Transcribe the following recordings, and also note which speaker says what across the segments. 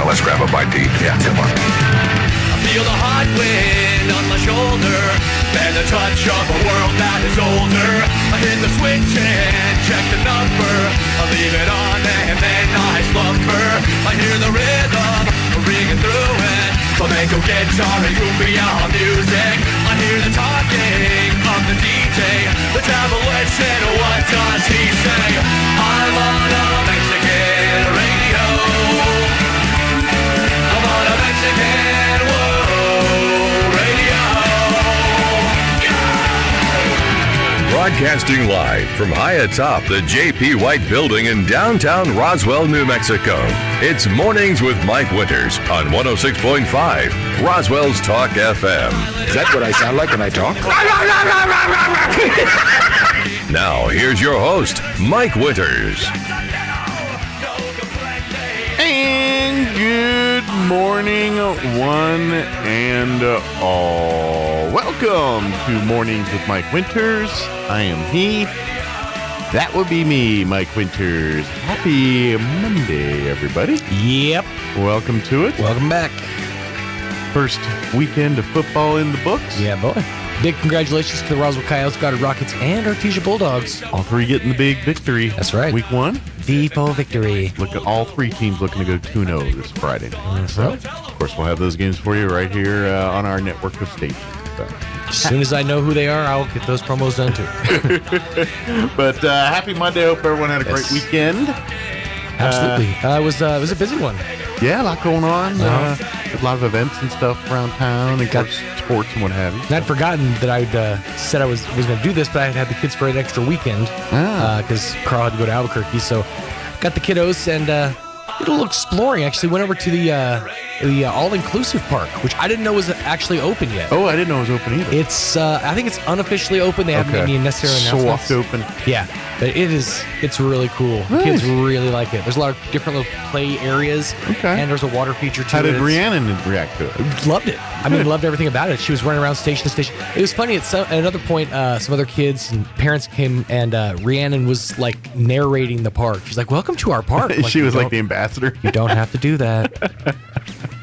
Speaker 1: Now let's grab a bite to eat. Yeah, come on.
Speaker 2: I feel the hot wind on my shoulder and the touch of a world that is older. I hit the switch and check the number. I leave it on and then I slumber. I hear the rhythm ringing through it. Flamenco guitar and cumbia music. I hear the talking of the DJ. Let's have a listen. What does he say? I'm on a Mexican radio. I'm on a Mexican radio.
Speaker 3: Broadcasting live from high atop the J.P. White Building in downtown Roswell, New Mexico. It's Mornings with Mike Winters on 106.5 Roswell's Talk FM.
Speaker 1: Is that what I sound like when I talk?
Speaker 3: Now, here's your host, Mike Winters.
Speaker 4: And good morning, one and all. Welcome to Mornings with Mike Winters. I am he. That would be me, Mike Winters. Happy Monday, everybody.
Speaker 5: Yep.
Speaker 4: Welcome to it.
Speaker 5: Welcome back.
Speaker 4: First weekend of football in the books.
Speaker 5: Yeah, boy. Big congratulations to the Roswell Coyotes, Goddard Rockets, and Artesia Bulldogs.
Speaker 4: All three getting the big victory.
Speaker 5: That's right.
Speaker 4: Week one.
Speaker 5: The full victory.
Speaker 4: Look at all three teams looking to go 2-0 this Friday night. So, of course, we'll have those games for you right here on our network of stations. So.
Speaker 5: As soon as I know who they are, I'll get those promos done too.
Speaker 4: But happy Monday. Hope everyone had a great weekend.
Speaker 5: Absolutely. It was a busy one.
Speaker 4: Yeah, a lot going on. A lot of events and stuff around town, and got sports and what have you.
Speaker 5: And I'd forgotten that I'd said I was going to do this, but I had the kids for an extra weekend because Carl had to go to Albuquerque. So got the kiddos and did a little exploring. Actually went over to the all-inclusive park, which I didn't know was actually open yet.
Speaker 4: Oh, I didn't know it was open either.
Speaker 5: It's I think it's unofficially open. They haven't made any necessary announcements.
Speaker 4: Soft open.
Speaker 5: Yeah, but it's really cool.
Speaker 4: Nice.
Speaker 5: The kids really like it. There's a lot of different little play areas.
Speaker 4: Okay.
Speaker 5: And there's a water feature too.
Speaker 4: How did Rhiannon react to it?
Speaker 5: Loved it. I mean, loved everything about it. She was running around station to station. It was funny. At another point, some other kids and parents came, and Rhiannon was like narrating the park. She's like, "Welcome to our park." Like,
Speaker 4: She was like the ambassador.
Speaker 5: You don't have to do that.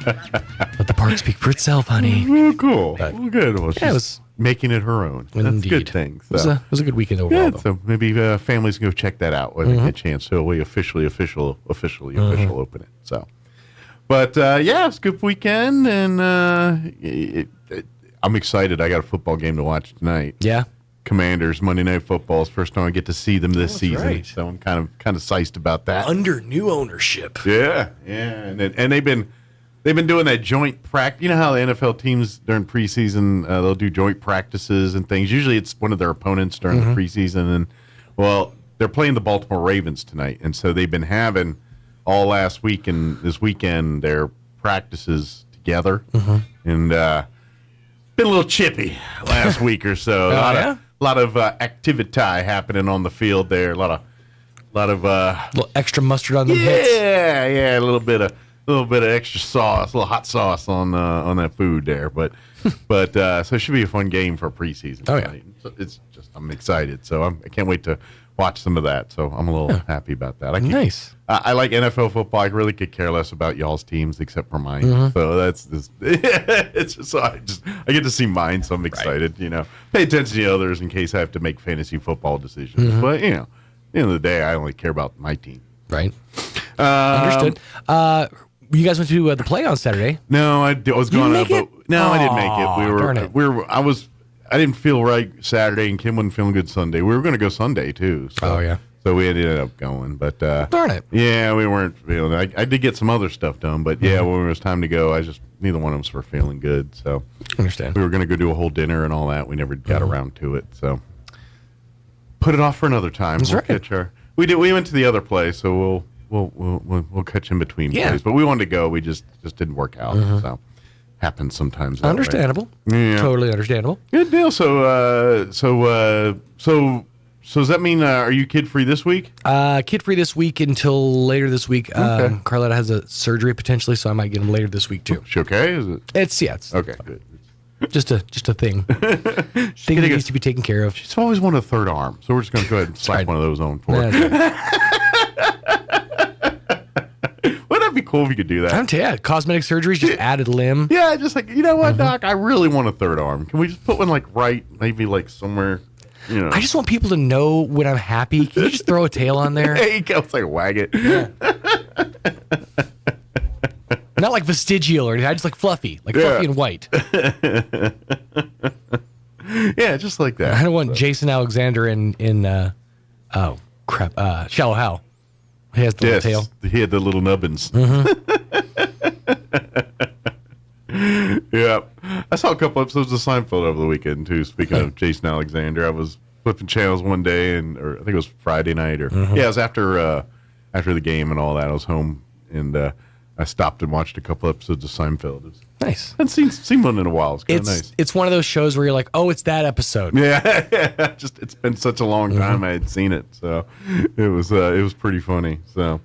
Speaker 5: Let the park speak for itself, honey.
Speaker 4: Oh, cool. Well, good. Well, she's
Speaker 5: it was
Speaker 4: making it her own. That's
Speaker 5: indeed.
Speaker 4: good thing.
Speaker 5: So. It was a good weekend overall.
Speaker 4: Yeah,
Speaker 5: though.
Speaker 4: so maybe families can go check that out when they get a chance. So we officially open it. So, but yeah, it's a good weekend, and I'm excited. I got a football game to watch tonight.
Speaker 5: Yeah.
Speaker 4: Commanders Monday Night Football. It's the first time I get to see them this season,
Speaker 5: right.
Speaker 4: so I'm kind of psyched about that.
Speaker 5: Under new ownership.
Speaker 4: Yeah, and they've been doing that joint practice. You know how the NFL teams during preseason they'll do joint practices and things. Usually it's one of their opponents during the preseason, and well, they're playing the Baltimore Ravens tonight, and so they've been having all last week and this weekend their practices together, and been a little chippy last week or so. A lot of activity happening on the field there. A lot of
Speaker 5: A little extra mustard on the hits.
Speaker 4: Yeah, a little bit of extra sauce, a little hot sauce on that food there. But so it should be a fun game for preseason.
Speaker 5: Oh yeah,
Speaker 4: so it's just I'm excited. So I can't wait to watch some of that. So I'm a little happy about that.
Speaker 5: Nice.
Speaker 4: I like NFL football. I really could care less about y'all's teams except for mine. So that's just, it's just so I get to see mine. So I'm excited. Right. You know, pay attention to the others in case I have to make fantasy football decisions. But you know, at the end of the day, I only care about my team.
Speaker 5: Right. Understood. You guys went to the play on Saturday.
Speaker 4: No, I was going
Speaker 5: to.
Speaker 4: No, I didn't make it. I didn't feel right Saturday, and Kim wasn't feeling good Sunday. We were going to go Sunday too. So, so we ended up going, but
Speaker 5: darn it.
Speaker 4: Yeah, we weren't feeling. I did get some other stuff done, but yeah, when it was time to go, neither one of us were feeling good. So
Speaker 5: understand.
Speaker 4: We were going to go do a whole dinner and all that. We never got around to it, so put it off for another time.
Speaker 5: That's
Speaker 4: right. We went to the other place, so we'll catch in between plays. But we wanted to go. We just didn't work out. So happens sometimes.
Speaker 5: Understandable.
Speaker 4: Yeah.
Speaker 5: Totally understandable.
Speaker 4: Good deal. So does that mean are you kid free this week?
Speaker 5: Kid free this week until later this week.
Speaker 4: Okay.
Speaker 5: Carletta has a surgery potentially, so I might get him later this week too.
Speaker 4: She okay? Is it?
Speaker 5: It's
Speaker 4: Okay. Good.
Speaker 5: Just a thing. Thing that needs to be taken care of.
Speaker 4: She's always wanted a third arm, so we're just going to go ahead and slap one of those on for her.
Speaker 5: Right.
Speaker 4: Wouldn't that be cool if you could do that.
Speaker 5: I'm telling you, cosmetic surgeries, just added limb.
Speaker 4: Yeah, just like, you know what, Doc? I really want a third arm. Can we just put one like maybe like somewhere, you know?
Speaker 5: I just want people to know when I'm happy. Can you just throw a tail on there?
Speaker 4: There you go. It's like wag it.
Speaker 5: Yeah. Not like vestigial or anything. I just like fluffy and white.
Speaker 4: Yeah, just like that.
Speaker 5: I don't want Jason Alexander in Shallow Hal. He has the little tail.
Speaker 4: He had the little nubbins.
Speaker 5: Mm-hmm.
Speaker 4: Yeah. I saw a couple episodes of Seinfeld over the weekend, too. Speaking of Jason Alexander, I was flipping channels one day, or I think it was Friday night. Yeah, it was after the game and all that. I was home, and I stopped and watched a couple episodes of Seinfeld. It was
Speaker 5: nice.
Speaker 4: I haven't seen one in a while. It's kind of nice.
Speaker 5: It's one of those shows where you're like, oh, it's that episode.
Speaker 4: Yeah. Just it's been such a long time I had seen it, so it was pretty funny. So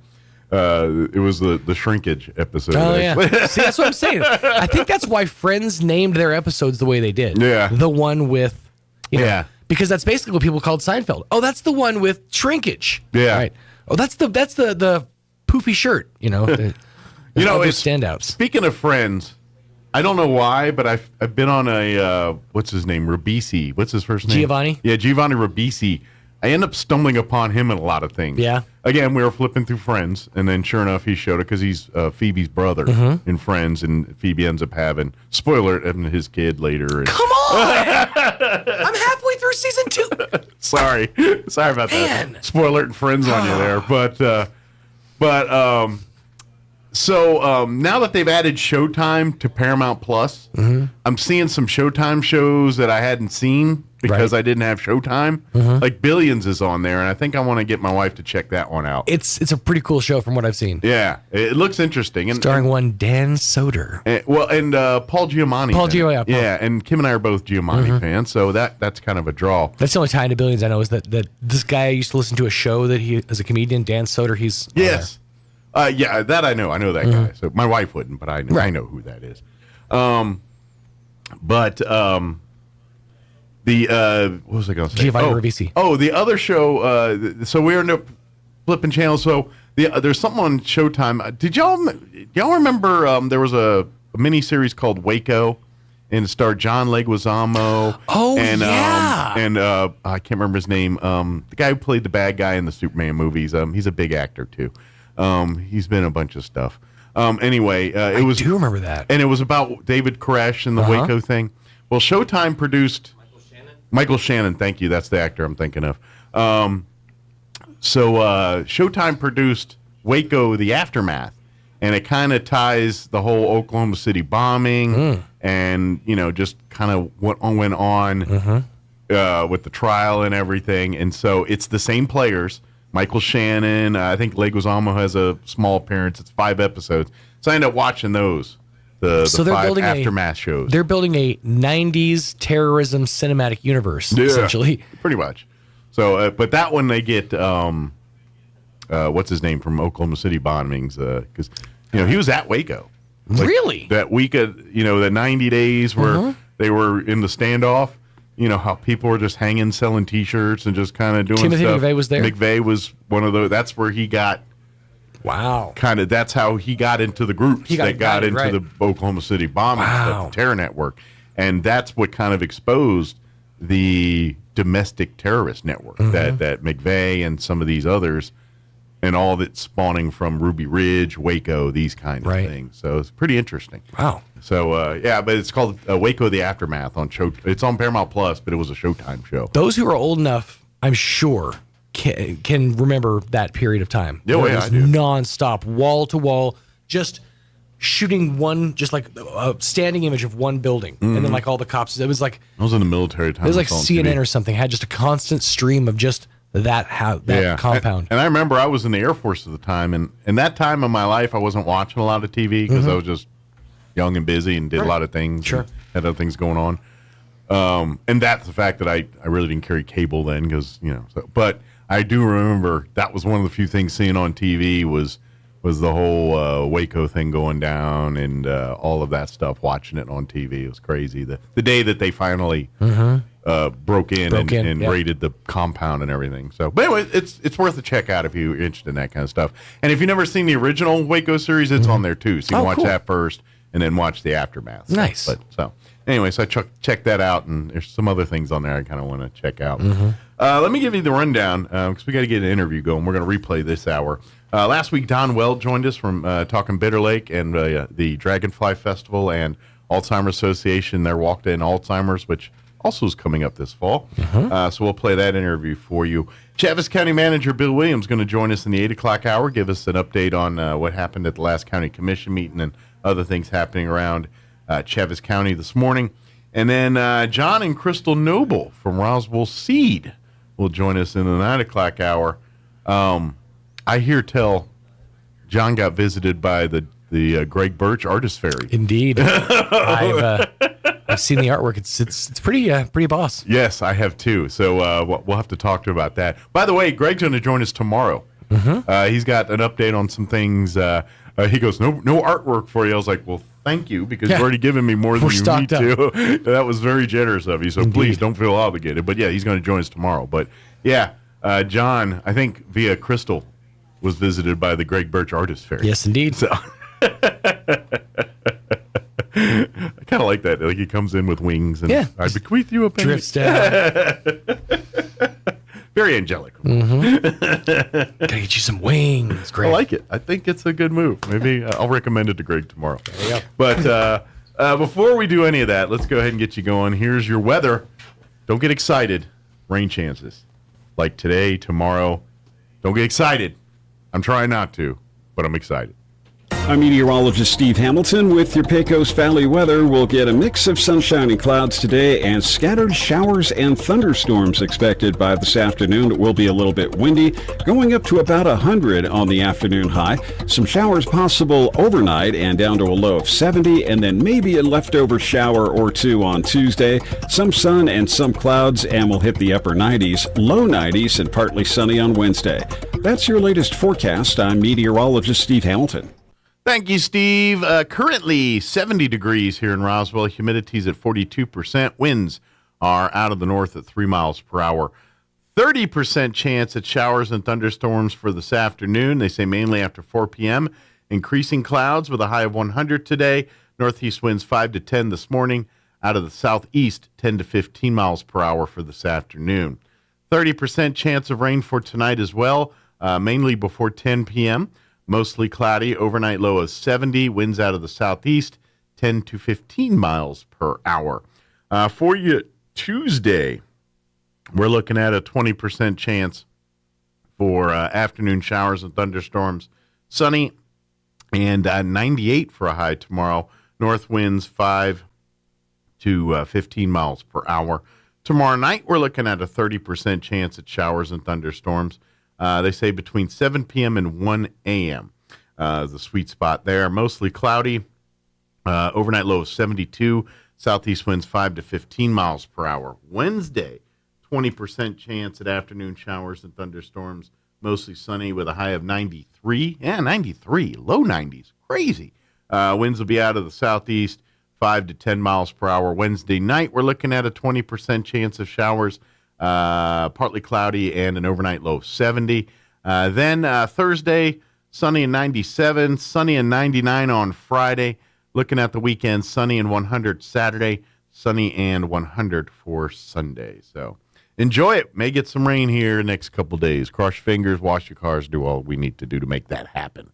Speaker 4: it was the shrinkage episode.
Speaker 5: Oh yeah. See, that's what I'm saying. I think that's why Friends named their episodes the way they did.
Speaker 4: Yeah.
Speaker 5: The one with, because that's basically what people called Seinfeld. Oh, that's the one with shrinkage.
Speaker 4: Yeah.
Speaker 5: Right. Oh, that's the poofy shirt. It's standouts.
Speaker 4: Speaking of Friends, I don't know why, but I've been on a what's his name, Ribisi. What's his first name?
Speaker 5: Giovanni.
Speaker 4: Yeah, Giovanni Ribisi. I end up stumbling upon him in a lot of things.
Speaker 5: Yeah.
Speaker 4: Again, we were flipping through Friends, and then sure enough, he showed it because he's Phoebe's brother in Friends, and Phoebe ends up having, spoiler, having his kid later. And,
Speaker 5: come on! I'm halfway through season 2.
Speaker 4: Sorry about
Speaker 5: Man.
Speaker 4: that. Spoiler and Friends on you there, but. So now that they've added Showtime to Paramount Plus, I'm seeing some Showtime shows that I hadn't seen because I didn't have Showtime. Like Billions is on there, and I think I want to get my wife to check that one out.
Speaker 5: It's a pretty cool show from what I've seen.
Speaker 4: Yeah, it looks interesting. And,
Speaker 5: starring one Dan Soder.
Speaker 4: And Paul Giamatti. Yeah, and Kim and I are both Giamatti fans, so that's kind of a draw.
Speaker 5: That's the only tie into Billions I know is that this guy used to listen to a show that he, as a comedian, Dan Soder, he's
Speaker 4: yes. Yeah, that I know. I know that guy. So my wife wouldn't, but I know. I know who that is. What was I going to say?
Speaker 5: Giovanni Ribisi.
Speaker 4: Oh, the other show. So we ended up flipping channels. So there's something on Showtime. Did y'all remember? There was a mini series called Waco, and it starred John Leguizamo.
Speaker 5: Oh,
Speaker 4: and,
Speaker 5: yeah.
Speaker 4: I can't remember his name. The guy who played the bad guy in the Superman movies. He's a big actor too. He's been in a bunch of stuff. Anyway, I do remember that. And it was about David Koresh and the Waco thing. Well, Showtime produced Michael Shannon, thank you. That's the actor I'm thinking of. Showtime produced Waco, The Aftermath, and it kind of ties the whole Oklahoma City bombing and, just kind of what went on with the trial and everything. And so it's the same players. Michael Shannon, I think Leguizamo has a small appearance. It's 5 episodes. So I ended up watching those, the 5 Aftermath shows.
Speaker 5: They're building a 90s terrorism cinematic universe, essentially.
Speaker 4: Pretty much. So, but that one they get, what's his name from Oklahoma City bombings, because, he was at Waco.
Speaker 5: Really?
Speaker 4: That week of, the 90 days where they were in the standoff. How people were just hanging, selling T-shirts and just kind of doing
Speaker 5: Timothy
Speaker 4: stuff.
Speaker 5: McVeigh was there?
Speaker 4: McVeigh was one of those. That's where he got.
Speaker 5: Wow.
Speaker 4: That's how he got into the groups that got into the Oklahoma City bombing stuff, the terror network. And that's what kind of exposed the domestic terrorist network that McVeigh and some of these others and all that's spawning from Ruby Ridge, Waco, these kind of things. So it's pretty interesting.
Speaker 5: Wow.
Speaker 4: So, but it's called Waco the Aftermath on Show. It's on Paramount Plus, but it was a Showtime show.
Speaker 5: Those who are old enough, I'm sure, can remember that period of time.
Speaker 4: Oh, yeah, I do.
Speaker 5: Nonstop, wall to wall, just shooting one, just like a standing image of one building. And then like all the cops. It was like.
Speaker 4: I was in the military time.
Speaker 5: It was like CNN or something, had just a constant stream of just that compound.
Speaker 4: And I remember I was in the Air Force at the time, and in that time of my life, I wasn't watching a lot of TV because I was just young and busy and did a lot of things.
Speaker 5: Sure.
Speaker 4: Had other things going on. And that's the fact that I really didn't carry cable then because, but I do remember that was one of the few things seeing on TV was the whole Waco thing going down and all of that stuff, watching it on TV. It was crazy. The day that they finally broke in and
Speaker 5: yeah.
Speaker 4: raided the compound and everything. So, but anyway, it's worth a check out if you're interested in that kind of stuff. And if you've never seen the original Waco series, it's on there too. So you can watch that first and then watch the aftermath.
Speaker 5: Nice.
Speaker 4: But so anyway, so I checked that out, and there's some other things on there I kind of want to check out. Let me give you the rundown because we got to get an interview going. We're going to replay this hour. Last week, Don Weld joined us from Talking Bitter Lake and the Dragonfly Festival and Alzheimer's Association, their Walk to End Alzheimer's, which also is coming up this fall. So we'll play that interview for you. Chaves County Manager Bill Williams is going to join us in the 8 o'clock hour, give us an update on what happened at the last county commission meeting and other things happening around Chaves County this morning. And then John and Crystal Noble from Roswell Seed will join us in the 9 o'clock hour. I hear tell John got visited by the Greg Birch Artist Fairy.
Speaker 5: Indeed. I've seen the artwork. It's pretty boss.
Speaker 4: Yes, I have too. So we'll have to talk to him about that. By the way, Greg's going to join us tomorrow. He's got an update on some things. He goes, no artwork for you. I was like, well, thank you, because you've already given me more than you need to. That was very generous of you. So please don't feel obligated. But yeah, he's going to join us tomorrow. But yeah, John, I think via Crystal, was visited by the Greg Birch Artist Fairy.
Speaker 5: Yes, indeed.
Speaker 4: So I kind of like that. Like he comes in with wings and I bequeath you a penny.
Speaker 5: Drifts down.
Speaker 4: Very angelic.
Speaker 5: Gotta get you some wings. Great.
Speaker 4: I like it. I think it's a good move. Maybe I'll recommend it to Greg tomorrow.
Speaker 5: There you go.
Speaker 4: But before we do any of that, let's go ahead and get you going. Here's your weather. Don't get excited. Rain chances. Like today, tomorrow. Don't get excited. I'm trying not to, but I'm excited.
Speaker 6: I'm meteorologist Steve Hamilton with your Pecos Valley weather. We'll get a mix of sunshine and clouds today and scattered showers and thunderstorms expected by this afternoon. It will be a little bit windy, going up to about 100 on the afternoon high. Some showers possible overnight and down to a low of 70, and then maybe a leftover shower or two on Tuesday. Some sun and some clouds, and we'll hit the upper 90s, low 90s, and partly sunny on Wednesday. That's your latest forecast. I'm meteorologist Steve Hamilton.
Speaker 4: Thank you, Steve. Currently 70 degrees here in Roswell. Humidity's at 42%. Winds are out of the north at 3 miles per hour. 30% chance at showers and thunderstorms for this afternoon. They say mainly after 4 p.m. Increasing clouds with a high of 100 today. Northeast winds 5 to 10 this morning. Out of the southeast, 10 to 15 miles per hour for this afternoon. 30% chance of rain for tonight as well, mainly before 10 p.m. Mostly cloudy, overnight low of 70, winds out of the southeast, 10 to 15 miles per hour. For you Tuesday, we're looking at a 20% chance for afternoon showers and thunderstorms. Sunny and 98 for a high tomorrow. North winds 5 to 15 miles per hour. Tomorrow night, we're looking at a 30% chance at showers and thunderstorms. They say between 7 p.m. and 1 a.m. The sweet spot there. Mostly cloudy. Overnight low of 72. Southeast winds 5 to 15 miles per hour. Wednesday, 20% chance at afternoon showers and thunderstorms. Mostly sunny with a high of 93. Yeah, 93. Low 90s. Crazy. Winds will be out of the southeast, 5 to 10 miles per hour. Wednesday night, we're looking at a 20% chance of showers. Partly cloudy and an overnight low of 70. Then Thursday, sunny and 97, sunny and 99 on Friday. Looking at the weekend, sunny and 100 Saturday, sunny and 100 for Sunday. So enjoy it. May get some rain here next couple days. Cross your fingers, wash your cars, do all we need to do to make that happen.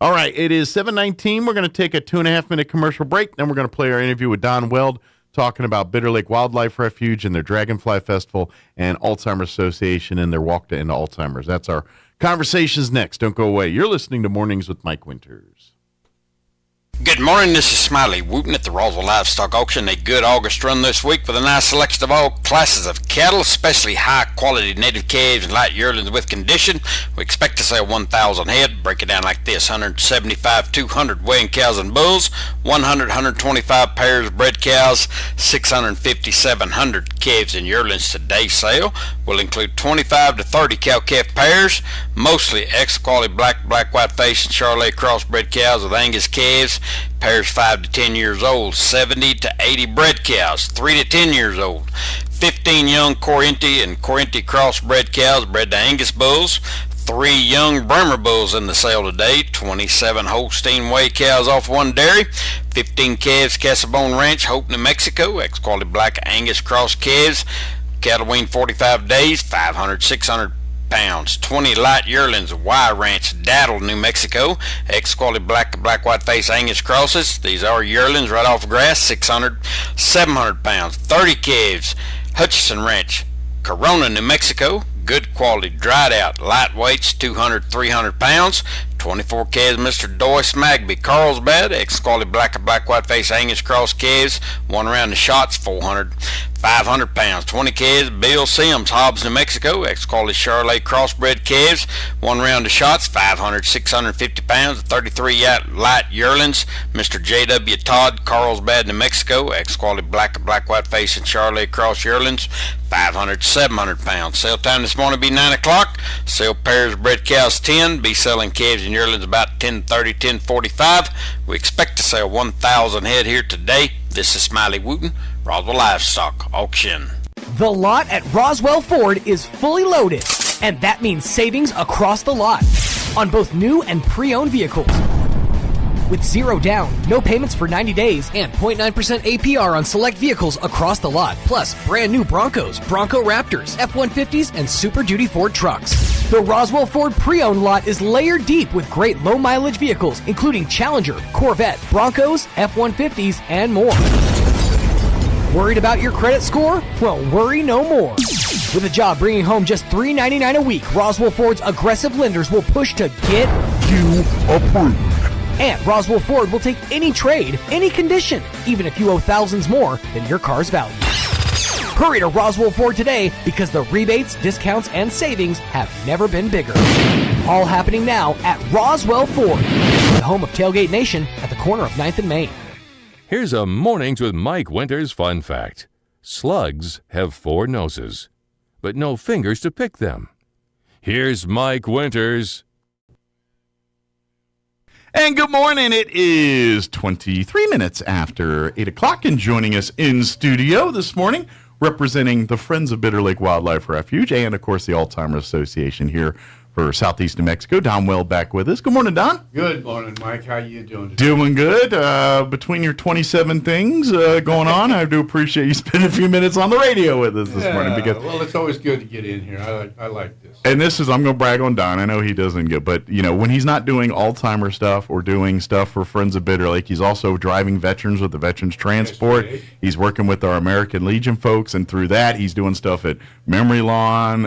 Speaker 4: All right, it is 7:19. We're going to take a 2.5-minute commercial break. Then we're going to play our interview with Don Weld, talking about Bitter Lake Wildlife Refuge and their Dragonfly Festival and Alzheimer's Association and their Walk to End Alzheimer's. That's our conversations next. Don't go away. You're listening to Mornings with Mike Winters.
Speaker 7: Good morning, this is Smiley Wooten at the Roswell Livestock Auction. A good August run this week with a nice selection of all classes of cattle, especially high-quality native calves and light yearlings with condition. We expect to sell 1,000 head. Break it down like this: 175, 200 weighing cows and bulls, 100, 125 pairs of bred cows, 650, 700 calves and yearlings today's sale. Will include 25 to 30 cow-calf pairs, mostly extra-quality black, white face, and Charolais crossbred cows with Angus calves. Pairs 5 to 10 years old, 70 to 80 bred cows, 3 to 10 years old, 15 young Corriente and Corriente crossbred cows bred to Angus bulls, 3 young Bremer bulls in the sale today, 27 Holstein whey cows off one dairy, 15 calves Casabon Ranch, Hope, New Mexico, ex-quality black Angus cross calves, cattle weaned 45 days, 500, 600 pounds, 20 light yearlings, Y Ranch, Daddle, New Mexico, ex-quality black white face Angus crosses. These are yearlings right off grass, 600, 700 pounds, 30 calves, Hutchinson Ranch, Corona, New Mexico, good quality dried out lightweights, 200, 300 pounds, 24 calves Mr. Doyce Magby, Carlsbad, ex-quality black white face Angus cross calves, one round of shots, 400, 500 pounds, 20 calves Bill Sims, Hobbs, New Mexico, ex-quality Charolais crossbred calves, one round of shots, 500, 650 pounds, 33 light yearlings Mr. J.W. Todd, Carlsbad, New Mexico, ex-quality black white face and Charolais cross yearlings, 500, 700 pounds. Sale time this morning be 9 o'clock. Sale pairs bred cows 10. Be selling calves and yearlings about 10:30, 10:45. We expect to sell 1,000 head here today. This is Smiley Wooten, Roswell Livestock Auction.
Speaker 8: The lot at Roswell Ford is fully loaded, and that means savings across the lot on both new and pre-owned vehicles. With 0 down, no payments for 90 days, and 0.9% APR on select vehicles across the lot, plus brand new Broncos, Bronco Raptors, F-150s, and Super Duty Ford trucks. The Roswell Ford pre-owned lot is layered deep with great low-mileage vehicles, including Challenger, Corvette, Broncos, F-150s, and more. Worried about your credit score? Well, worry no more. With a job bringing home just $3.99 a week, Roswell Ford's aggressive lenders will push to get you approved. And Roswell Ford will take any trade, any condition, even if you owe thousands more than your car's value. Hurry to Roswell Ford today, because the rebates, discounts, and savings have never been bigger. All happening now at Roswell Ford, the home of Tailgate Nation at the corner of 9th and Main.
Speaker 3: Here's a Mornings with Mike Winters fun fact. Slugs have 4 noses, but no fingers to pick them. Here's Mike Winters.
Speaker 4: And good morning. It is 23 minutes after 8 o'clock, and joining us in studio this morning, representing the Friends of Bitter Lake Wildlife Refuge and, of course, the Alzheimer's Association here for Southeast New Mexico. Don Well back with us. Good morning, Don.
Speaker 9: Good morning, Mike. How you doing today?
Speaker 4: Doing good. Between your 27 things going on, I do appreciate you spending a few minutes on the radio with us this morning. Because,
Speaker 9: well, it's always good to get in here. I like this.
Speaker 4: and this is, I'm going to brag on Don. I know he doesn't get, but, you know, when he's not doing Alzheimer's stuff or doing stuff for Friends of Bitter Lake, he's also driving veterans with the Veterans Transport.
Speaker 9: Yes,
Speaker 4: He's working with our American Legion folks, and through that, he's doing stuff at Memory Lawn,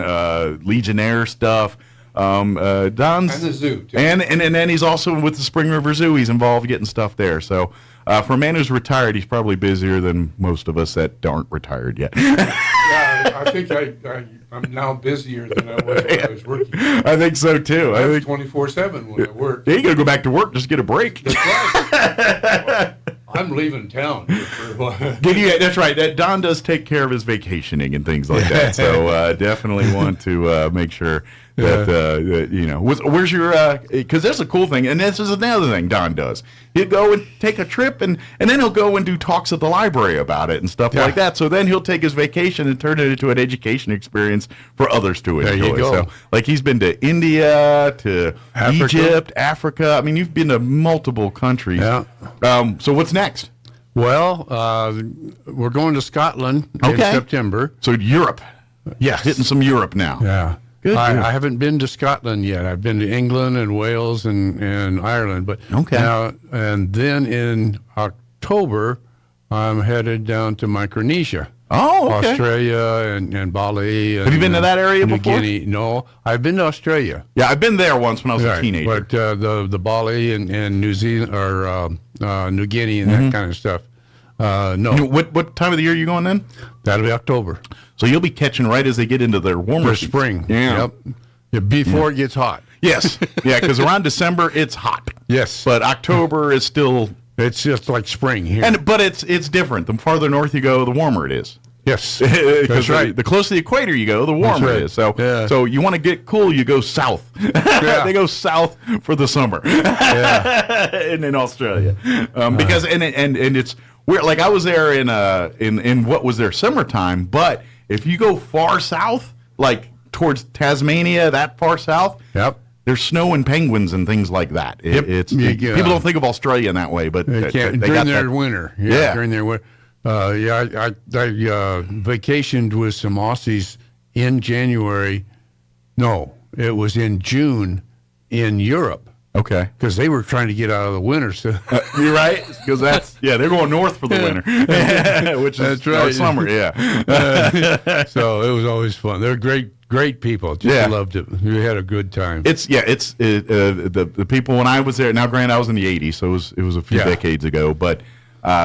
Speaker 4: Legionnaire stuff. Don's
Speaker 9: And the zoo, too.
Speaker 4: and then he's also with the Spring River Zoo. He's involved getting stuff there. So for a man who's retired, he's probably busier than most of us that aren't retired yet.
Speaker 9: Yeah, I think I'm now busier than I was when I was working.
Speaker 4: I think so too.
Speaker 9: I was 24/7 when I worked.
Speaker 4: Yeah, you got to go back to work, just get a break.
Speaker 9: That's right. I'm leaving town here for a while.
Speaker 4: That's right. That Don does take care of his vacationing and things like that. So definitely want to make sure that you know. Where's your? Because that's a cool thing, and this is another thing Don does. He'll go and take a trip, and then he'll go and do talks at the library about it and stuff like that. So then he'll take his vacation and turn it into an education experience for others to enjoy.
Speaker 9: There you go.
Speaker 4: So, like, he's been to India, to Egypt, Africa. I mean, you've been to multiple countries.
Speaker 9: Yeah.
Speaker 4: So what's next?
Speaker 9: Well, we're going to Scotland in September.
Speaker 4: So Europe.
Speaker 9: Yes.
Speaker 4: Hitting some Europe now.
Speaker 9: Yeah.
Speaker 4: Good.
Speaker 9: I haven't been to Scotland yet. I've been to England and Wales and Ireland. But now, and then in October, I'm headed down to Micronesia.
Speaker 4: Oh, okay.
Speaker 9: Australia and Bali. And,
Speaker 4: have you been to that area
Speaker 9: New
Speaker 4: before?
Speaker 9: Guinea. No, I've been to Australia.
Speaker 4: Yeah, I've been there once when I was a teenager.
Speaker 9: But the Bali and New Zealand or New Guinea and that kind of stuff. No.
Speaker 4: What time of the year are you going then?
Speaker 9: That'll be October.
Speaker 4: So you'll be catching right as they get into their warmer
Speaker 9: spring.
Speaker 4: Yeah.
Speaker 9: Yep. Yeah, before it gets hot.
Speaker 4: Yes. Yeah, because around December it's hot.
Speaker 9: Yes.
Speaker 4: But October is still.
Speaker 9: It's just like spring here.
Speaker 4: But it's different. The farther north you go, the warmer it is.
Speaker 9: Yes.
Speaker 4: That's right. The closer to the equator you go, the warmer it is. So you want to get cool, you go south.
Speaker 9: Yeah.
Speaker 4: They go south for the summer.
Speaker 9: Yeah.
Speaker 4: and in Australia, because and it's weird. Like I was there in what was their summertime, but if you go far south, like towards Tasmania, that far south, there's snow and penguins and things like that. People don't think of Australia in that way, but
Speaker 9: they during their winter. Yeah, during their winter. I vacationed with some Aussies in January. No, it was in June in Europe.
Speaker 4: Okay.
Speaker 9: Because they were trying to get out of the winter. So
Speaker 4: you're right. Because they're going north for the winter, which is our summer. Yeah.
Speaker 9: So it was always fun. They're great people. Just loved it. We had a good time.
Speaker 4: The people when I was there. Now, granted, I was in the '80s, so it was a few decades ago. But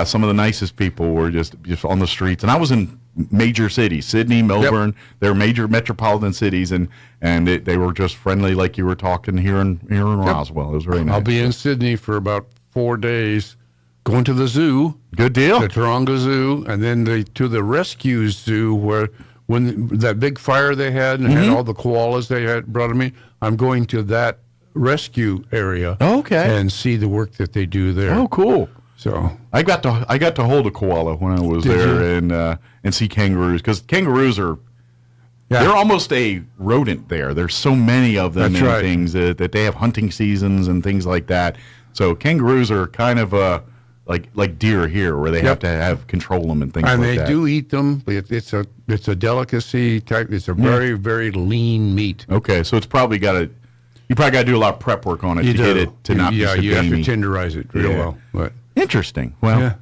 Speaker 4: some of the nicest people were just on the streets, and I was in major cities, Sydney, Melbourne. They're major metropolitan cities, and they were just friendly, like you were talking here in Roswell. It was very nice.
Speaker 9: I'll be in Sydney for about 4 days, going to the zoo.
Speaker 4: Good deal.
Speaker 9: The Taronga Zoo, and then to the rescue zoo where when that big fire they had and had all the koalas they had brought them in. I'm going to that rescue area. And see the work that they do there.
Speaker 4: Oh, cool.
Speaker 9: So
Speaker 4: I got to hold a koala when I was there and see kangaroos, because kangaroos are they're almost a rodent there. There's so many of them and things that they have hunting seasons and things like that. So kangaroos are kind of like deer here, where they have to have control them and things like that.
Speaker 9: And they do eat them. It's a delicacy type. It's a very very lean meat.
Speaker 4: Okay, so you probably got to do a lot of prep work on it to get it to not be so
Speaker 9: you have to
Speaker 4: gamey.
Speaker 9: tenderize it real well. But
Speaker 4: interesting. Well,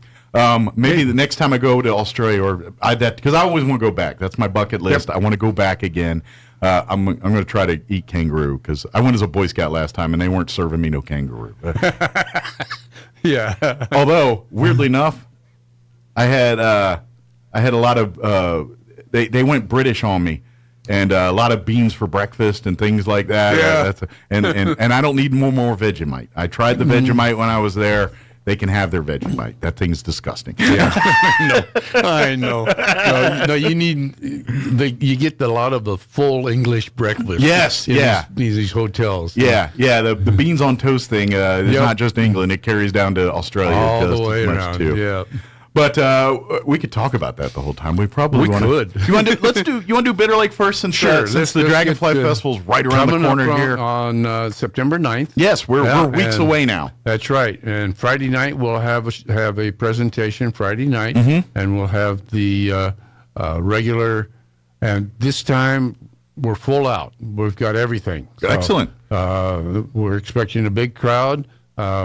Speaker 4: maybe the next time I go to Australia, because I always want to go back. That's my bucket list. I want to go back again. I'm going to try to eat kangaroo, because I went as a Boy Scout last time and they weren't serving me no kangaroo. Although weirdly enough, I had a lot of they went British on me. And a lot of beans for breakfast and things like that. And I don't need more Vegemite. I tried the Vegemite when I was there. They can have their Vegemite. That thing's disgusting.
Speaker 9: I know. No, you need. You get a lot of the full English breakfast.
Speaker 4: Yes,
Speaker 9: these hotels.
Speaker 4: The beans on toast thing is not just England. It carries down to Australia
Speaker 9: all
Speaker 4: just
Speaker 9: the way
Speaker 4: as much
Speaker 9: around.
Speaker 4: too.
Speaker 9: Yeah.
Speaker 4: But we could talk about that the whole time. We probably
Speaker 9: could.
Speaker 4: You want to do Bitter Lake first, since the Dragonfly Festival's right around the corner here
Speaker 9: on September 9th.
Speaker 4: Yes, we're weeks away now.
Speaker 9: That's right. And Friday night we'll have a presentation Friday night, and we'll have the regular. And this time we're full out. We've got everything. So,
Speaker 4: excellent.
Speaker 9: We're expecting a big crowd.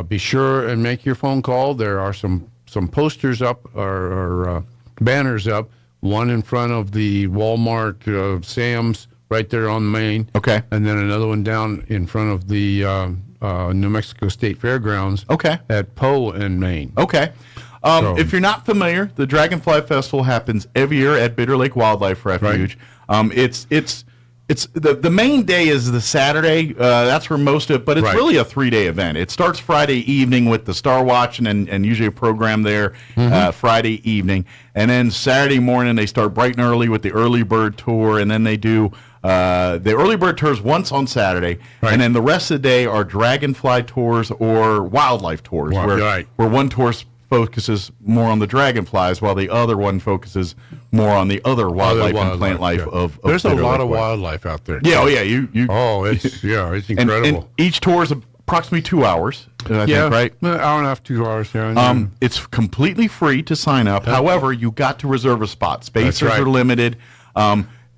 Speaker 9: Be sure and make your phone call. There are some posters up or banners up, one in front of the Walmart Sam's right there on Main.
Speaker 4: Okay.
Speaker 9: And then another one down in front of the New Mexico State Fairgrounds.
Speaker 4: Okay.
Speaker 9: At Poe and Main.
Speaker 4: Okay. If you're not familiar, the Dragonfly Festival happens every year at Bitter Lake Wildlife Refuge. Right. It's the main day is the Saturday. That's where most of it, but it's really a 3-day event. It starts Friday evening with the Star Watch and usually a program there Friday evening. And then Saturday morning they start bright and early with the early bird tour, and then they do the early bird tours once on Saturday, and then the rest of the day are dragonfly tours or wildlife tours, where one tour focuses more on the dragonflies, while the other one focuses more on the other wildlife and plant life of
Speaker 9: There's a lot of wildlife out there.
Speaker 4: Yeah,
Speaker 9: it's incredible.
Speaker 4: And each tour is approximately 2 hours, I think, right?
Speaker 9: An hour and a half, 2 hours. Yeah.
Speaker 4: It's completely free to sign up. However, you got to reserve a spot. Spaces are limited.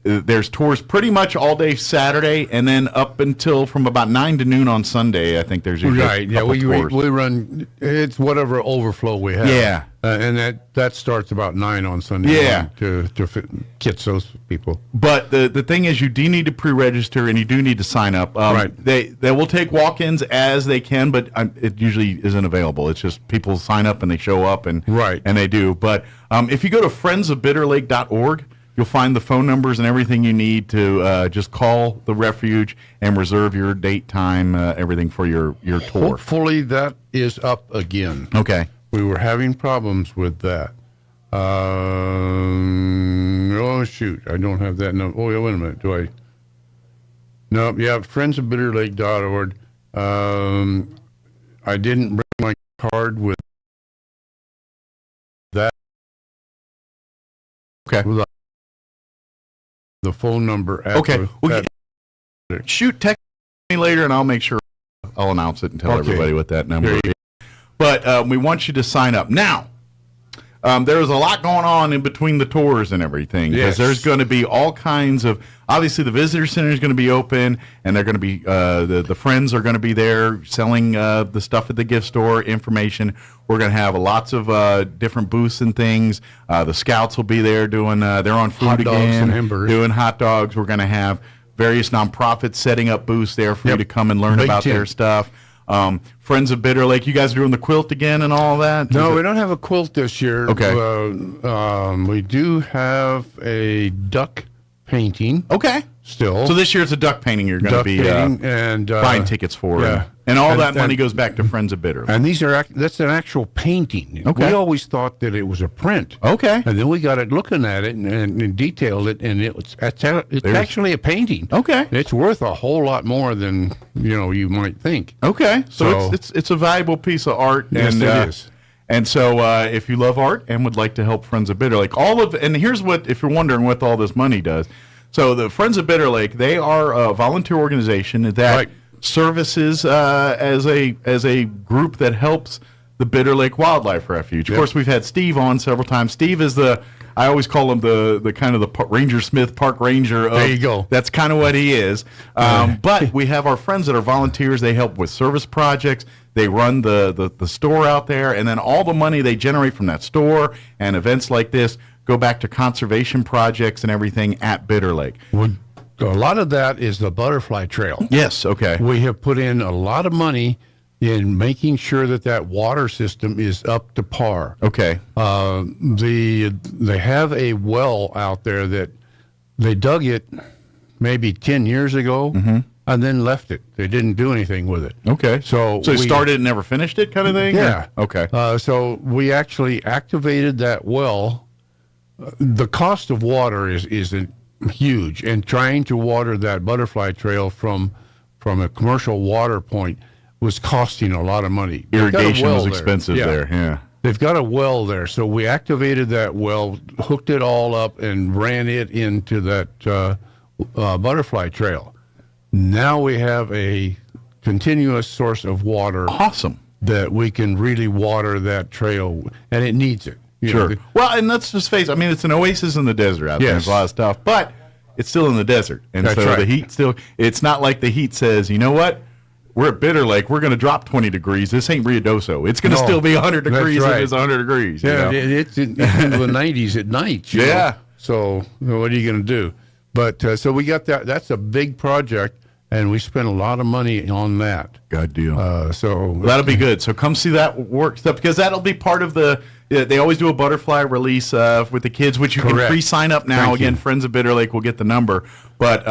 Speaker 4: There's tours pretty much all day Saturday, and then up until from about 9 to noon on Sunday. I think there's usually
Speaker 9: we run. It's whatever overflow we have.
Speaker 4: Yeah,
Speaker 9: and that starts about 9 on Sunday.
Speaker 4: Yeah,
Speaker 9: to catch those people.
Speaker 4: But the thing is, you do need to pre-register and you do need to sign up. They will take walk-ins as they can, but it usually isn't available. It's just people sign up and they show up and they do. But if you go to friendsofbitterlake.org. You'll find the phone numbers and everything you need to just call the refuge and reserve your date, time, everything for your tour.
Speaker 9: Hopefully that is up again.
Speaker 4: Okay.
Speaker 9: We were having problems with that. Oh, shoot. I don't have that number. Oh, yeah, wait a minute. Do I? No, yeah, friendsofbitterlake.org. I didn't bring my card with that.
Speaker 4: Okay.
Speaker 9: the phone number.
Speaker 4: Okay. Shoot, text me later, and I'll make sure I'll announce it and tell everybody what that number is. But we want you to sign up. Now, there's a lot going on in between the tours and everything. Because there's going to be all kinds of, obviously the visitor center is going to be open, and they're going to be, the friends are going to be there selling the stuff at the gift store, information. We're going to have lots of different booths and things. The scouts will be there doing their own food
Speaker 9: hot
Speaker 4: again.
Speaker 9: dogs and hamburgers.
Speaker 4: Doing hot dogs. We're going to have various nonprofits setting up booths there for you to come and learn about their stuff. Friends of Bitter Lake, you guys are doing the quilt again and all that?
Speaker 9: No, we don't have a quilt this year.
Speaker 4: Okay.
Speaker 9: We do have a duck painting.
Speaker 4: Okay.
Speaker 9: Still.
Speaker 4: So this year it's a duck painting you're going to be buying tickets for.
Speaker 9: Yeah.
Speaker 4: And all that money goes back to Friends of Bitter Lake.
Speaker 9: And that's an actual painting.
Speaker 4: Okay.
Speaker 9: We always thought that it was a print.
Speaker 4: Okay.
Speaker 9: And then we got it looking at it and detailed it, and it's actually a painting.
Speaker 4: Okay.
Speaker 9: It's worth a whole lot more than you might think.
Speaker 4: Okay. So it's a valuable piece of art.
Speaker 9: Yes,
Speaker 4: and,
Speaker 9: it is.
Speaker 4: And so if you love art and would like to help Friends of Bitter Lake, and here's what, if you're wondering what all this money does. So the Friends of Bitter Lake, they are a volunteer organization that services as a group that helps the Bitter Lake Wildlife Refuge. Of course, we've had Steve on several times. Steve is I always call him the kind of the Ranger Smith park ranger.
Speaker 9: There you go.
Speaker 4: That's kind of what he is. But we have our friends that are volunteers. They help with service projects. They run the store out there, and then all the money they generate from that store and events like this go back to conservation projects and everything at Bitter Lake.
Speaker 9: Well, a lot of that is the butterfly trail.
Speaker 4: Yes, okay.
Speaker 9: We have put in a lot of money in making sure that water system is up to par.
Speaker 4: Okay.
Speaker 9: They have a well out there that they dug it maybe 10 years ago and then left it. They didn't do anything with it.
Speaker 4: Okay. So you started and never finished it kind of thing?
Speaker 9: Yeah.
Speaker 4: Or? Okay.
Speaker 9: So we actually activated that well. The cost of water is huge, and trying to water that butterfly trail from a commercial water point was costing a lot of money.
Speaker 4: Irrigation was expensive there. Yeah.
Speaker 9: They've got a well there, so we activated that well, hooked it all up, and ran it into that butterfly trail. Now we have a continuous source of water.
Speaker 4: Awesome.
Speaker 9: That we can really water that trail, and it needs it.
Speaker 4: Sure. Well, and let's just face it. I mean, it's an oasis in the desert out there. There's a lot of stuff, but it's still in the desert. And
Speaker 9: That's right.
Speaker 4: The heat it's not like the heat says, you know what? We're at Bitter Lake. We're going to drop 20 degrees. This ain't Ruidoso. It's going to still be 100 degrees if it's 100 degrees.
Speaker 9: Yeah, it's in the 90s at night. You know? So what are you going to do? But so we got that. That's a big project, and we spent a lot of money on that.
Speaker 4: Good deal. That'll be good. So come see that work stuff, because that'll be part of the. They always do a butterfly release with the kids, which you can pre-sign up now. Again, Friends of Bitter Lake will get the number, but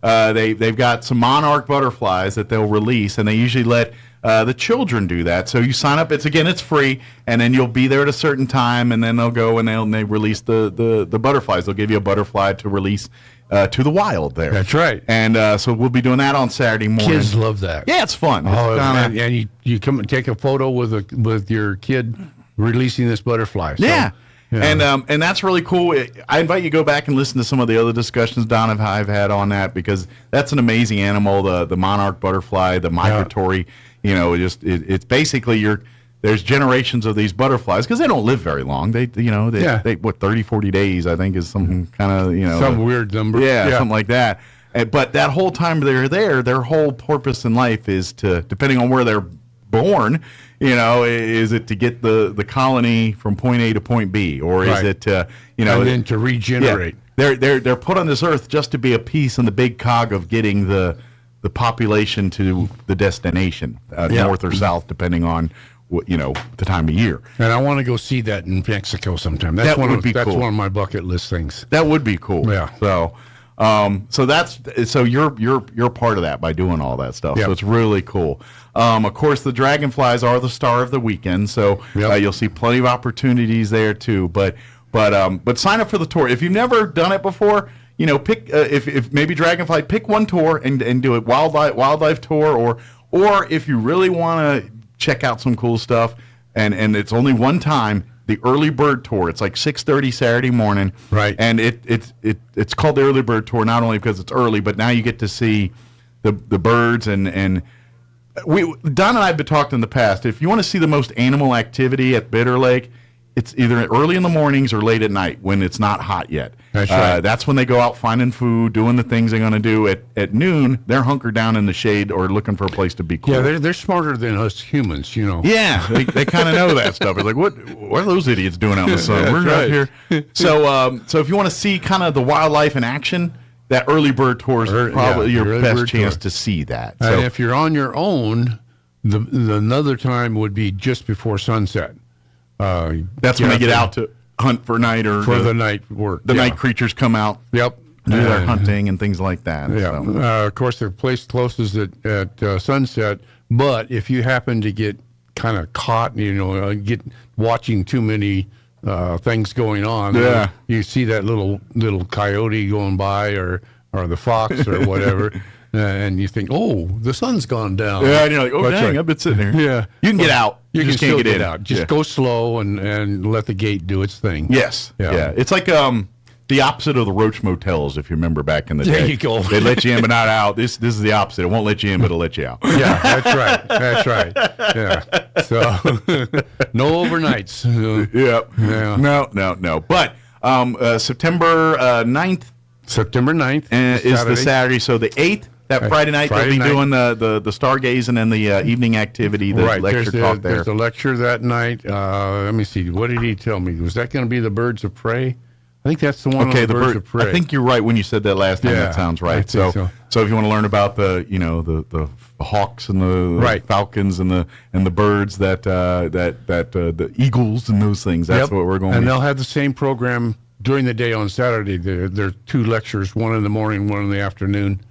Speaker 4: they've got some monarch butterflies that they'll release, and they usually let the children do that. So you sign up. It's free, and then you'll be there at a certain time, and then they'll go and they release the butterflies. They'll give you a butterfly to release to the wild there.
Speaker 9: That's right.
Speaker 4: And so we'll be doing that on Saturday morning.
Speaker 9: Kids love that.
Speaker 4: Yeah, it's fun.
Speaker 9: And you come and take a photo with your kid releasing this butterfly. So,
Speaker 4: yeah. And that's really cool. I invite you to go back and listen to some of the other discussions Don and I have had on that, because that's an amazing animal, the monarch butterfly, the migratory. It's basically there's generations of these butterflies, because they don't live very long. They 30, 40 days, I think, is something kind of,
Speaker 9: some weird number.
Speaker 4: Yeah, something like that. But that whole time they're there, their whole purpose in life is to, depending on where they're born, is it to get the colony from point A to point B, or is it to,
Speaker 9: and then to regenerate?
Speaker 4: Yeah, they're put on this earth just to be a piece in the big cog of getting the population to the destination, north or south, depending on the time of year.
Speaker 9: And I want to go see that in Mexico sometime. That's one of my bucket list things.
Speaker 4: That would be cool.
Speaker 9: Yeah.
Speaker 4: So you're part of that by doing all that stuff.
Speaker 9: Yep.
Speaker 4: So it's really cool. Of course, the dragonflies are the star of the weekend, so you'll see plenty of opportunities there too. But sign up for the tour if you've never done it before. Pick if maybe dragonfly, pick one tour and do a wildlife tour, or if you really want to check out some cool stuff, and it's only one time, the early bird tour. It's like 6:30 Saturday morning,
Speaker 9: right?
Speaker 4: And it's called the early bird tour not only because it's early, but now you get to see the birds and. Don and I have been talked in the past. If you want to see the most animal activity at Bitter Lake, it's either early in the mornings or late at night when it's not hot yet.
Speaker 9: That's right.
Speaker 4: That's when they go out finding food, doing the things they're going to do. At noon, they're hunkered down in the shade or looking for a place to be cool.
Speaker 9: Yeah, they're smarter than us humans, you know.
Speaker 4: Yeah, they kind of know that stuff. It's like, what are those idiots doing out in the sun? We're out here. So if you want to see kind of the wildlife in action, that early bird tour is probably your best chance to see that. So,
Speaker 9: and if you're on your own, the another time would be just before sunset.
Speaker 4: That's when they get out to hunt for night or
Speaker 9: for the night work.
Speaker 4: The night creatures come out.
Speaker 9: Yep.
Speaker 4: Do their hunting and things like that.
Speaker 9: Yeah.
Speaker 4: So.
Speaker 9: Of course, they're placed closest at sunset. But if you happen to get kind of caught, get watching too many things going on, you see that little coyote going by or the fox or whatever. And you think, oh, the sun's gone down.
Speaker 4: Yeah, and you're like, oh,
Speaker 9: That's
Speaker 4: dang,
Speaker 9: right.
Speaker 4: I've been sitting here.
Speaker 9: Yeah.
Speaker 4: You can get out.
Speaker 9: You
Speaker 4: just
Speaker 9: can
Speaker 4: can't
Speaker 9: still
Speaker 4: get
Speaker 9: out.
Speaker 4: in.
Speaker 9: Just go slow and let the gate do its thing.
Speaker 4: Yes. Yeah. It's like the opposite of the Roach Motels, if you remember back in the day.
Speaker 9: There you go.
Speaker 4: They let you in but not out. This is the opposite. It won't let you in, but it'll let you out.
Speaker 9: Yeah, that's right. That's right. Yeah. So, no overnights.
Speaker 4: Yep.
Speaker 9: Yeah.
Speaker 4: No. But September 9th.
Speaker 9: September 9th
Speaker 4: is the Saturday. So the 8th, that Friday night, they'll be doing the stargazing and the evening activity, the lecture talk there.
Speaker 9: There's a lecture that night. Let me see. What did he tell me? Was that going to be the Birds of Prey? I think that's the one.
Speaker 4: Okay,
Speaker 9: on the Birds of Prey.
Speaker 4: I think you're right when you said that last time.
Speaker 9: Yeah,
Speaker 4: that sounds right.
Speaker 9: so
Speaker 4: if you want to learn about the hawks and the falcons and the birds the eagles and those things, that's what we're going.
Speaker 9: And they'll have the same program during the day on Saturday. There are two lectures, one in the morning, one in the afternoon.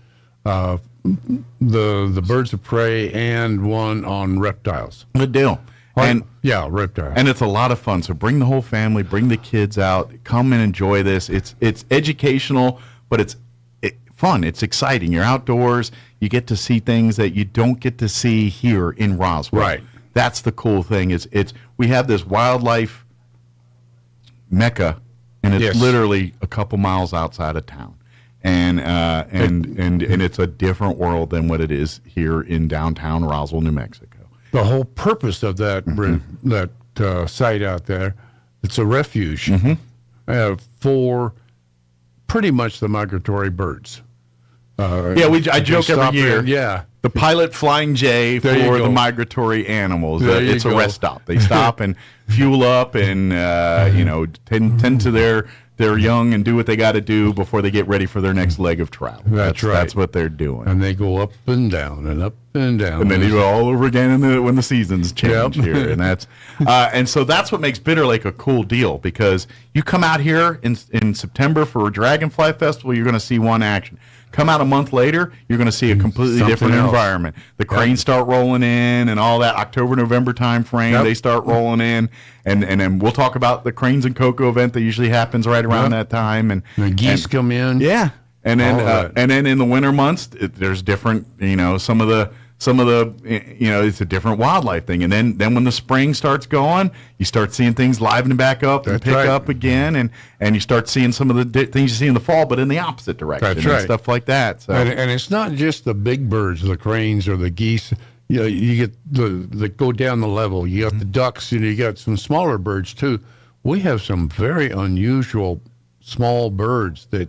Speaker 9: The Birds of Prey and one on reptiles.
Speaker 4: Good deal.
Speaker 9: Reptiles.
Speaker 4: And it's a lot of fun. So bring the whole family, bring the kids out, come and enjoy this. It's educational, but it's fun. It's exciting. You're outdoors. You get to see things that you don't get to see here in Roswell.
Speaker 9: Right.
Speaker 4: That's the cool thing. We have this wildlife mecca, and it's literally a couple miles outside of town. And it's a different world than what it is here in downtown Roswell, New Mexico.
Speaker 9: The whole purpose of that site out there, it's a refuge for pretty much the migratory birds.
Speaker 4: I joke every year. The pilot Flying J for the migratory animals. It's a rest stop. They stop and fuel up and tend to their young and do what they got to do before they get ready for their next leg of travel.
Speaker 9: That's right.
Speaker 4: That's what they're doing.
Speaker 9: And they go up and down and up and down.
Speaker 4: And then they go all over again when the seasons change here. And that's and so that's what makes Bitter Lake a cool deal, because you come out here in September for a Dragonfly Festival, you're going to see one action. Come out a month later, you're going to see a completely different environment. The cranes start rolling in and all that. October, November time frame, they start rolling in. And then we'll talk about the Cranes and Cocoa event that usually happens right around that time. And
Speaker 9: the geese come in.
Speaker 4: Yeah. And then in the winter months, there's different, some of the it's a different wildlife thing. And then when the spring starts going, you start seeing things liven back up and pick up again, and you start seeing some of the things you see in the fall, but in the opposite direction and stuff like that. So
Speaker 9: and it's not just the big birds, the cranes or the geese. You get the go down the level. You got the ducks, and you got some smaller birds too. We have some very unusual small birds that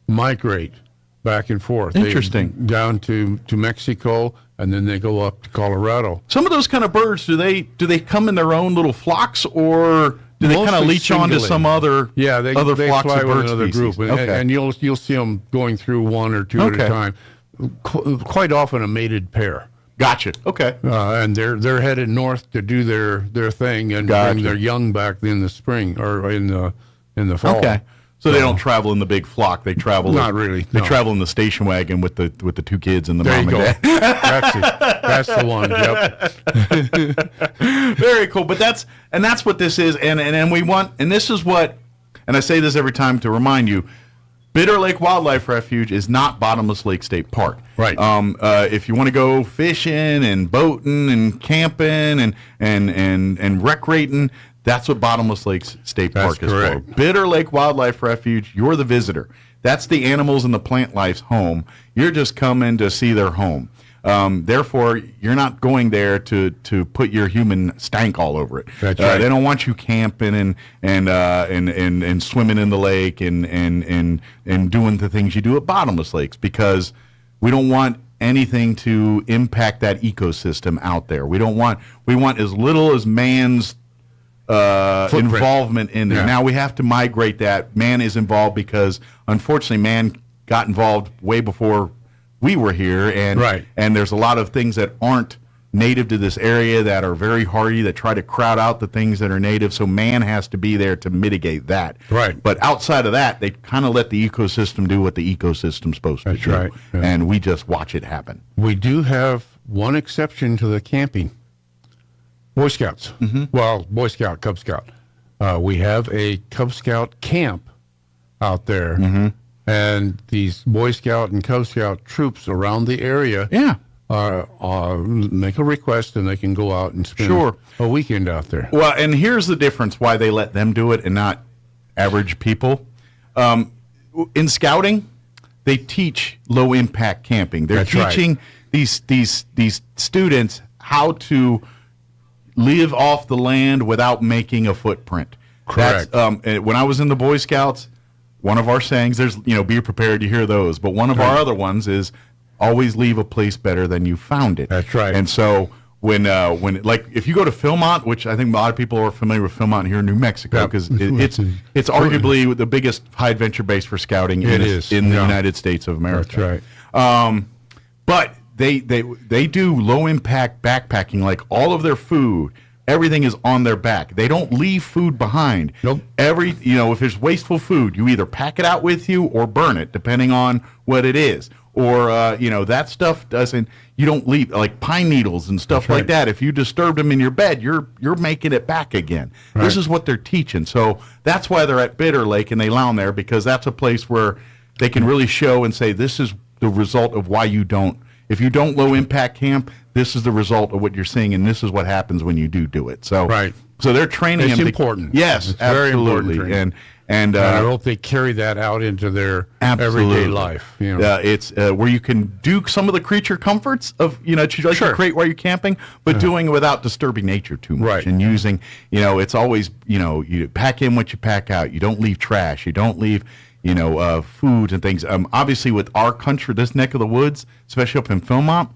Speaker 9: migrate back and forth.
Speaker 4: Interesting.
Speaker 9: Down to Mexico, and then they go up to Colorado.
Speaker 4: Some of those kind of birds, do they come in their own little flocks, or do they kind of leech on to some other
Speaker 9: they
Speaker 4: flocks
Speaker 9: fly
Speaker 4: of
Speaker 9: with
Speaker 4: bird
Speaker 9: another
Speaker 4: species?
Speaker 9: group, and you'll see them going through one or two at a time. Quite often a mated pair.
Speaker 4: Gotcha. Okay.
Speaker 9: And they're headed north to do their thing and bring their young back in the spring or in the fall.
Speaker 4: Okay. So they don't travel in the big flock. They travel.
Speaker 9: Not really.
Speaker 4: They travel in the station wagon with the two kids and the
Speaker 9: there
Speaker 4: mom
Speaker 9: you
Speaker 4: and
Speaker 9: go.
Speaker 4: dad.
Speaker 9: That's the one. Yep.
Speaker 4: Very cool. But that's what this is, and we want, and this is what, and I say this every time to remind you. Bitter Lake Wildlife Refuge is not Bottomless Lake State Park.
Speaker 9: Right.
Speaker 4: If you want to go fishing and boating and camping and recreating, That's what Bottomless Lakes State
Speaker 9: That's
Speaker 4: Park is
Speaker 9: correct.
Speaker 4: for. Bitter Lake Wildlife Refuge, you're the visitor. That's the animals and the plant life's home. You're just coming to see their home. Therefore, you're not going there to put your human stank all over it.
Speaker 9: That's right.
Speaker 4: They don't want you camping and swimming in the lake and doing the things you do at Bottomless Lakes, because we don't want anything to impact that ecosystem out there. We want as little as man's involvement in there.
Speaker 9: Yeah.
Speaker 4: Now we have to migrate that. Man is involved because, unfortunately, man got involved way before we were here, and there's a lot of things that aren't native to this area that are very hardy, that try to crowd out the things that are native, so man has to be there to mitigate that.
Speaker 9: Right.
Speaker 4: But outside of that, they kind of let the ecosystem do what the ecosystem's supposed to do.
Speaker 9: Right. Yeah.
Speaker 4: And we just watch it happen.
Speaker 9: We do have one exception to the camping. Boy Scouts. Well, Boy Scout, Cub Scout. We have a Cub Scout camp out there. And these Boy Scout and Cub Scout troops around the area make a request, and they can go out and spend a weekend out there.
Speaker 4: Well, and here's the difference why they let them do it and not average people. In scouting, they teach low-impact camping. They're teaching these students how to live off the land without making a footprint.
Speaker 9: Correct.
Speaker 4: When I was in the Boy Scouts, one of our sayings, there's, be prepared to hear those, but one of our other ones is always leave a place better than you found it.
Speaker 9: That's right.
Speaker 4: And so when like if you go to Philmont, which I think a lot of people are familiar with Philmont here in New Mexico, because it's arguably the biggest high adventure base for scouting in the United States of America.
Speaker 9: That's right.
Speaker 4: But they do low impact backpacking. Like all of their food, everything is on their back. They don't leave food behind.
Speaker 9: Nope.
Speaker 4: If there's wasteful food, you either pack it out with you or burn it, depending on what it is. Or that stuff you don't leave, like pine needles and stuff like that. If you disturbed them in your bed, you're making it back again. Right. This is what they're teaching. So that's why they're at Bitter Lake and they lounge there, because that's a place where they can really show and say, this is the result of why you don't. If you don't low impact camp, this is the result of what you're seeing, and this is what happens when you do it. So so they're training.
Speaker 9: It's important.
Speaker 4: Yes,
Speaker 9: it's
Speaker 4: absolutely.
Speaker 9: Very important.
Speaker 4: And
Speaker 9: I hope they carry that out into their everyday life.
Speaker 4: It's where you can do some of the creature comforts of to create while you're camping, but doing it without disturbing nature too much.
Speaker 9: Right.
Speaker 4: And using it's always you pack in what you pack out. You don't leave trash. You don't leave food and things. Obviously, with our country, this neck of the woods, especially up in Philmont,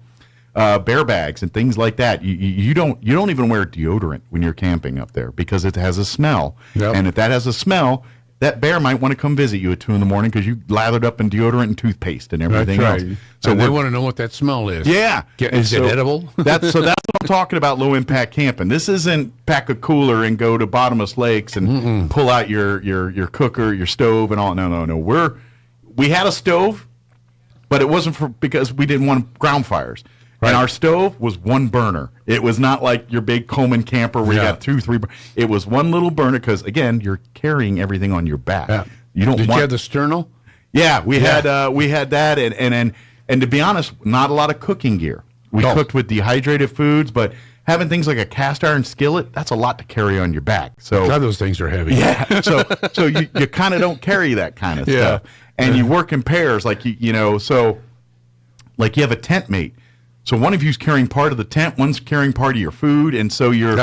Speaker 4: bear bags and things like that. You don't even wear deodorant when you're camping up there because it has a smell.
Speaker 9: Yep.
Speaker 4: And if that has a smell, that bear might want to come visit you at 2 a.m. because you lathered up in deodorant and toothpaste and everything
Speaker 9: That's
Speaker 4: else.
Speaker 9: right.
Speaker 4: So
Speaker 9: they want to know what that smell is.
Speaker 4: Yeah.
Speaker 9: Is it edible?
Speaker 4: That's what I'm talking about, low impact camping. This isn't pack a cooler and go to Bottomless Lakes and pull out your cooker, your stove and all. No. We had a stove, but it wasn't because we didn't want ground fires. Right. And our stove was one burner. It was not like your big Coleman camper where you got 2, 3. It was one little burner because, again, you're carrying everything on your back.
Speaker 9: Yeah.
Speaker 4: You don't
Speaker 9: Did
Speaker 4: want.
Speaker 9: You have the sternal?
Speaker 4: Yeah, we had that, and to be honest, not a lot of cooking gear. We cooked with dehydrated foods, but having things like a cast iron skillet, that's a lot to carry on your back. So
Speaker 9: God, those things are heavy.
Speaker 4: Yeah. So you kind of don't carry that kind of stuff, and you work in pairs, like So, like you have a tent mate. So one of you's carrying part of the tent, one's carrying part of your food, and so you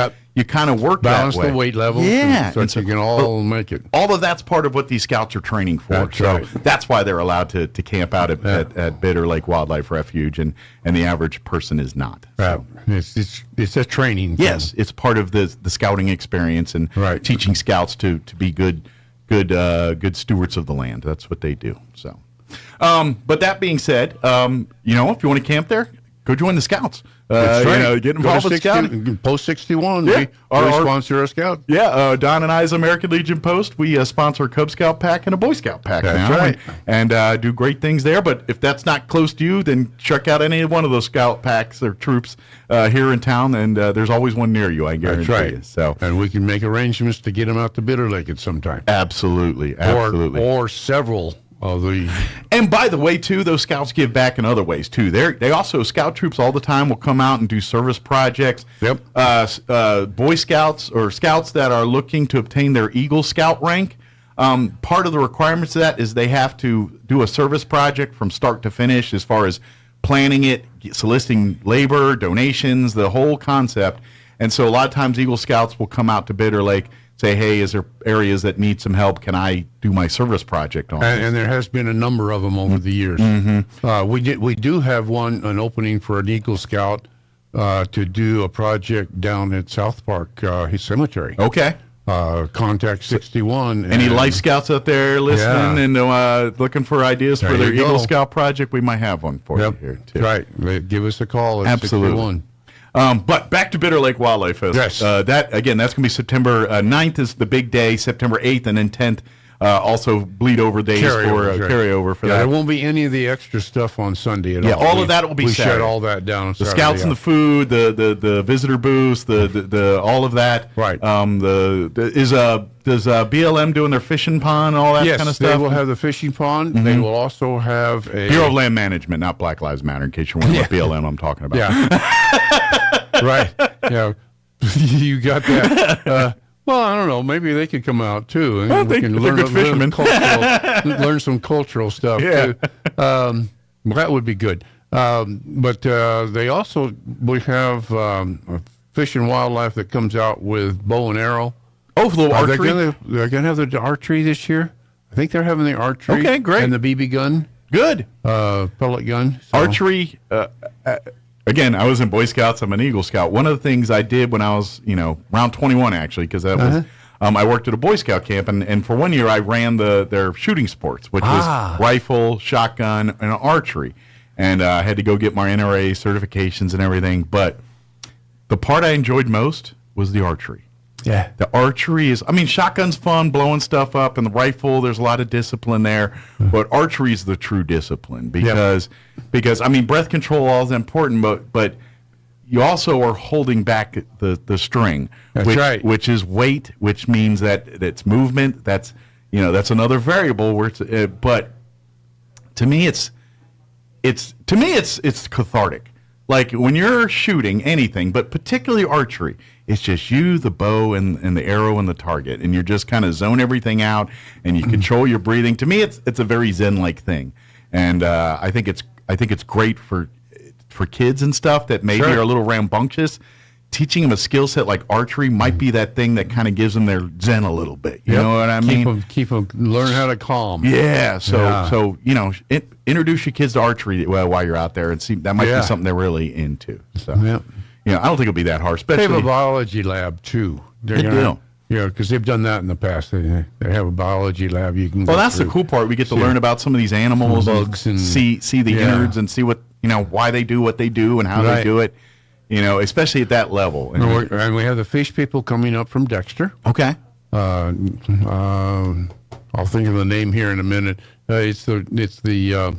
Speaker 4: kind of work
Speaker 9: balance
Speaker 4: that way.
Speaker 9: The weight levels.
Speaker 4: Yeah,
Speaker 9: so you can all make it.
Speaker 4: All of that's part of what these scouts are training for. That's why they're allowed to camp out at Bitter Lake Wildlife Refuge, and the average person is not. So.
Speaker 9: It's a training.
Speaker 4: Yes, it's part of the scouting experience and teaching scouts to be good stewards of the land. That's what they do. So, but that being said, if you want to camp there, go join the Scouts. Get involved with Scouting.
Speaker 9: Post 61.
Speaker 4: Yeah.
Speaker 9: We sponsor a Scout.
Speaker 4: Yeah, Don and I's American Legion Post. We sponsor a Cub Scout pack and a Boy Scout pack
Speaker 9: That's
Speaker 4: now.
Speaker 9: Right.
Speaker 4: And do great things there. But if that's not close to you, then check out any one of those Scout packs or troops here in town. And there's always one near you, I guarantee you. So,
Speaker 9: and we can make arrangements to get them out to Bitter Lake at some time.
Speaker 4: Absolutely.
Speaker 9: Or several
Speaker 4: And by the way, too, those scouts give back in other ways too. They also scout troops all the time will come out and do service projects.
Speaker 9: Yep.
Speaker 4: Boy Scouts or scouts that are looking to obtain their Eagle Scout rank. Part of the requirements of that is they have to do a service project from start to finish, as far as planning it, soliciting labor, donations, the whole concept. And so a lot of times Eagle Scouts will come out to Bitter Lake, say, hey, is there areas that need some help? Can I do my service project on this?
Speaker 9: And there has been a number of them over the years.
Speaker 4: Mm-hmm.
Speaker 9: We do have an opening for an Eagle Scout to do a project down at South Park Cemetery.
Speaker 4: Okay.
Speaker 9: Contact 61.
Speaker 4: Any Life Scouts out there listening and looking for ideas for their Eagle Scout project? We might have one for you here, too.
Speaker 9: Right. Give us a call at
Speaker 4: Absolutely.
Speaker 9: 61.
Speaker 4: But back to Bitter Lake Wildlife Fest.
Speaker 9: Yes.
Speaker 4: That's going to be September 9th is the big day, September 8th, and then 10th. Also bleed over days carryover for that.
Speaker 9: There won't be any of the extra stuff on Sunday at all.
Speaker 4: Yeah, all of that will be
Speaker 9: we
Speaker 4: Saturday.
Speaker 9: shut all that down.
Speaker 4: The Scouts and the food, the visitor booths, the all of that.
Speaker 9: Right.
Speaker 4: Does BLM doing their fishing pond, all that kind of stuff?
Speaker 9: Yes, they will have the fishing pond.
Speaker 4: Mm-hmm.
Speaker 9: They will also have a
Speaker 4: Bureau of Land Management, not Black Lives Matter, in case you're wondering what BLM I'm talking about.
Speaker 9: Yeah. Right. Yeah. You got that. Well, I don't know. Maybe they could come out too, and
Speaker 4: well,
Speaker 9: we can
Speaker 4: they're good fishermen.
Speaker 9: learn some cultural stuff too. That would be good. But they also we have fish and wildlife that comes out with bow and arrow.
Speaker 4: Oh, for the archery.
Speaker 9: They're going to have the archery this year. I think they're having the archery.
Speaker 4: Okay, great.
Speaker 9: And the BB gun.
Speaker 4: Good.
Speaker 9: Pellet gun. So.
Speaker 4: Archery. Again, I was in Boy Scouts. I'm an Eagle Scout. One of the things I did when I was, around 21, actually, because that was, I worked at a Boy Scout camp, and for 1 year I ran their shooting sports, which was rifle, shotgun, and archery. And I had to go get my NRA certifications and everything. But the part I enjoyed most was the archery.
Speaker 9: Yeah.
Speaker 4: The archery is, shotgun's fun, blowing stuff up, and the rifle, there's a lot of discipline there. But archery is the true discipline because breath control all is important, but you also are holding back the string.
Speaker 9: That's right.
Speaker 4: Which is weight, which means that it's movement. That's another variable where but to me it's cathartic. Like when you're shooting anything, but particularly archery, it's just you, the bow, and the arrow and the target, and you're just kind of zone everything out, and you control your breathing. To me, it's a very Zen-like thing, and I think it's great for kids and stuff that maybe are a little rambunctious. Teaching them a skill set like archery might be that thing that kind of gives them their Zen a little bit. You know what I mean?
Speaker 9: Keep them learn how to calm.
Speaker 4: Yeah. So introduce your kids to archery while you're out there and see that might be something they're really into. So I don't think it'll be that hard. Especially
Speaker 9: they have a biology lab too.
Speaker 4: Good deal.
Speaker 9: Yeah, because they've done that in the past. They have a biology lab. You can.
Speaker 4: Well, that's the cool part. We get to learn about some of these animals,
Speaker 9: bugs, and
Speaker 4: see the innards, and see what why they do what they do and how they do it. Especially at that level.
Speaker 9: And we have the fish people coming up from Dexter.
Speaker 4: Okay.
Speaker 9: I'll think of the name here in a minute. It's the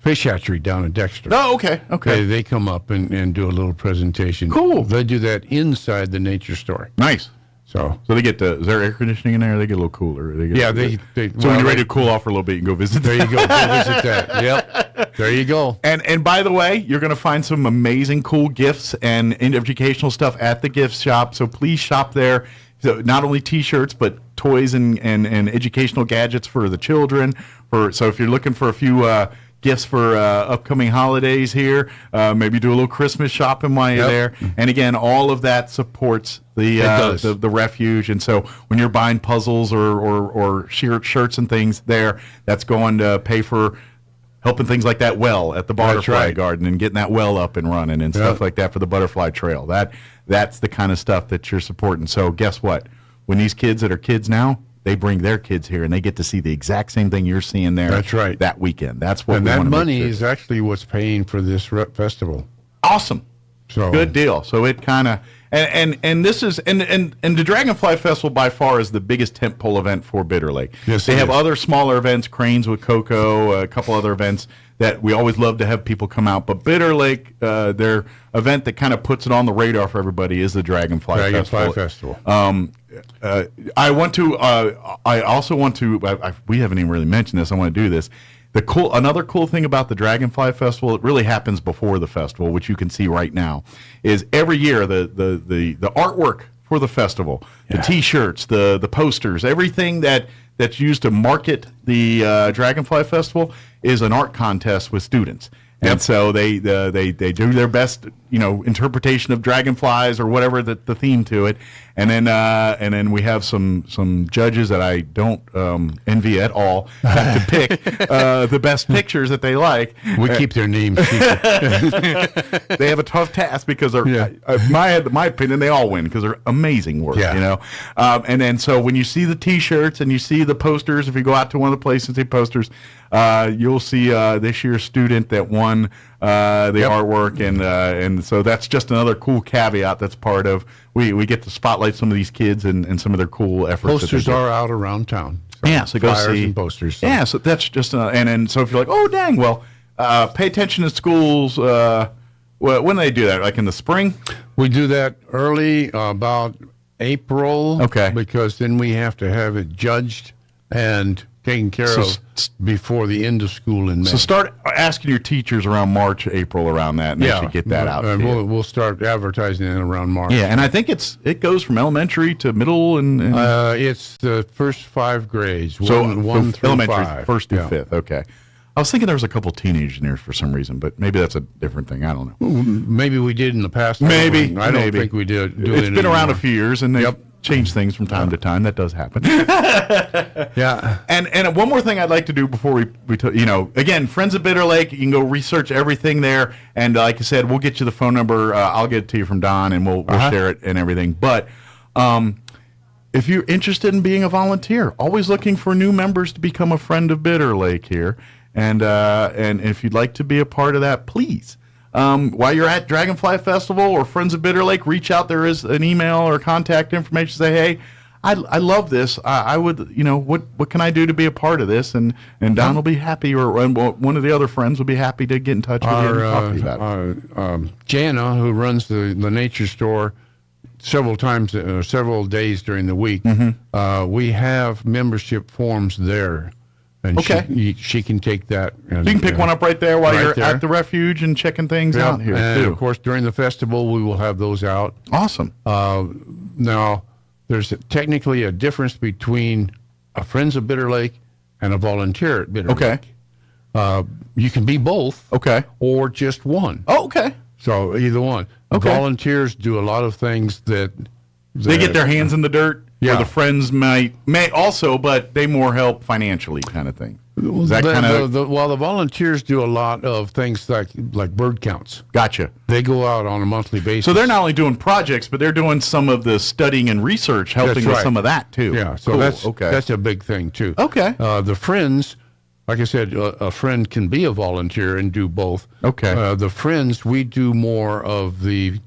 Speaker 9: fish hatchery down in Dexter.
Speaker 4: Oh, okay.
Speaker 9: They come up and do a little presentation.
Speaker 4: Cool.
Speaker 9: They do that inside the nature store.
Speaker 4: Nice.
Speaker 9: So
Speaker 4: they get is there air conditioning in there? They get a little cooler. They
Speaker 9: when
Speaker 4: you're ready to cool off for a little bit, you can go visit.
Speaker 9: There you go. Go visit that. Yep. There you go.
Speaker 4: And by the way, you're going to find some amazing cool gifts and educational stuff at the gift shop. So please shop there. So not only T-shirts, but toys and educational gadgets for the children. So if you're looking for a few gifts for upcoming holidays here, maybe do a little Christmas shopping while you're there. And again, all of that supports the refuge. And so when you're buying puzzles or shirts and things there, that's going to pay for helping things like that well at the butterfly garden and getting that well up and running and stuff like that for the butterfly trail. That's the kind of stuff that you're supporting. So guess what? When these kids that are kids now, they bring their kids here and they get to see the exact same thing you're seeing there.
Speaker 9: That's right.
Speaker 4: That weekend. That's what.
Speaker 9: And that money is actually what's paying for this festival.
Speaker 4: Awesome.
Speaker 9: So
Speaker 4: good deal. So it kind of, And this is and the Dragonfly Festival by far is the biggest tentpole event for Bitter Lake.
Speaker 9: Yes,
Speaker 4: they
Speaker 9: it
Speaker 4: have
Speaker 9: is.
Speaker 4: other smaller events, Cranes with Coco, a couple other events that we always love to have people come out. But Bitter Lake, their event that kind of puts it on the radar for everybody is the Dragonfly Festival. I want to. I also want to. We haven't even really mentioned this. I want to do this. Another cool thing about the Dragonfly Festival, it really happens before the festival, which you can see right now, is every year the artwork for the festival, the T-shirts, the posters, everything that's used to market the Dragonfly Festival is an art contest with students. And so they do their best, interpretation of dragonflies or whatever the theme to it, and then we have some judges that I don't envy at all have to pick the best pictures that they like.
Speaker 9: We keep their names secret.
Speaker 4: They have a tough task because they're, my opinion, they all win because they're amazing work. And then so when you see the T-shirts and you see the posters, if you go out to one of the places and see posters, you'll see this year's student that won the artwork, and so that's just another cool caveat that's part of we get to spotlight some of these kids and some of their cool efforts.
Speaker 9: Posters are out around town.
Speaker 4: So go see
Speaker 9: and posters.
Speaker 4: So. So that's just and so if you're like, oh dang, well, pay attention to schools. When do they do that? Like in the spring?
Speaker 9: We do that early, about April.
Speaker 4: Okay.
Speaker 9: Because then we have to have it judged and taken care of before the end of school in May.
Speaker 4: So start asking your teachers around March, April, around that, and they should get that out.
Speaker 9: We'll start advertising it around March.
Speaker 4: Yeah, and I think it goes from elementary to middle and
Speaker 9: it's the first 5 grades.
Speaker 4: So
Speaker 9: one through
Speaker 4: elementary,
Speaker 9: 5.
Speaker 4: first through 5th. Okay. I was thinking there was a couple teenagers in there for some reason, but maybe that's a different thing. I don't know.
Speaker 9: Maybe we did in the past.
Speaker 4: Maybe.
Speaker 9: I don't think we did.
Speaker 4: It's been around a few years, and they've changed things from time to time. That does happen. And one more thing I'd like to do before we again, Friends of Bitter Lake, you can go research everything there. And like I said, we'll get you the phone number. I'll get it to you from Don, and we'll share it and everything. But if you're interested in being a volunteer, always looking for new members to become a friend of Bitter Lake here. And if you'd like to be a part of that, please. While you're at Dragonfly Festival or Friends of Bitter Lake, reach out. There is an email or contact information. Say, hey, I love this. I would, what can I do to be a part of this? And Don will be happy, or one of the other friends will be happy to get in touch with you and talk to you about it.
Speaker 9: Jana, who runs the nature store, several days during the week, we have membership forms there. And she can take that. And,
Speaker 4: you can pick one up right there while you're at the refuge and checking things out here,
Speaker 9: and
Speaker 4: too.
Speaker 9: of course, during the festival, we will have those out.
Speaker 4: Awesome.
Speaker 9: Now, there's technically a difference between a Friends of Bitter Lake and a volunteer at Bitter Lake. You can be both. Or just one.
Speaker 4: Oh, okay.
Speaker 9: So either one. Volunteers do a lot of things that
Speaker 4: they get their hands in the dirt. Where the friends may also, but they more help financially, kind of thing. Is that
Speaker 9: the volunteers do a lot of things like bird counts.
Speaker 4: Gotcha.
Speaker 9: They go out on a monthly basis.
Speaker 4: So they're not only doing projects, but they're doing some of the studying and research, helping with some of that too.
Speaker 9: Yeah, so that's a big thing too.
Speaker 4: Okay.
Speaker 9: The friends, like I said, a friend can be a volunteer and do both.
Speaker 4: Okay.
Speaker 9: The friends, we do more of the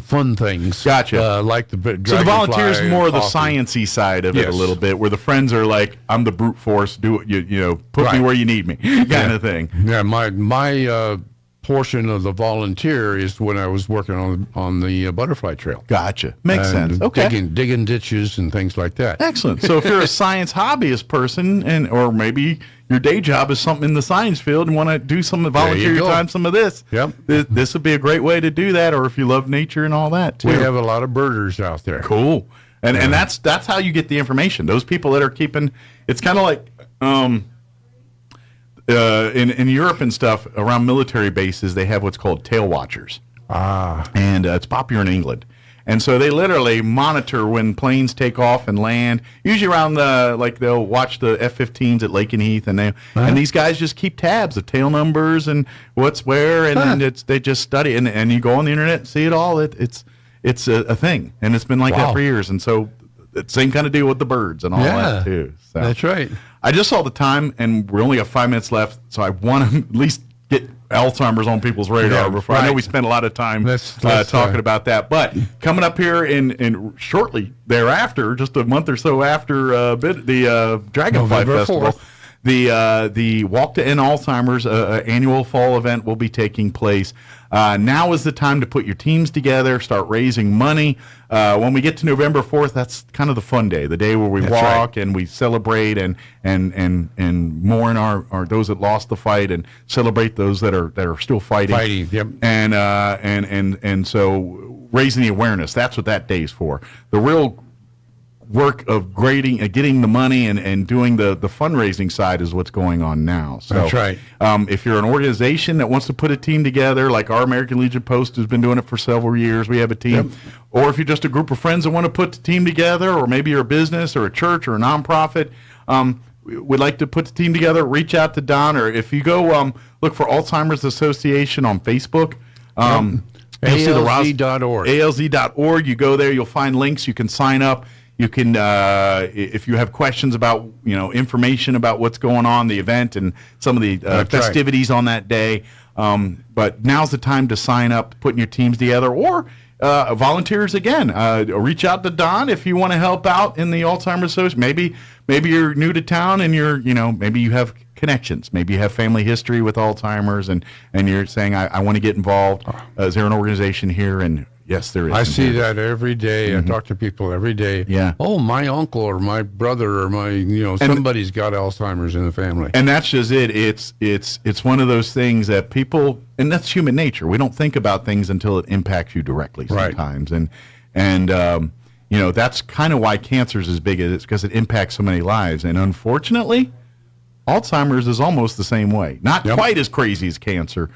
Speaker 9: fun things.
Speaker 4: Gotcha.
Speaker 9: Like the
Speaker 4: So the volunteers more the sciencey side of it a little bit, where the friends are like, I'm the brute force, do it, put me where you need me, kind of thing.
Speaker 9: Yeah, my portion of the volunteer is when I was working on the butterfly trail.
Speaker 4: Gotcha. Makes sense. Okay.
Speaker 9: Digging ditches and things like that.
Speaker 4: Excellent. So if you're a science hobbyist person, or maybe your day job is something in the science field and want to do some volunteer your time, some of this, this would be a great way to do that. Or if you love nature and all that too.
Speaker 9: We have a lot of birders out there.
Speaker 4: Cool. And that's how you get the information. Those people that are keeping, it's kind of like in Europe and stuff, around military bases, they have what's called tail watchers. And it's popular in England. And so they literally monitor when planes take off and land. Usually around they'll watch the F-15s at Lake and Heath, and and these guys just keep tabs of tail numbers and what's where, and they just study. And you go on the internet and see it all. It's a thing, and it's been like that for years. And so the same kind of deal with the birds and all that too. So
Speaker 9: that's right.
Speaker 4: I just saw the time, and we only got 5 minutes left, so I want to at least get Alzheimer's on people's radar before. I know we spent a lot of time talking about that. But coming up here in shortly thereafter, just a month or so after the Dragonfly Festival,
Speaker 5: 4th.
Speaker 4: the Walk to End Alzheimer's annual fall event will be taking place. Now is the time to put your teams together, start raising money. When we get to November 4th, that's kind of the fun day, the day where we walk and we celebrate and mourn our those that lost the fight and celebrate those that are still fighting.
Speaker 9: Yep.
Speaker 4: And so raising the awareness, that's what that day is for. The real work of getting the money and doing the fundraising side is what's going on now. So,
Speaker 9: that's right.
Speaker 4: If you're an organization that wants to put a team together, like our American Legion Post has been doing it for several years, we have a team.
Speaker 9: Yep.
Speaker 4: Or if you're just a group of friends that want to put the team together, or maybe you're a business or a church or a nonprofit, we'd like to put the team together, reach out to Don, or if you go look for Alzheimer's Association on Facebook,
Speaker 9: ALZ.org.
Speaker 4: ALZ.org. You go there, you'll find links, you can sign up. You can, if you have questions about, information about what's going on, the event, and some of the festivities on that day. But now's the time to sign up, putting your teams together, or volunteers again. Reach out to Don if you want to help out in the Alzheimer's Association. Maybe you're new to town and maybe you have connections. Maybe you have family history with Alzheimer's and you're saying, I want to get involved. Is there an organization here? And yes, there is.
Speaker 9: I see that every day. I talk to people every day.
Speaker 4: Yeah.
Speaker 9: Oh, my uncle or my brother or my, somebody's got Alzheimer's in the family.
Speaker 4: And that's just it. It's one of those things that people, and that's human nature. We don't think about things until it impacts you directly sometimes. Right. And that's kind of why cancer is as big as it's because it impacts so many lives. And unfortunately, Alzheimer's is almost the same way. Not quite as crazy as cancer,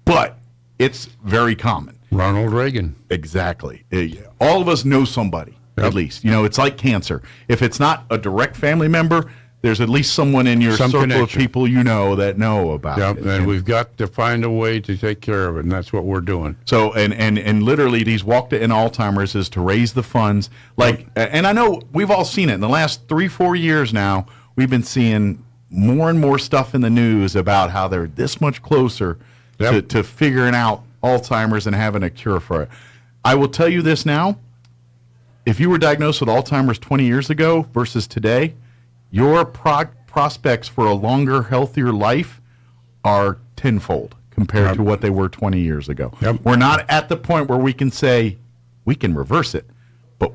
Speaker 4: but it's very common.
Speaker 9: Ronald Reagan.
Speaker 4: Exactly. All of us know somebody, at least. It's like cancer. If it's not a direct family member, there's at least someone in your circle of people that know about it.
Speaker 9: And we've got to find a way to take care of it, and that's what we're doing.
Speaker 4: So, and literally, these Walk to End Alzheimer's is to raise the funds. And I know we've all seen it. In the last 3-4 years now, we've been seeing more and more stuff in the news about how they're this much closer to figuring out Alzheimer's and having a cure for it. I will tell you this now. If you were diagnosed with Alzheimer's 20 years ago versus today, your prospects for a longer, healthier life are tenfold compared to what they were 20 years ago.
Speaker 9: Yep.
Speaker 4: We're not at the point where we can say we can reverse it, but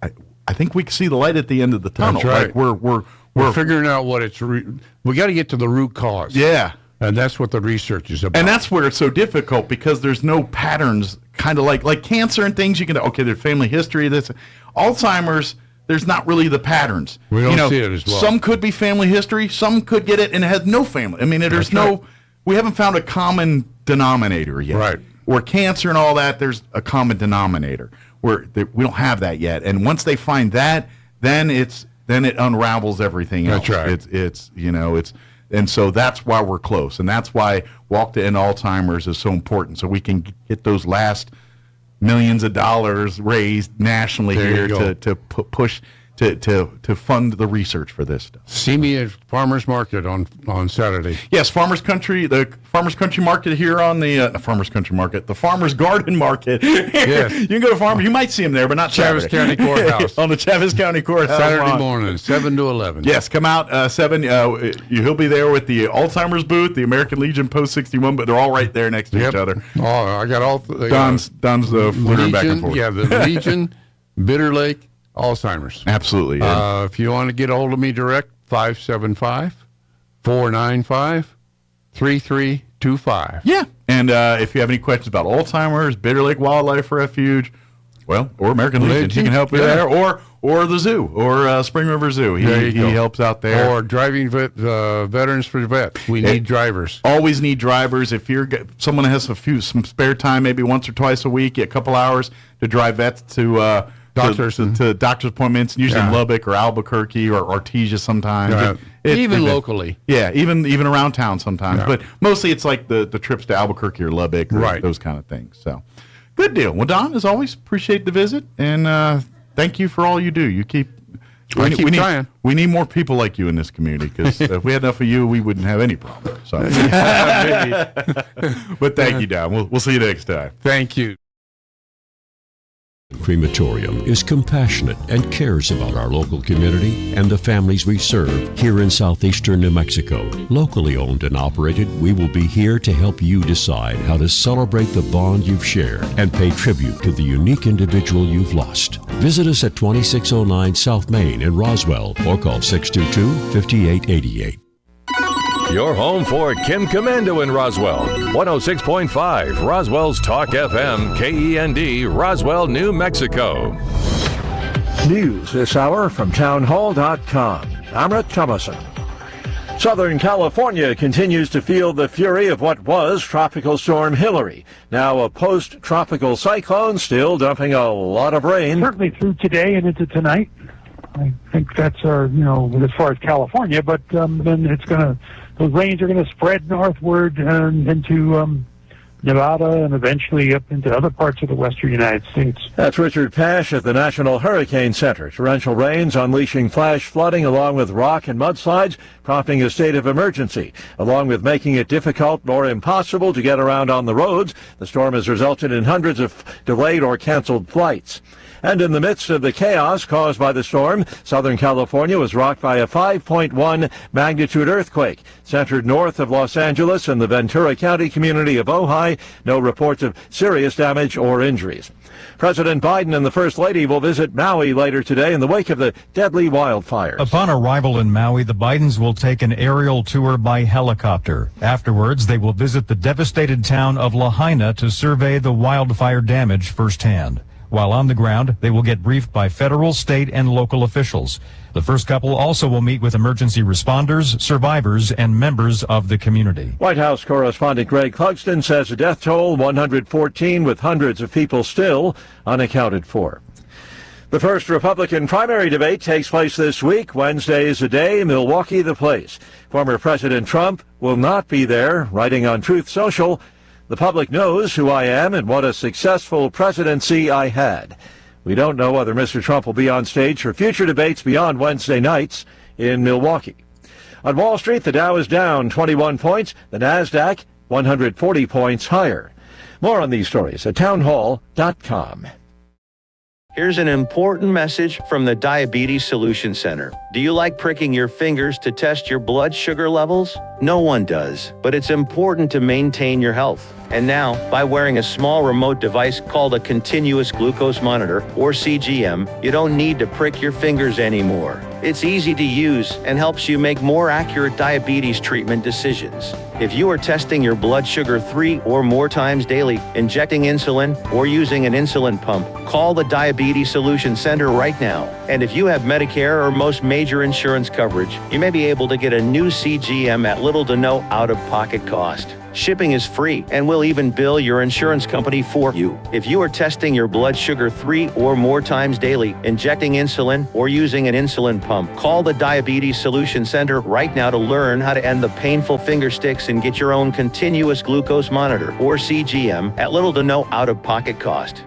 Speaker 4: I think we can see the light at the end of the tunnel.
Speaker 9: That's right.
Speaker 4: Like
Speaker 9: we're figuring out what it's. We got to get to the root cause.
Speaker 4: Yeah.
Speaker 9: And that's what the research is about.
Speaker 4: And that's where it's so difficult because there's no patterns, kind of like cancer and things. You can, there's family history. This Alzheimer's, there's not really the patterns.
Speaker 9: We don't see it as well.
Speaker 4: Some could be family history. Some could get it and it has no family. I mean, we haven't found a common denominator yet.
Speaker 9: Right.
Speaker 4: Where cancer and all that, there's a common denominator. We don't have that yet. And once they find that, then it unravels everything else.
Speaker 9: That's right.
Speaker 4: And so that's why we're close, and that's why Walk to End Alzheimer's is so important. So we can get those last millions of dollars raised nationally to push to fund the research for this stuff.
Speaker 9: See me at Farmers Market on Saturday.
Speaker 4: Yes, the Farmers Country Market here on the Farmers Garden Market.
Speaker 9: Yes.
Speaker 4: You can go to Farmers. You might see him there, but not
Speaker 9: Chavis
Speaker 4: Saturday.
Speaker 9: County Courthouse.
Speaker 4: On the Chavis County Courthouse.
Speaker 9: Saturday morning, 7 to 11.
Speaker 4: Yes, come out 7. He'll be there with the Alzheimer's booth, the American Legion Post 61, but they're all right there next to each other.
Speaker 9: Oh, I got all.
Speaker 4: Don's flittering back and forth.
Speaker 9: Yeah, the Legion, Bitter Lake, Alzheimer's.
Speaker 4: Absolutely. Yeah.
Speaker 9: If you want to get a hold of me direct, 575-495-3325.
Speaker 4: Yeah. And if you have any questions about Alzheimer's, Bitter Lake Wildlife Refuge, or American Legion, he can help you there, or the zoo, or Spring River Zoo. He helps out there.
Speaker 9: Or driving veterans for vets. We need drivers.
Speaker 4: Always need drivers. If someone has some spare time, maybe once or twice a week, a couple hours to drive vets to doctor's appointments, usually in Lubbock or Albuquerque or Artesia sometimes.
Speaker 9: Even locally.
Speaker 4: Yeah, even around town sometimes. Yeah. But mostly it's like the trips to Albuquerque or Lubbock or those kind of things. So, good deal. Well, Don, as always, appreciate the visit. And thank you for all you do. You keep
Speaker 9: I keep trying.
Speaker 4: We need more people like you in this community, because if we had enough of you, we wouldn't have any problem. So, but thank you, Don. We'll see you next time.
Speaker 9: Thank you.
Speaker 10: Crematorium is compassionate and cares about our local community and the families we serve here in southeastern New Mexico. Locally owned and operated, we will be here to help you decide how to celebrate the bond you've shared and pay tribute to the unique individual you've lost. Visit us at 2609 South Main in Roswell or call 622-5888.
Speaker 3: Your home for Kim Commando in Roswell. 106.5 Roswell's Talk FM, KEND, Roswell, New Mexico.
Speaker 11: News this hour from townhall.com. I'm Rick Thomason. Southern California continues to feel the fury of what was Tropical Storm Hillary. Now a post-tropical cyclone, still dumping a lot of rain.
Speaker 12: Certainly through today and into tonight. I think that's our, as far as California, but then the rains are going to spread northward and into Nevada and eventually up into other parts of the western United States.
Speaker 11: That's Richard Pash at the National Hurricane Center. Torrential rains unleashing flash flooding along with rock and mudslides, prompting a state of emergency. Along with making it difficult or impossible to get around on the roads, the storm has resulted in hundreds of delayed or canceled flights. And in the midst of the chaos caused by the storm, Southern California was rocked by a 5.1 magnitude earthquake. Centered north of Los Angeles in the Ventura County community of Ojai, no reports of serious damage or injuries. President Biden and the First Lady will visit Maui later today in the wake of the deadly wildfires.
Speaker 13: Upon arrival in Maui, the Bidens will take an aerial tour by helicopter. Afterwards, they will visit the devastated town of Lahaina to survey the wildfire damage firsthand. While on the ground, they will get briefed by federal, state, and local officials. The first couple also will meet with emergency responders, survivors, and members of the community.
Speaker 11: White House correspondent Greg Clugston says the death toll 114, with hundreds of people still unaccounted for. The first Republican primary debate takes place this week. Wednesday is the day, Milwaukee the place. Former President Trump will not be there. Writing on Truth Social, "The public knows who I am and what a successful presidency I had." We don't know whether Mr. Trump will be on stage for future debates beyond Wednesday nights in Milwaukee. On Wall Street, the Dow is down 21 points, the NASDAQ 140 points higher. More on these stories at townhall.com.
Speaker 14: Here's an important message from the Diabetes Solution Center. Do you like pricking your fingers to test your blood sugar levels? No one does, but it's important to maintain your health. And now, by wearing a small remote device called a continuous glucose monitor, or CGM, you don't need to prick your fingers anymore. It's easy to use and helps you make more accurate diabetes treatment decisions. If you are testing your blood sugar 3 or more times daily, injecting insulin, or using an insulin pump, call the Diabetes Solution Center right now. And if you have Medicare or most major insurance coverage, you may be able to get a new CGM at little to no out-of-pocket cost. Shipping is free, and we'll even bill your insurance company for you. If you are testing your blood sugar 3 or more times daily, injecting insulin, or using an insulin pump, call the Diabetes Solution Center right now to learn how to end the painful finger sticks and get your own continuous glucose monitor, or CGM, at little to no out-of-pocket cost.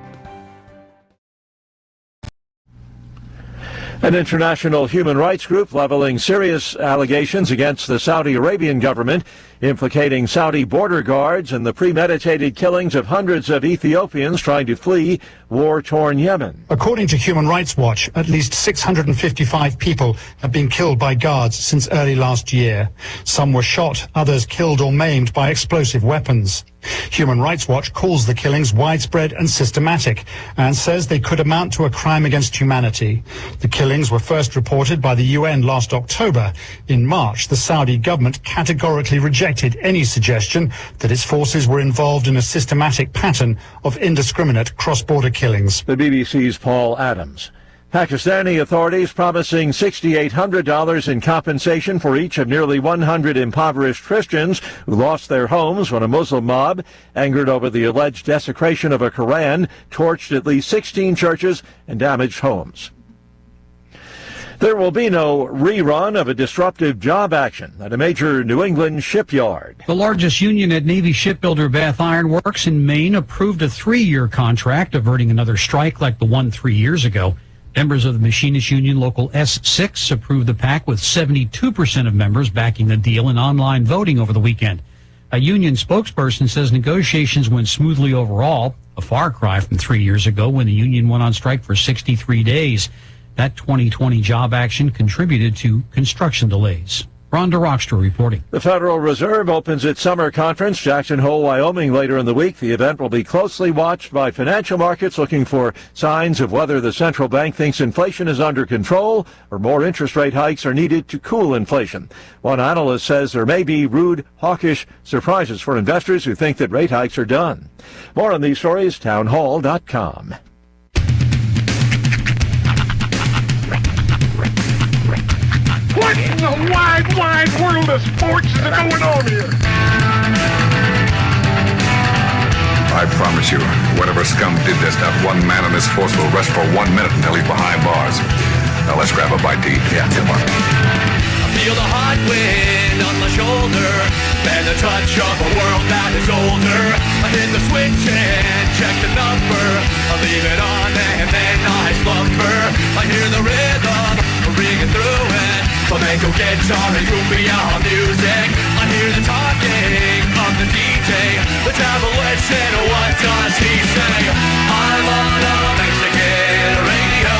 Speaker 11: An international human rights group leveling serious allegations against the Saudi Arabian government, implicating Saudi border guards in the premeditated killings of hundreds of Ethiopians trying to flee war-torn Yemen.
Speaker 15: According to Human Rights Watch, at least 655 people have been killed by guards since early last year. Some were shot, others killed or maimed by explosive weapons. Human Rights Watch calls the killings widespread and systematic and says they could amount to a crime against humanity. The killings were first reported by the UN last October. In March, the Saudi government categorically rejected any suggestion that its forces were involved in a systematic pattern of indiscriminate cross-border killings.
Speaker 11: The BBC's Paul Adams. Pakistani authorities promising $6,800 in compensation for each of nearly 100 impoverished Christians who lost their homes when a Muslim mob, angered over the alleged desecration of a Koran, torched at least 16 churches and damaged homes. There will be no rerun of a disruptive job action at a major New England shipyard.
Speaker 16: The largest union at Navy shipbuilder Bath Iron Works in Maine approved a 3-year contract, averting another strike like the one 3 years ago. Members of the Machinists Union Local S6 approved the pact with 72% of members backing the deal in online voting over the weekend. A union spokesperson says negotiations went smoothly overall, a far cry from 3 years ago when the union went on strike for 63 days. That 2020 job action contributed to construction delays. Rhonda Rockster reporting.
Speaker 11: The Federal Reserve opens its summer conference, Jackson Hole, Wyoming, later in the week. The event will be closely watched by financial markets looking for signs of whether the central bank thinks inflation is under control or more interest rate hikes are needed to cool inflation. One analyst says there may be rude, hawkish surprises for investors who think that rate hikes are done. More on these stories, townhall.com.
Speaker 17: What in the wide, wide world of sports is going on here?
Speaker 1: I promise you, whatever scum did this, not one man in this force will rest for 1 minute until he's behind bars. Now let's grab a bite to eat. Yeah, come on.
Speaker 2: I feel the hot wind on my shoulder and the touch of a world that is older. I hit the switch and check the number. I leave it on and then I slumber. I hear the rhythm ringing through it. Flamenco guitar and cumbia music. I hear the talking of the DJ. Let's have a listen. What does he say? I'm on a Mexican radio.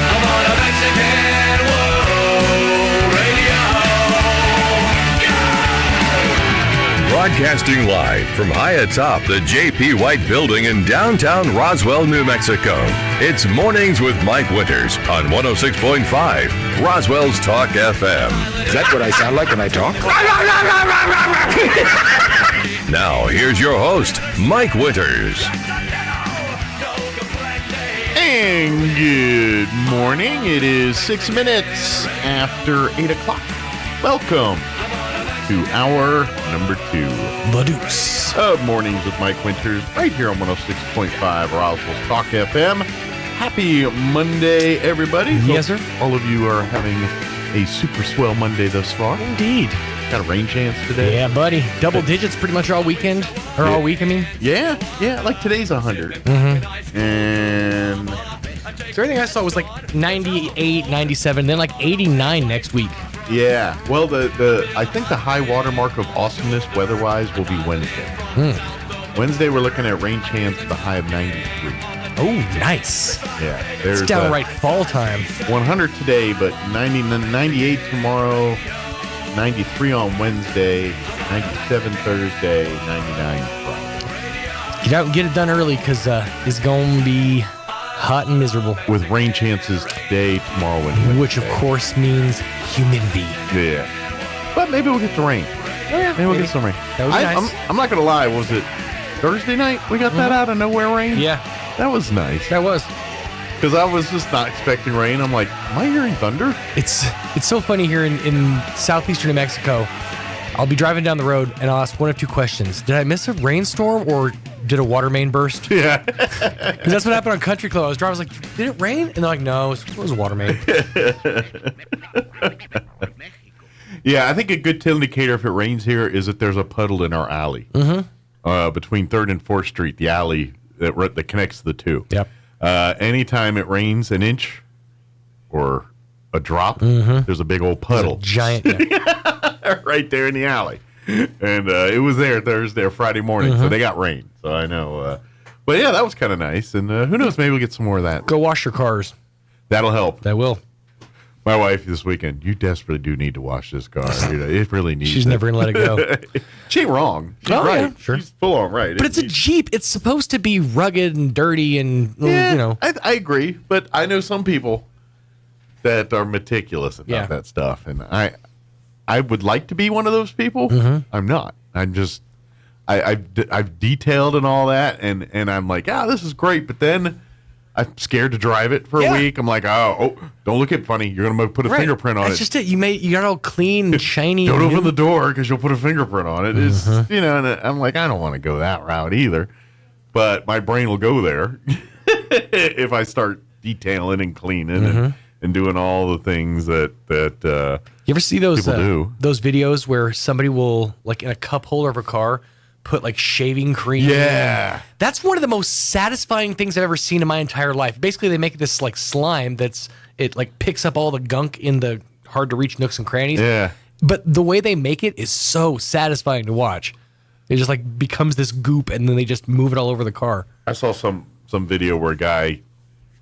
Speaker 2: I'm on a Mexican radio.
Speaker 3: Broadcasting live from high atop the J.P. White Building in downtown Roswell, New Mexico. It's Mornings with Mike Winters on 106.5 Roswell's Talk FM.
Speaker 1: Is that what I sound like when I talk?
Speaker 3: Now, here's your host, Mike Winters.
Speaker 4: And good morning. It is 6 minutes after 8 o'clock. Welcome to hour number 2.
Speaker 5: The Deuce.
Speaker 4: Of Mornings with Mike Winters, right here on 106.5 Roswell Talk FM. Happy Monday, everybody.
Speaker 5: Yes, sir.
Speaker 4: All of you are having a super swell Monday thus far.
Speaker 5: Indeed.
Speaker 4: Got a rain chance today.
Speaker 5: Yeah, buddy. Double digits pretty much all weekend. Or all week, I mean.
Speaker 4: Yeah, like today's 100.
Speaker 5: Mm-hmm.
Speaker 4: And
Speaker 5: so everything I saw was like 98, 97, then like 89 next week.
Speaker 4: Yeah. Well, I think the high watermark of awesomeness weather-wise will be Wednesday. Wednesday, we're looking at rain chance with a high of 93.
Speaker 5: Oh, nice.
Speaker 4: Yeah.
Speaker 5: It's downright fall time.
Speaker 4: 100 today, but 98 tomorrow, 93 on Wednesday, 97 Thursday, 99 Friday.
Speaker 5: Get out and get it done early because it's going to be hot and miserable.
Speaker 4: With rain chances today, tomorrow, and Wednesday.
Speaker 5: Which, of course, means humidity.
Speaker 4: Yeah. But maybe we'll get the rain.
Speaker 5: Oh, yeah.
Speaker 4: Maybe we'll get some rain.
Speaker 5: That would be nice.
Speaker 4: I'm not going to lie. Was it Thursday night we got that out of nowhere rain?
Speaker 5: Yeah.
Speaker 4: That was nice.
Speaker 5: That was.
Speaker 4: Because I was just not expecting rain. I'm like, am I hearing thunder?
Speaker 5: It's so funny here in southeastern New Mexico. I'll be driving down the road and I'll ask one of two questions. Did I miss a rainstorm or did a water main burst?
Speaker 4: Yeah.
Speaker 5: Because that's what happened on Country Club. I was driving, I was like, did it rain? And they're like, no, it was a water main.
Speaker 4: Yeah, I think a good indicator if it rains here is that there's a puddle in our alley. Between 3rd and 4th Street, the alley that connects the two.
Speaker 5: Yep.
Speaker 4: Anytime it rains an inch or a drop, there's a big old puddle.
Speaker 5: Giant. Yeah.
Speaker 4: Right there in the alley. And it was there Thursday or Friday morning, so they got rain. So I know. But yeah, that was kind of nice. And who knows, maybe we'll get some more of that.
Speaker 5: Go wash your cars.
Speaker 4: That'll help.
Speaker 5: That will.
Speaker 4: My wife this weekend, you desperately do need to wash this car. It really needs
Speaker 5: She's never going to let it go.
Speaker 4: She ain't wrong. She's right. Yeah, sure. She's full on right.
Speaker 5: But it's a Jeep. It's supposed to be rugged and dirty and, you know.
Speaker 4: I agree. But I know some people that are meticulous about that stuff. And I would like to be one of those people. I'm not. I'm just, I've detailed and all that. And I'm like, this is great. But then I'm scared to drive it for a week. I'm like, oh, don't look at funny. You're going to put a fingerprint on it.
Speaker 5: That's just it. You got it all clean and shiny.
Speaker 4: Don't open the door because you'll put a fingerprint on it. It's, and I'm like, I don't want to go that route either. But my brain will go there if I start detailing and cleaning and doing all the things that
Speaker 5: you ever see those
Speaker 4: people do.
Speaker 5: Those videos where somebody will, like in a cup holder of a car, put like shaving cream.
Speaker 4: Yeah.
Speaker 5: That's one of the most satisfying things I've ever seen in my entire life. Basically, they make this like slime it like picks up all the gunk in the hard to reach nooks and crannies.
Speaker 4: Yeah.
Speaker 5: But the way they make it is so satisfying to watch. It just like becomes this goop, and then they just move it all over the car.
Speaker 4: I saw some video where a guy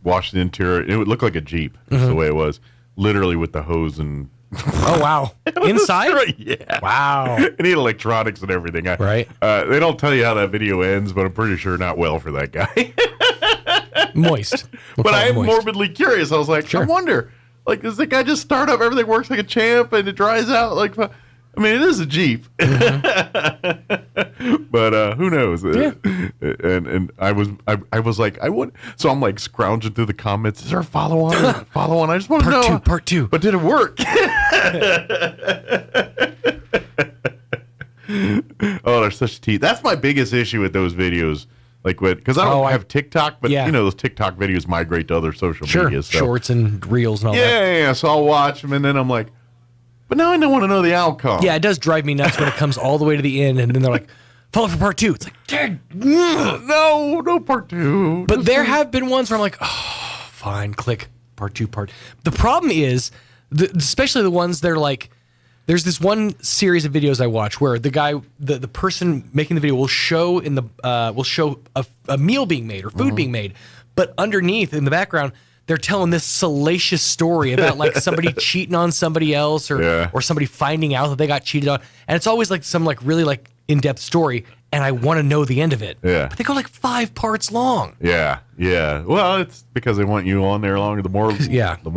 Speaker 4: washed the interior. It would look like a Jeep. That's the way it was. Literally with the hose and.
Speaker 5: Oh wow! Inside?
Speaker 4: Yeah.
Speaker 5: Wow.
Speaker 4: And he had electronics and everything.
Speaker 5: Right.
Speaker 4: They don't tell you how that video ends, but I'm pretty sure not well for that guy.
Speaker 5: Moist.
Speaker 4: But I am morbidly curious. I was like, I wonder, like, does the guy just start up? Everything works like a champ, and it dries out like. I mean, it is a Jeep, but who knows?
Speaker 5: Yeah.
Speaker 4: And I was like, I would. So I'm like scrounging through the comments. Is there a follow on? Follow on? I just want to know.
Speaker 5: Part two.
Speaker 4: But did it work? Oh, they're such teeth. That's my biggest issue with those videos. Like because I don't have TikTok, but you know those TikTok videos migrate to other social media. So.
Speaker 5: Shorts and reels and all that.
Speaker 4: Yeah. So I'll watch them, and then I'm like. But now I don't want to know the outcome.
Speaker 5: Yeah, it does drive me nuts when it comes all the way to the end, and then they're like, follow for part two. It's like, dang,
Speaker 4: no part two.
Speaker 5: But there have been ones where I'm like, oh, fine, click part two. The problem is, especially the ones that are like, there's this one series of videos I watch where the guy, the person making the video will show a meal being made or food being made, but underneath in the background, they're telling this salacious story about like somebody cheating on somebody else or somebody finding out that they got cheated on. And it's always like some like really like in-depth story. And I want to know the end of it.
Speaker 4: Yeah.
Speaker 5: But they go like 5 parts long.
Speaker 4: Yeah. Yeah. Well, it's because they want you on there longer. The more time,
Speaker 5: I
Speaker 4: the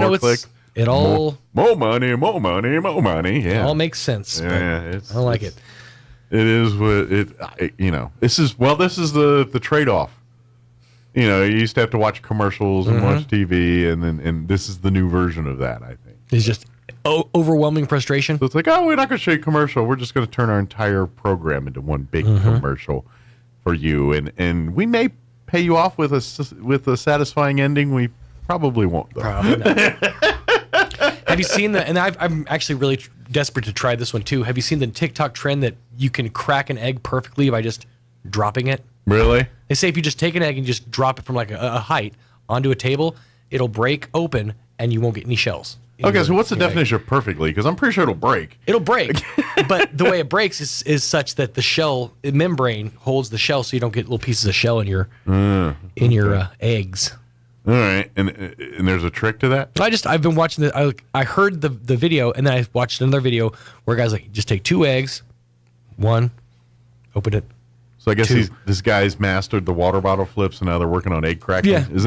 Speaker 5: know
Speaker 4: more click.
Speaker 5: It all
Speaker 4: more money. Yeah.
Speaker 5: It all makes sense.
Speaker 4: Yeah.
Speaker 5: I like it.
Speaker 4: It is what it you know, this is the trade-off. You know, you used to have to watch commercials and watch TV, and this is the new version of that, I think.
Speaker 5: It's just overwhelming frustration.
Speaker 4: So it's like, oh, we're not going to show you a commercial. We're just going to turn our entire program into one big commercial for you, and we may pay you off with a satisfying ending. We probably won't, though.
Speaker 5: Probably not. Have you seen and I'm actually really desperate to try this one, too. Have you seen the TikTok trend that you can crack an egg perfectly by just dropping it?
Speaker 4: Really?
Speaker 5: They say if you just take an egg and just drop it from like a height onto a table, it'll break open and you won't get any shells.
Speaker 4: Okay, so what's the definition of perfectly? Because I'm pretty sure it'll break.
Speaker 5: It'll break, but the way it breaks is such that the shell membrane holds the shell, so you don't get little pieces of shell in your eggs.
Speaker 4: All right, and there's a trick to that.
Speaker 5: I've been watching I heard the video, and then I watched another video where a guy's like, just take 2 eggs, one, open it.
Speaker 4: So I guess this guy's mastered the water bottle flips, and now they're working on egg cracking.
Speaker 5: Yeah,
Speaker 4: is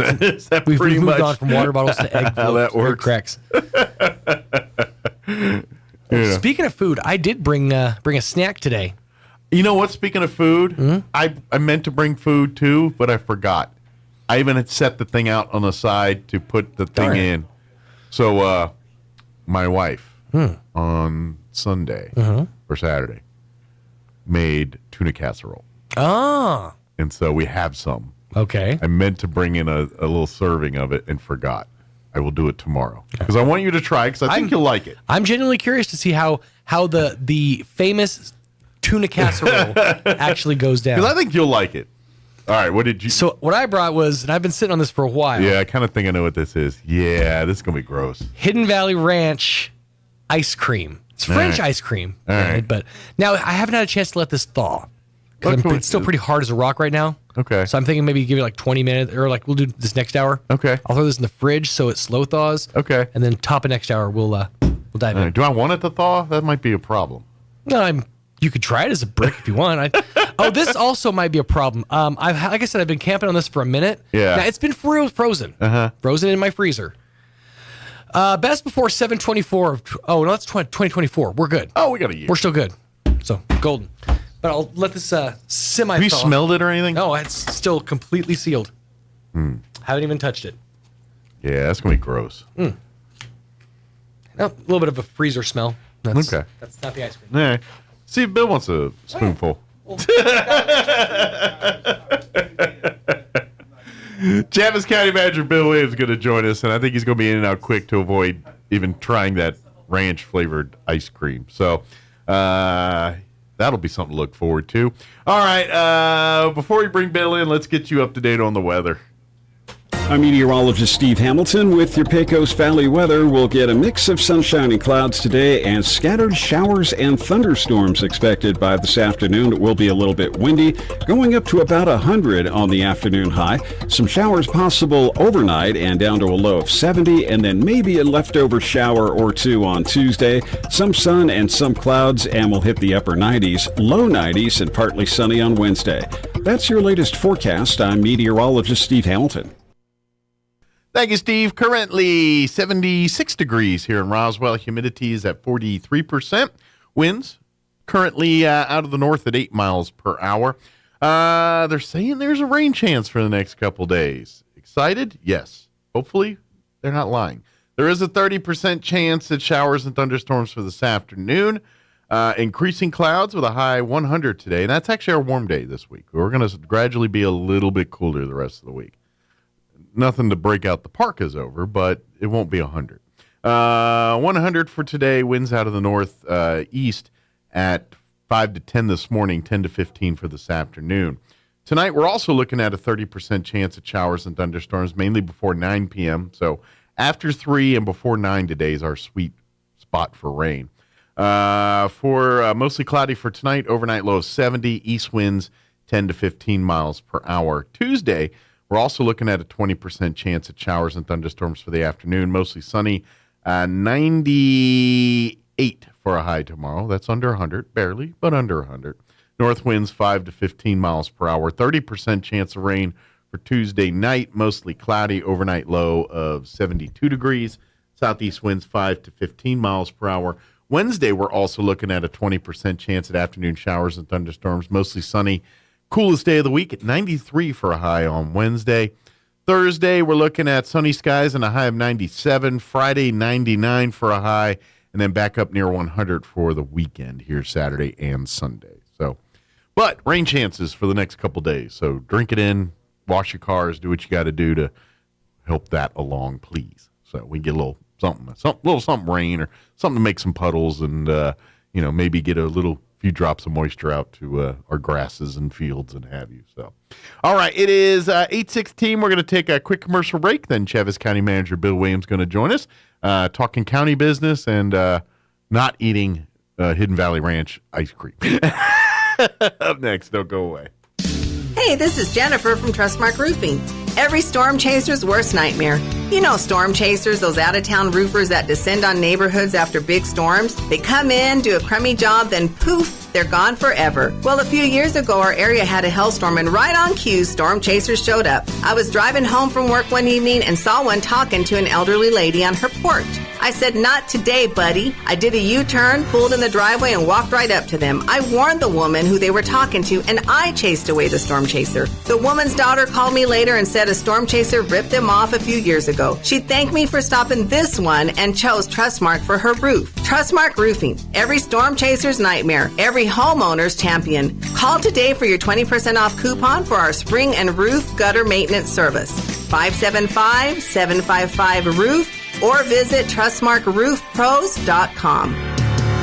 Speaker 4: that
Speaker 5: we've
Speaker 4: pretty
Speaker 5: moved
Speaker 4: much
Speaker 5: on from water bottles to egg
Speaker 4: how that works?
Speaker 5: Cracks. Speaking of food, I did bring a snack today.
Speaker 4: You know what? Speaking of food, I meant to bring food too, but I forgot. I even had set the thing out on the side to put the thing in. So my wife on Sunday or Saturday made tuna casserole.
Speaker 5: Ah.
Speaker 4: And so we have some.
Speaker 5: Okay.
Speaker 4: I meant to bring in a little serving of it and forgot. I will do it tomorrow. Because I want you to try, because I think you'll like it.
Speaker 5: I'm genuinely curious to see how the famous tuna casserole actually goes down.
Speaker 4: Because I think you'll like it. All right, what did you...
Speaker 5: So what I brought was, and I've been sitting on this for a while.
Speaker 4: Yeah, I kind of think I know what this is. Yeah, this is going to be gross.
Speaker 5: Hidden Valley Ranch ice cream. It's French ice cream.
Speaker 4: All right.
Speaker 5: But now I haven't had a chance to let this thaw. It's still pretty hard as a rock right now.
Speaker 4: Okay.
Speaker 5: So I'm thinking maybe give it like 20 minutes, or like we'll do this next hour.
Speaker 4: Okay.
Speaker 5: I'll throw this in the fridge so it slow thaws.
Speaker 4: Okay.
Speaker 5: And then top of next hour we'll dive in.
Speaker 4: Right. Do I want it to thaw? That might be a problem.
Speaker 5: No, you could try it as a brick if you want. This also might be a problem. Like I said, I've been camping on this for a minute.
Speaker 4: Yeah.
Speaker 5: Now it's been frozen. Frozen in my freezer. Best before 7/24. Oh no, that's 2024. We're good.
Speaker 4: Oh, we got a year.
Speaker 5: We're still good. So golden. But I'll let this semi.
Speaker 4: Have you smelled it or anything?
Speaker 5: No, it's still completely sealed. Haven't even touched it.
Speaker 4: Yeah, that's gonna be gross.
Speaker 5: No, a little bit of a freezer smell.
Speaker 4: Okay.
Speaker 5: That's not the ice cream.
Speaker 4: All right. See if Bill wants a spoonful. Chaffetz County Manager Bill Williams is going to join us, and I think he's going to be in and out quick to avoid even trying that ranch-flavored ice cream. So that'll be something to look forward to. All right, before we bring Bill in, let's get you up to date on the weather.
Speaker 6: I'm meteorologist Steve Hamilton with your Pecos Valley weather. We'll get a mix of sunshine and clouds today and scattered showers and thunderstorms expected by this afternoon. It will be a little bit windy, going up to about 100 on the afternoon high. Some showers possible overnight and down to a low of 70, and then maybe a leftover shower or two on Tuesday. Some sun and some clouds, and we'll hit the upper 90s, low 90s, and partly sunny on Wednesday. That's your latest forecast. I'm meteorologist Steve Hamilton.
Speaker 4: Thank you, Steve. Currently 76 degrees here in Roswell. Humidity is at 43%. Winds currently out of the north at 8 miles per hour. They're saying there's a rain chance for the next couple days. Excited? Yes. Hopefully they're not lying. There is a 30% chance at showers and thunderstorms for this afternoon. Increasing clouds with a high 100 today. And that's actually our warm day this week. We're going to gradually be a little bit cooler the rest of the week. Nothing to break out the parkas over, but it won't be 100. 100 for today. Winds out of the north east at 5 to 10 this morning, 10 to 15 for this afternoon. Tonight, we're also looking at a 30% chance of showers and thunderstorms, mainly before 9 p.m. So after 3 and before 9 today is our sweet spot for rain. For mostly cloudy for tonight, overnight low of 70, east winds 10 to 15 miles per hour. Tuesday, we're also looking at a 20% chance of showers and thunderstorms for the afternoon, mostly sunny, 98 for a high tomorrow. That's under 100, barely, but under 100. North winds 5 to 15 miles per hour, 30% chance of rain for Tuesday night, mostly cloudy, overnight low of 72 degrees. Southeast winds 5 to 15 miles per hour. Wednesday, we're also looking at a 20% chance at afternoon showers and thunderstorms, mostly sunny. Coolest day of the week at 93 for a high on Wednesday. Thursday, we're looking at sunny skies and a high of 97. Friday, 99 for a high, and then back up near 100 for the weekend here Saturday and Sunday. So, but rain chances for the next couple days. So drink it in, wash your cars, do what you got to do to help that along, please. So we get a little something rain or something to make some puddles and maybe get a few drops of moisture out to our grasses and fields and have you. So, all right, it is 8:16. We're going to take a quick commercial break. Then Chaves County Manager Bill Williams going to join us, talking county business and not eating Hidden Valley Ranch ice cream. Up next, don't go away.
Speaker 18: Hey, this is Jennifer from Trustmark Roofing. Every storm chaser's worst nightmare. You know storm chasers, those out-of-town roofers that descend on neighborhoods after big storms. They come in, do a crummy job, then poof, they're gone forever. Well, a few years ago, our area had a hailstorm, and right on cue, storm chasers showed up. I was driving home from work one evening and saw one talking to an elderly lady on her porch. I said, "Not today, buddy." I did a U-turn, pulled in the driveway, and walked right up to them. I warned the woman who they were talking to, and I chased away the storm chaser. The woman's daughter called me later and said a storm chaser ripped them off a few years ago. She thanked me for stopping this one and chose Trustmark for her roof. Trustmark Roofing. Every storm chaser's nightmare. Every homeowner's champion. Call today for your 20% off coupon for our spring and roof gutter maintenance service. 575-755-ROOF or visit TrustmarkRoofPros.com.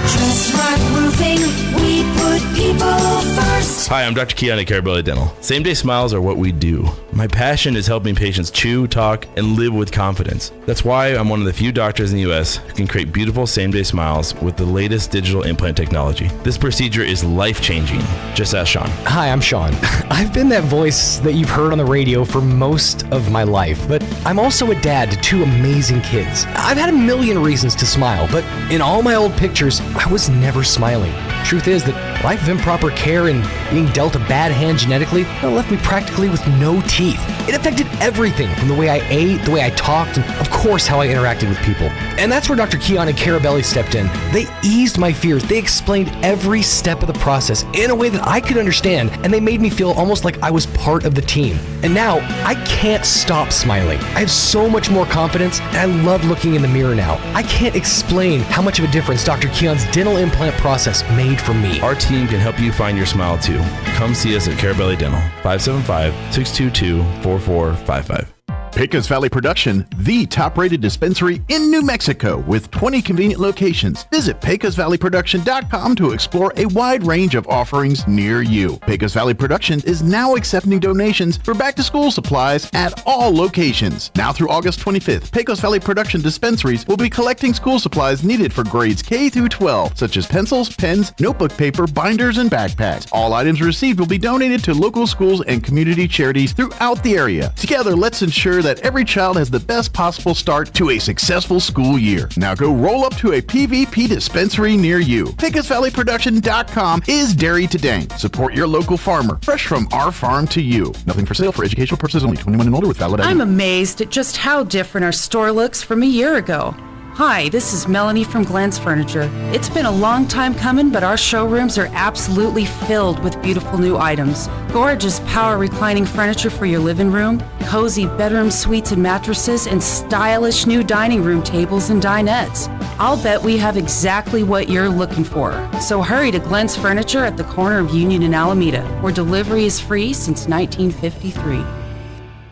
Speaker 19: Trustmark Roofing, we put people first.
Speaker 20: Hi, I'm Dr. Keon at Carabelli Dental. Same-day smiles are what we do. My passion is helping patients chew, talk, and live with confidence. That's why I'm one of the few doctors in the U.S. who can create beautiful same-day smiles with the latest digital implant technology. This procedure is life-changing. Just ask Sean.
Speaker 8: Hi, I'm Sean. I've been that voice that you've heard on the radio for most of my life, but I'm also a dad to 2 amazing kids. I've had a million reasons to smile, but in all my old pictures, I was never smiling. Truth is that life of improper care and being dealt a bad hand genetically left me practically with no teeth. It affected everything from the way I ate, the way I talked, and of course how I interacted with people. And that's where Dr. Keon and Carabelli stepped in. They eased my fears. They explained every step of the process in a way that I could understand, and they made me feel almost like I was part of the team. And now I can't stop smiling. I have so much more confidence, and I love looking in the mirror now. I can't explain how much of a difference Dr. Keon's dental implant process made for me.
Speaker 20: Our team can help you find your smile too. Come see us at Carabelli Dental, 575-622-4455.
Speaker 21: Pecos Valley Production, the top-rated dispensary in New Mexico with 20 convenient locations. Visit PecosValleyProduction.com to explore a wide range of offerings near you. Pecos Valley Production is now accepting donations for back-to-school supplies at all locations. Now through August 25th, Pecos Valley Production dispensaries will be collecting school supplies needed for grades K through 12, such as pencils, pens, notebook paper, binders, and backpacks. All items received will be donated to local schools and community charities throughout the area. Together, let's ensure that every child has the best possible start to a successful school year. Now go roll up to a PVP dispensary near you. PecosValleyProduction.com is dairy to dank. Support your local farmer, fresh from our farm to you. Nothing for sale, for educational purposes only. 21 and older with valid ID.
Speaker 22: I'm amazed at just how different our store looks from a year ago. Hi, this is Melanie from Glenn's Furniture. It's been a long time coming, but our showrooms are absolutely filled with beautiful new items. Gorgeous power reclining furniture for your living room, cozy bedroom suites and mattresses, and stylish new dining room tables and dinettes. I'll bet we have exactly what you're looking for. So hurry to Glenn's Furniture at the corner of Union and Alameda, where delivery is free since 1953.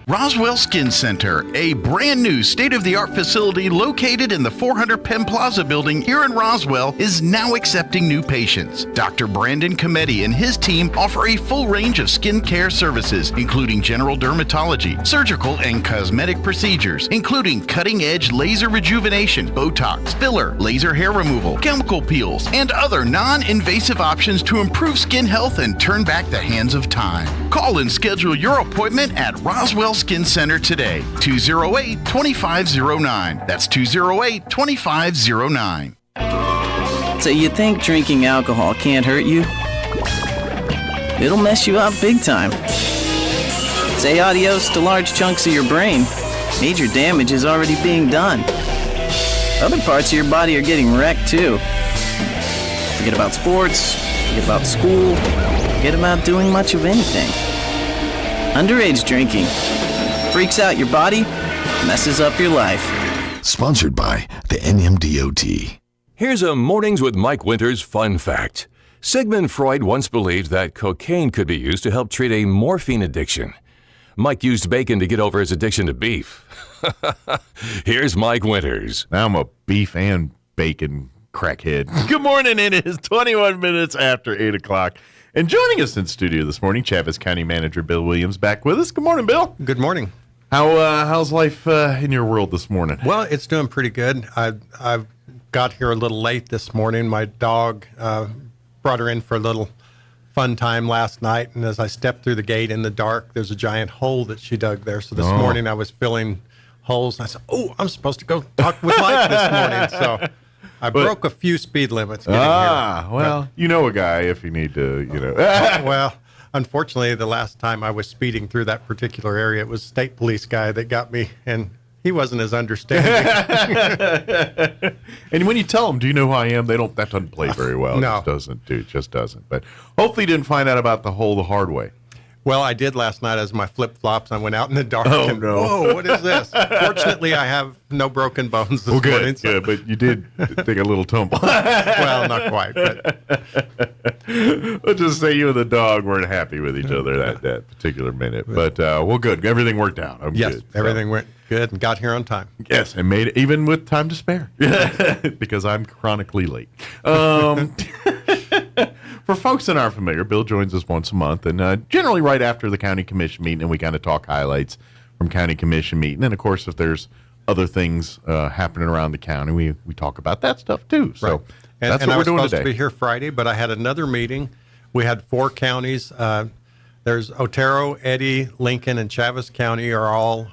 Speaker 21: Roswell Skin Center, a brand new state-of-the-art facility located in the 400 Penn Plaza building here in Roswell, is now accepting new patients. Dr. Brandon Cometti and his team offer a full range of skin care services, including general dermatology, surgical and cosmetic procedures, including cutting-edge laser rejuvenation, Botox, filler, laser hair removal, chemical peels, and other non-invasive options to improve skin health and turn back the hands of time. Call and schedule your appointment at Roswell Skin Center today. 208-2509. That's 208-2509.
Speaker 23: So you think drinking alcohol can't hurt you? It'll mess you up big time. Say adios to large chunks of your brain. Major damage is already being done. Other parts of your body are getting wrecked too. Forget about sports, forget about school, forget about doing much of anything. Underage drinking freaks out your body, messes up your life.
Speaker 24: Sponsored by the NMDOT.
Speaker 3: Here's a Mornings with Mike Winters fun fact. Sigmund Freud once believed that cocaine could be used to help treat a morphine addiction. Mike used bacon to get over his addiction to beef. Here's Mike Winters.
Speaker 4: Now I'm a beef and bacon crackhead. Good morning. It is 21 minutes after 8 o'clock. And joining us in studio this morning, Chaves County Manager Bill Williams back with us. Good morning, Bill.
Speaker 25: Good morning.
Speaker 4: How's life in your world this morning?
Speaker 25: Well, it's doing pretty good. I got here a little late this morning. My dog brought her in for a little fun time last night, and as I stepped through the gate in the dark, there's a giant hole that she dug there. So this morning I was filling holes, and I said, I'm supposed to go talk with Mike this morning. So I broke a few speed limits getting here.
Speaker 4: Well, you know a guy if you need to,
Speaker 25: Well, unfortunately, the last time I was speeding through that particular area, it was a state police guy that got me, and he wasn't as understanding.
Speaker 4: And when you tell them, do you know who I am? That doesn't play very well.
Speaker 25: No.
Speaker 4: It just doesn't. But hopefully you didn't find out about the hole the hard way.
Speaker 25: Well, I did last night as my flip-flops. I went out in the dark and,
Speaker 4: no.
Speaker 25: whoa, what is this? Fortunately, I have no broken bones this morning.
Speaker 4: Good, but you did take a little tumble.
Speaker 25: Well, not quite. But
Speaker 4: Let's just say you and the dog weren't happy with each other that particular minute. But, good. Everything worked out.
Speaker 25: Yes, everything went good and got here on time.
Speaker 4: Yes, and made it even with time to spare because I'm chronically late. For folks that aren't familiar, Bill joins us once a month, and generally right after the county commission meeting, and we kind of talk highlights from county commission meeting. And of course, if there's other things happening around the county, we talk about that stuff too. So
Speaker 25: right.
Speaker 4: that's
Speaker 25: and
Speaker 4: what we're doing today.
Speaker 25: I was supposed to be here Friday, but I had another meeting. We had 4 counties. There's Otero, Eddy, Lincoln, and Chaves County are all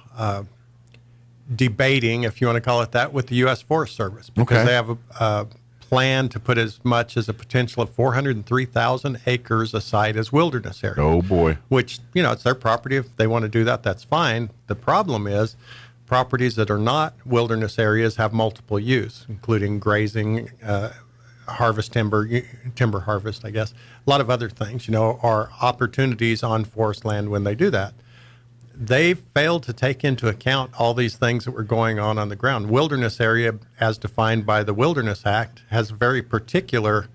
Speaker 25: debating, if you want to call it that, with the U.S. Forest Service because they have a plan to put as much as a potential of 403,000 acres aside as wilderness area.
Speaker 4: Oh, boy.
Speaker 25: Which, it's their property. If they want to do that, that's fine. The problem is properties that are not wilderness areas have multiple use, including grazing, harvest timber harvest, I guess. A lot of other things, are opportunities on forest land when they do that. They failed to take into account all these things that were going on the ground. Wilderness area, as defined by the Wilderness Act, has very particular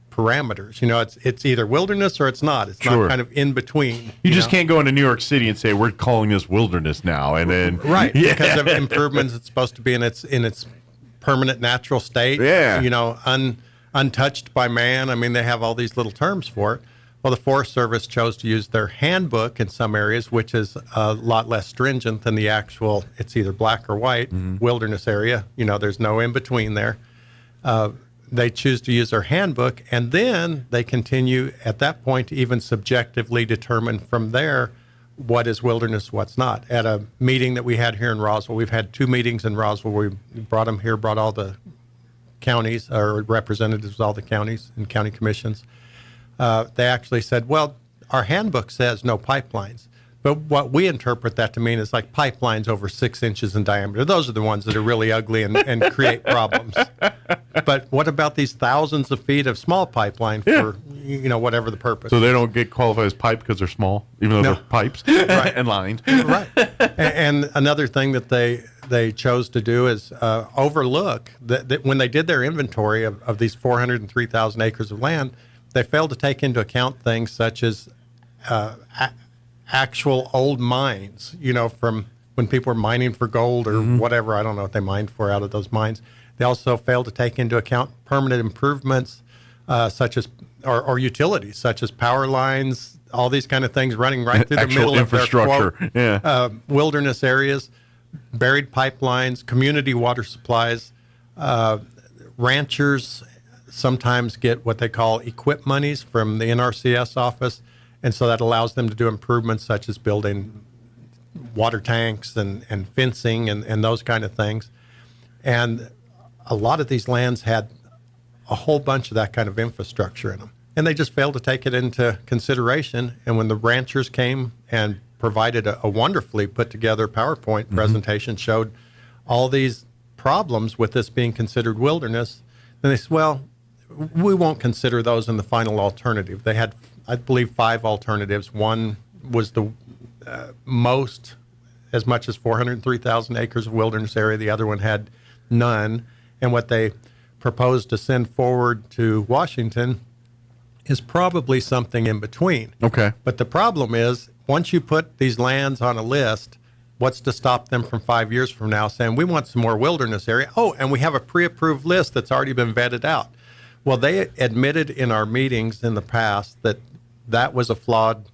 Speaker 25: parameters. It's either wilderness or it's not. It's
Speaker 4: Sure.
Speaker 25: not kind of in between.
Speaker 4: You just can't go into New York City and say we're calling this wilderness now, and then
Speaker 25: right because of improvements. It's supposed to be in its permanent natural state. Untouched by man. I mean, they have all these little terms for it. Well, the Forest Service chose to use their handbook in some areas, which is a lot less stringent than the actual, it's either black or white, wilderness area. There's no in between there. They choose to use their handbook, and then they continue at that point to even subjectively determine from there what is wilderness, what's not. At a meeting that we had here in Roswell, we've had 2 meetings in Roswell. We brought them here, brought all the counties or representatives of all the counties and county commissions. They actually said, well, our handbook says no pipelines. But what we interpret that to mean is like pipelines over 6 inches in diameter. Those are the ones that are really ugly and create problems. But what about these thousands of feet of small pipeline for, whatever the purpose?
Speaker 4: So they don't get qualified as pipe because they're small, even though they're pipes and lines.
Speaker 25: Right. And another thing that they chose to do is overlook that when they did their inventory of these 403,000 acres of land, they failed to take into account things such as actual old mines, from when people were mining for gold or whatever. I don't know what they mined for out of those mines. They also failed to take into account permanent improvements such as, or utilities, such as power lines, all these kind of things running right through the middle of their quote, wilderness areas, buried pipelines, community water supplies. Ranchers sometimes get what they call equip monies from the NRCS office, and so that allows them to do improvements such as building water tanks and fencing and those kind of things. And a lot of these lands had a whole bunch of that kind of infrastructure in them, and they just failed to take it into consideration. And when the ranchers came and provided a wonderfully put together PowerPoint presentation, showed all these problems with this being considered wilderness, then they said, well, we won't consider those in the final alternative. They had, I believe, 5 alternatives. One was the most, as much as 403,000 acres of wilderness area. The other one had none. And what they proposed to send forward to Washington is probably something in between.
Speaker 4: Okay.
Speaker 25: But the problem is, once you put these lands on a list, what's to stop them from 5 years from now saying, we want some more wilderness area? Oh, and we have a pre-approved list that's already been vetted out. Well, they admitted in our meetings in the past that was a flawed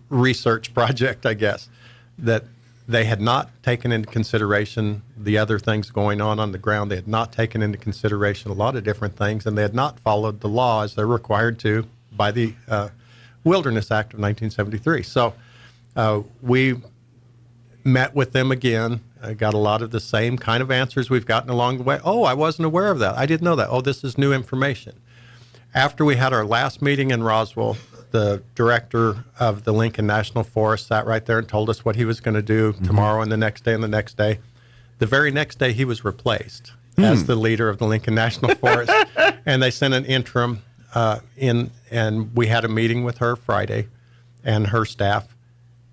Speaker 25: research project, I guess, that they had not taken into consideration the other things going on the ground. They had not taken into consideration a lot of different things, and they had not followed the law as they're required to by the Wilderness Act of 1973. So we met with them again. I got a lot of the same kind of answers we've gotten along the way. Oh, I wasn't aware of that. I didn't know that. Oh, this is new information. After we had our last meeting in Roswell, the director of the Lincoln National Forest sat right there and told us what he was going to do tomorrow and the next day and the next day. The very next day, he was replaced as the leader of the Lincoln National Forest. And they sent an interim in, and we had a meeting with her Friday and her staff.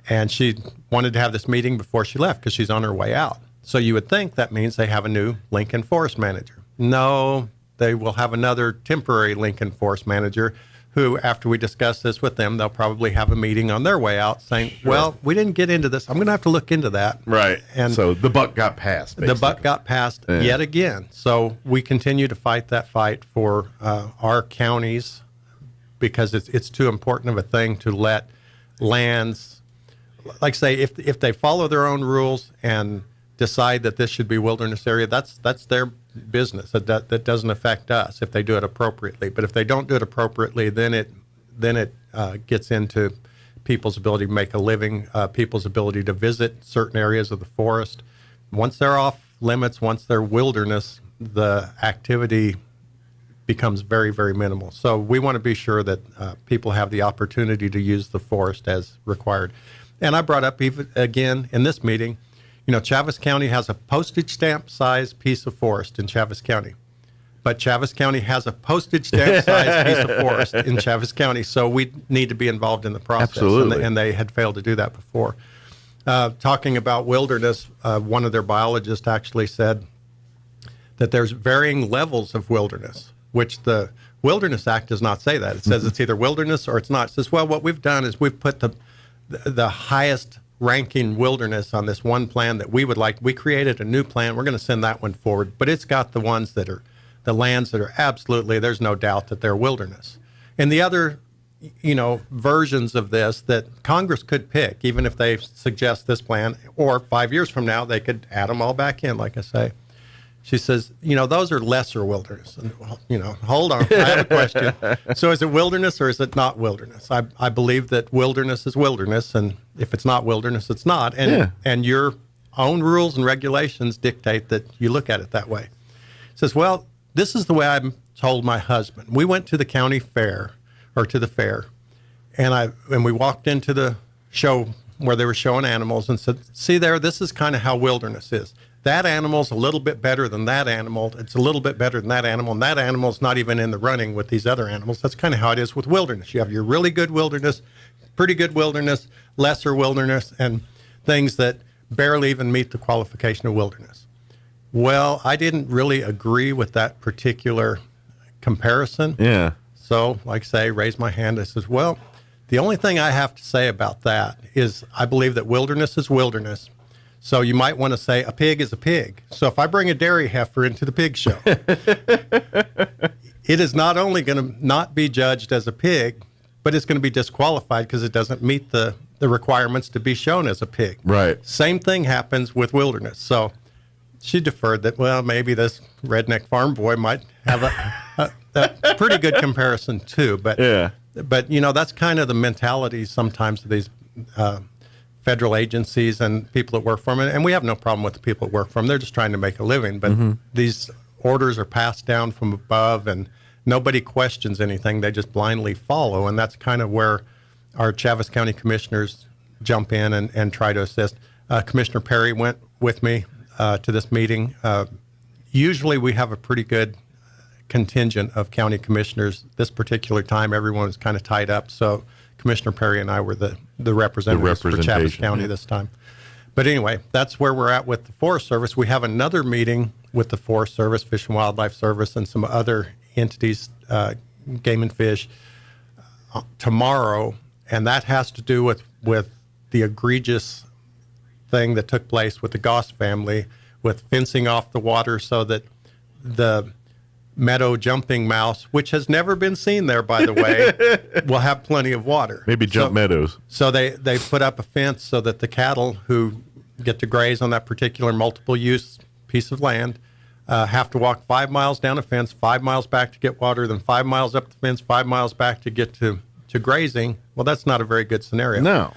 Speaker 25: And she wanted to have this meeting before she left because she's on her way out. So you would think that means they have a new Lincoln Forest manager. No, they will have another temporary Lincoln Forest manager who, after we discuss this with them, they'll probably have a meeting on their way out saying, well, we didn't get into this. I'm going to have to look into that.
Speaker 4: Right.
Speaker 25: And
Speaker 4: so the buck got passed, basically.
Speaker 25: The buck got passed yet again. So we continue to fight that fight for our counties because it's too important of a thing to let lands, like say, if they follow their own rules and decide that this should be wilderness area, that's their business. That doesn't affect us if they do it appropriately. But if they don't do it appropriately, then it gets into people's ability to make a living, people's ability to visit certain areas of the forest. Once they're off limits, once they're wilderness, the activity becomes very, very minimal. So we want to be sure that people have the opportunity to use the forest as required. And I brought up even again in this meeting, Chaves County has a postage stamp size piece of forest in Chaves County. But Chaves County has a postage stamp size piece of forest in Chaves County. So we need to be involved in the process.
Speaker 4: Absolutely.
Speaker 25: And they had failed to do that before. Talking about wilderness, one of their biologists actually said that there's varying levels of wilderness, which the Wilderness Act does not say that. It says it's either wilderness or it's not. It says, well, what we've done is we've put the highest ranking wilderness on this one plan that we would like. We created a new plan. We're going to send that one forward, but it's got the ones that are the lands that are absolutely, there's no doubt that they're wilderness. And the other, versions of this that Congress could pick, even if they suggest this plan, or 5 years from now, they could add them all back in, like I say. She says, those are lesser wilderness. And, hold on, I have a question. So is it wilderness or is it not wilderness? I believe that wilderness is wilderness, and if it's not wilderness, it's not. And your own rules and regulations dictate that you look at it that way. Says, well, this is the way I told my husband. We went to the county fair, or to the fair, and we walked into the show where they were showing animals and said, see there, this is kind of how wilderness is. That animal's a little bit better than that animal. It's a little bit better than that animal, and that animal's not even in the running with these other animals. That's kind of how it is with wilderness. You have your really good wilderness, pretty good wilderness, lesser wilderness, and things that barely even meet the qualification of wilderness. Well, I didn't really agree with that particular comparison.
Speaker 4: Yeah.
Speaker 25: So, like I say, raise my hand. I says, well, the only thing I have to say about that is I believe that wilderness is wilderness. So you might want to say a pig is a pig. So if I bring a dairy heifer into the pig show, it is not only going to not be judged as a pig, but it's going to be disqualified because it doesn't meet the requirements to be shown as a pig.
Speaker 4: Right.
Speaker 25: Same thing happens with wilderness. So she deferred that, well, maybe this redneck farm boy might have a pretty good comparison too. But, that's kind of the mentality sometimes of these federal agencies and people that work for them. And we have no problem with the people that work for them. They're just trying to make a living. But these orders are passed down from above, and nobody questions anything. They just blindly follow. And that's kind of where our Chaves County commissioners jump in and try to assist. Commissioner Perry went with me to this meeting. Usually we have a pretty good contingent of county commissioners. This particular time, everyone was kind of tied up. So Commissioner Perry and I were the representatives for Chaves County this time. But anyway, that's where we're at with the Forest Service. We have another meeting with the Forest Service, Fish and Wildlife Service, and some other entities, Game and Fish, tomorrow. And that has to do with the egregious thing that took place with the Goss family, with fencing off the water so that the meadow jumping mouse, which has never been seen there, by the way, will have plenty of water.
Speaker 4: Maybe jump meadows.
Speaker 25: So they put up a fence so that the cattle who get to graze on that particular multiple use piece of land have to walk 5 miles down a fence, 5 miles back to get water, then 5 miles up the fence, 5 miles back to get to grazing. Well, that's not a very good scenario.
Speaker 4: No.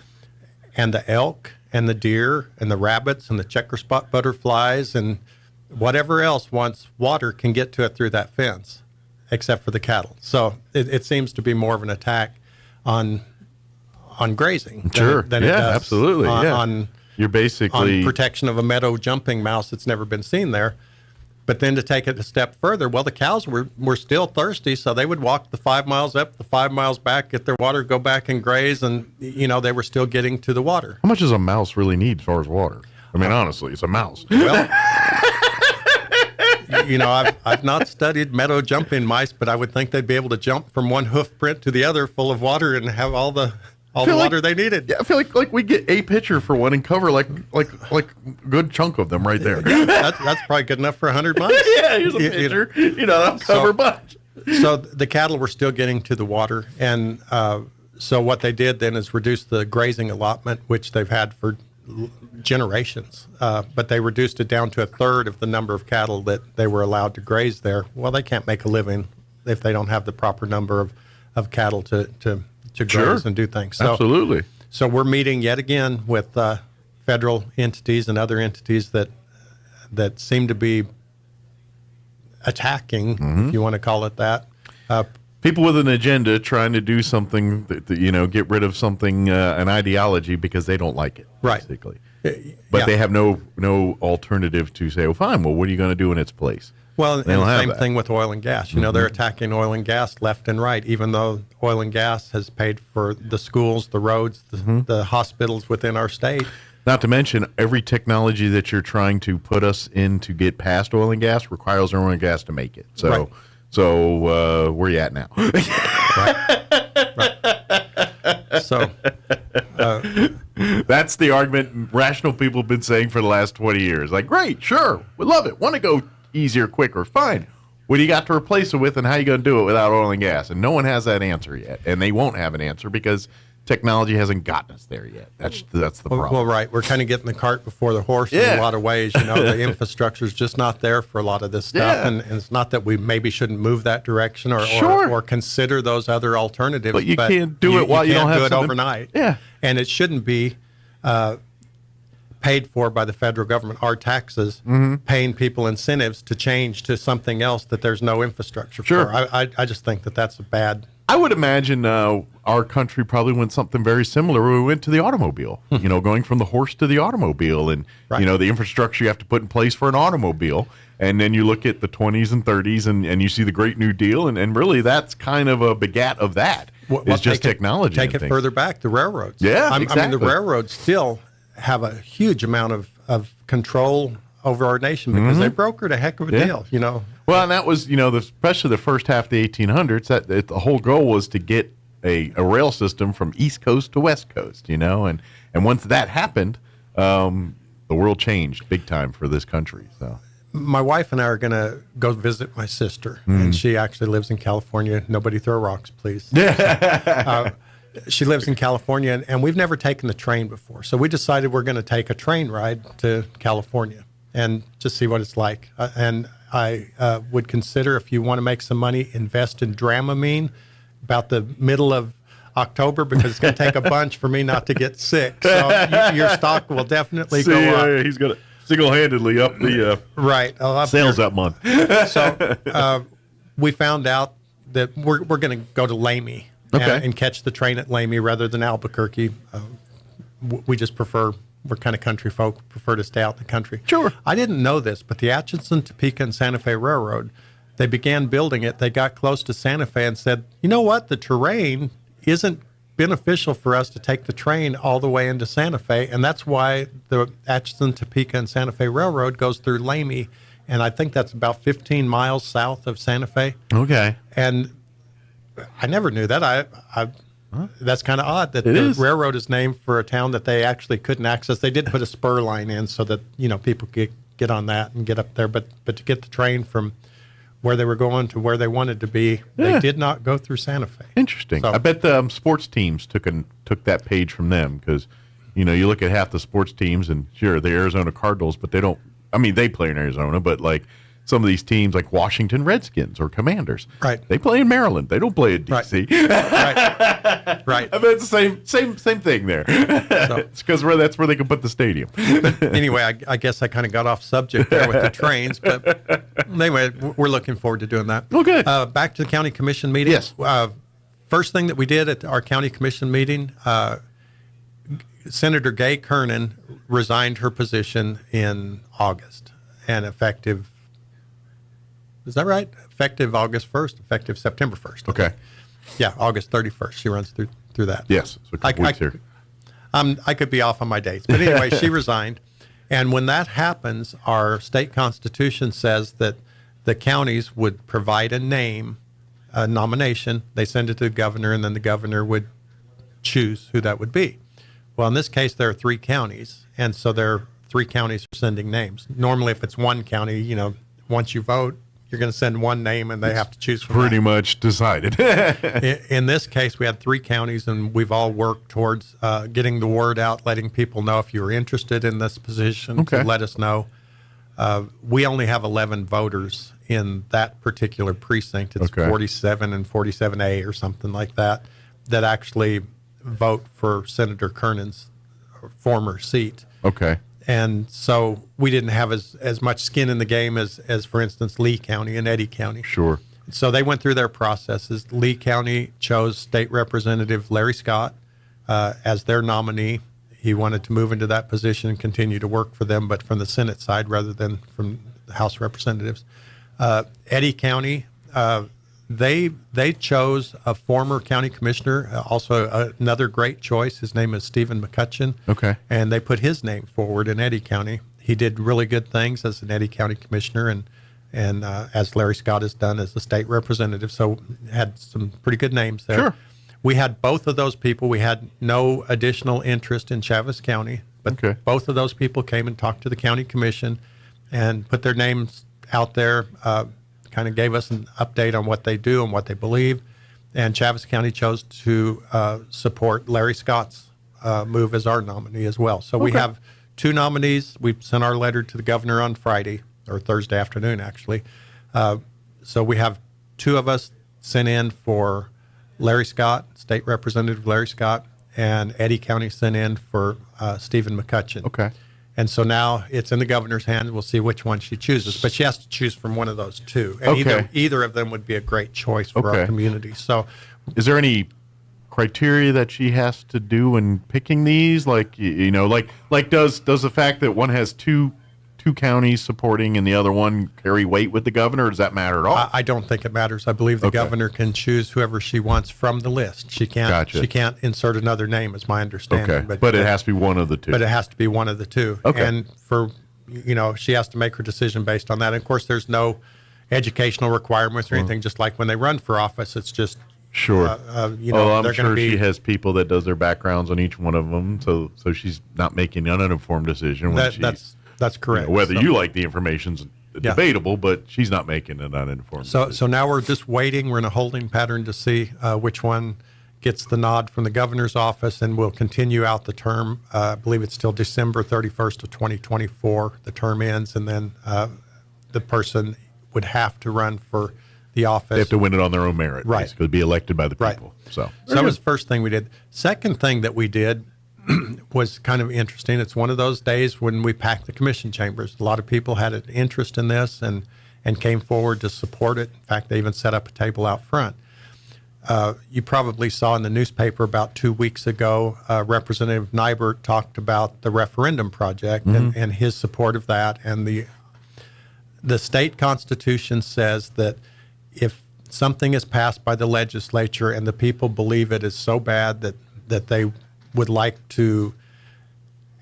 Speaker 25: And the elk and the deer and the rabbits and the checker spot butterflies and whatever else wants water can get to it through that fence, except for the cattle. So it seems to be more of an attack on grazing than it does
Speaker 4: absolutely.
Speaker 25: on
Speaker 4: You're basically
Speaker 25: on protection of a meadow jumping mouse that's never been seen there. But then to take it a step further, well, the cows were still thirsty, so they would walk the 5 miles up, the 5 miles back, get their water, go back and graze, and they were still getting to the water.
Speaker 4: How much does a mouse really need as far as water? I mean, honestly, it's a mouse.
Speaker 25: Well, I've not studied meadow jumping mice, but I would think they'd be able to jump from one hoof print to the other full of water and have all the water they needed.
Speaker 4: Yeah, I feel like we get a pitcher for one and cover like a good chunk of them right there.
Speaker 25: Yeah, that's probably good enough for 100 mice.
Speaker 4: Yeah, here's a pitcher. That'll cover a bunch.
Speaker 25: So the cattle were still getting to the water, and so what they did then is reduce the grazing allotment, which they've had for generations, but they reduced it down to a third of the number of cattle that they were allowed to graze there. Well, they can't make a living if they don't have the proper number of cattle to graze and do things. So,
Speaker 4: absolutely.
Speaker 25: So we're meeting yet again with federal entities and other entities that seem to be attacking, if you want to call it that.
Speaker 4: People with an agenda trying to do something that get rid of something, an ideology because they don't like it,
Speaker 25: right?
Speaker 4: Basically, but they have no alternative to say, "Oh, fine. Well, what are you going to do in its place?"
Speaker 25: Well, and the same thing with oil and gas. They're attacking oil and gas left and right, even though oil and gas has paid for the schools, the roads, the hospitals within our state.
Speaker 4: Not to mention, every technology that you're trying to put us in to get past oil and gas requires oil and gas to make it. So.
Speaker 25: Right.
Speaker 4: So where you at now?
Speaker 25: So
Speaker 4: that's the argument rational people have been saying for the last 20 years. Like, great, sure, we love it. Want to go easier, quicker, fine. What do you got to replace it with, and how are you going to do it without oil and gas? And no one has that answer yet, and they won't have an answer because technology hasn't gotten us there yet. That's the problem.
Speaker 25: Well, right. We're kind of getting the cart before the horse in a lot of ways. You know, the infrastructure is just not there for a lot of this stuff, and it's not that we maybe shouldn't move that direction or consider those other alternatives.
Speaker 4: But you can't do it while you don't have
Speaker 25: do it
Speaker 4: something
Speaker 25: overnight.
Speaker 4: Yeah,
Speaker 25: and it shouldn't be paid for by the federal government. Our taxes paying people incentives to change to something else that there's no infrastructure for. I just think that that's a bad.
Speaker 4: I would imagine our country probably went something very similar when we went to the automobile, you know, going from the horse to the automobile and, you know, the infrastructure you have to put in place for an automobile. And then you look at the 20s and 30s and you see the Great New Deal. And really that's kind of a begat of that. It's just technology.
Speaker 25: Take it further back, the railroads.
Speaker 4: Yeah, exactly.
Speaker 25: I mean, the railroads still have a huge amount of control over our nation because they brokered a heck of a deal, you know.
Speaker 4: Well, and that was, you know, especially the first half of the 1800s, the whole goal was to get a rail system from East Coast to West Coast, you know. And once that happened, the world changed big time for this country. So
Speaker 25: my wife and I are going to go visit my sister, and she actually lives in California. Nobody throw rocks, please. She lives in California, and we've never taken the train before. So we decided we're going to take a train ride to California and just see what it's like. And I would consider, if you want to make some money, invest in Dramamine about the middle of October, because it's going to take a bunch for me not to get sick. So your stock will definitely go up.
Speaker 4: He's going to single-handedly up the sales that month.
Speaker 25: So we found out that we're going to go to Lamy and catch the train at Lamy rather than Albuquerque. We just prefer. We're kind of country folk, prefer to stay out in the country.
Speaker 4: Sure.
Speaker 25: I didn't know this, but the Atchison, Topeka, and Santa Fe Railroad, they began building it. They got close to Santa Fe and said, you know what? The terrain isn't beneficial for us to take the train all the way into Santa Fe. And that's why the Atchison, Topeka, and Santa Fe Railroad goes through Lamy. And I think that's about 15 miles south of Santa Fe.
Speaker 4: Okay.
Speaker 25: And I never knew that. That's kind of odd that the railroad is named for a town that they actually couldn't access. They did put a spur line in so that, you know, people could get on that and get up there. But to get the train from where they were going to where they wanted to be, they did not go through Santa Fe.
Speaker 4: Interesting. So, I bet the sports teams took that page from them because, you know, you look at half the sports teams and sure, the Arizona Cardinals, but they don't. I mean, they play in Arizona, but like some of these teams like Washington Redskins or Commanders.
Speaker 25: Right.
Speaker 4: They play in Maryland. They don't play in D.C.
Speaker 25: Right.
Speaker 4: I bet it's the same thing there. So, it's because that's where they can put the stadium.
Speaker 25: Anyway, I guess I kind of got off subject there with the trains. But anyway, we're looking forward to doing that.
Speaker 4: Oh, good.
Speaker 25: Back to the county commission meeting.
Speaker 4: Yes.
Speaker 25: First thing that we did at our county commission meeting, Senator Gay Kernan resigned her position in August and effective. Is that right? Effective August 1st, effective September 1st.
Speaker 4: Okay.
Speaker 25: Yeah, August 31st. She runs through that.
Speaker 4: Yes. So a couple weeks here.
Speaker 25: I could be off on my dates. But anyway, she resigned. And when that happens, our state constitution says that the counties would provide a name, a nomination. They send it to the governor, and then the governor would choose who that would be. Well, in this case, there are 3 counties. And so there are 3 counties are sending names. Normally, if it's one county, you know, once you vote, you're going to send one name, and they have to choose from
Speaker 4: pretty much decided.
Speaker 25: In this case, we had 3 counties, and we've all worked towards getting the word out, letting people know if you're interested in this position, to let us know. We only have 11 voters in that particular precinct. It's 47 and 47A or something like that actually vote for Senator Kernan's former seat.
Speaker 4: Okay.
Speaker 25: And so we didn't have as much skin in the game as, for instance, Lee County and Eddy County.
Speaker 4: Sure.
Speaker 25: So they went through their processes. Lee County chose State Representative Larry Scott as their nominee. He wanted to move into that position and continue to work for them, but from the Senate side rather than from the House of Representatives. Eddy County, they chose a former county commissioner, also another great choice. His name is Stephen McCutcheon.
Speaker 4: Okay.
Speaker 25: And they put his name forward in Eddy County. He did really good things as an Eddy County commissioner, and and as Larry Scott has done as the state representative. So had some pretty good names there.
Speaker 4: Sure.
Speaker 25: We had both of those people. We had no additional interest in Chaves County, but both of those people came and talked to the county commission and put their names out there, kind of gave us an update on what they do and what they believe. And Chaves County chose to support Larry Scott's move as our nominee as well. So we have two nominees. We sent our letter to the governor on Friday, or Thursday afternoon, actually. So we have two of us sent in for Larry Scott, State Representative Larry Scott, and Eddy County sent in for Stephen McCutcheon.
Speaker 4: Okay.
Speaker 25: And so now it's in the governor's hands. We'll see which one she chooses, but she has to choose from one of those two. And either of them would be a great choice for our community. So,
Speaker 4: is there any criteria that she has to do in picking these? Like, you know, like does the fact that one has two counties supporting and the other one carry weight with the governor? Or does that matter at all?
Speaker 25: I don't think it matters. I believe the governor can choose whoever she wants from the list. She can't.
Speaker 4: Gotcha.
Speaker 25: She can't insert another name, is my understanding.
Speaker 4: Okay, but it has to be one of the two.
Speaker 25: But it has to be one of the two.
Speaker 4: Okay.
Speaker 25: And she has to make her decision based on that. And of course, there's no educational requirements or anything. Just like when they run for office, it's just
Speaker 4: sure. I'm sure
Speaker 25: she
Speaker 4: has people that does their backgrounds on each one of them, so she's not making an uninformed decision.
Speaker 25: That's correct.
Speaker 4: Whether you like the information's debatable, but she's not making an uninformed decision.
Speaker 25: So now we're just waiting. We're in a holding pattern to see which one gets the nod from the governor's office, and we'll continue out the term. I believe it's till December 31st of 2024. The term ends, and then the person would have to run for the office.
Speaker 4: They have to win it on their own merit,
Speaker 25: right?
Speaker 4: Basically, be elected by the people.
Speaker 25: Right.
Speaker 4: So
Speaker 25: that was the first thing we did. Second thing that we did was kind of interesting. It's one of those days when we packed the commission chambers. A lot of people had an interest in this and came forward to support it. In fact, they even set up a table out front. You probably saw in the newspaper about 2 weeks ago, Representative Nybert talked about the referendum project and his support of that. And the state constitution says that if something is passed by the legislature and the people believe it is so bad that they would like to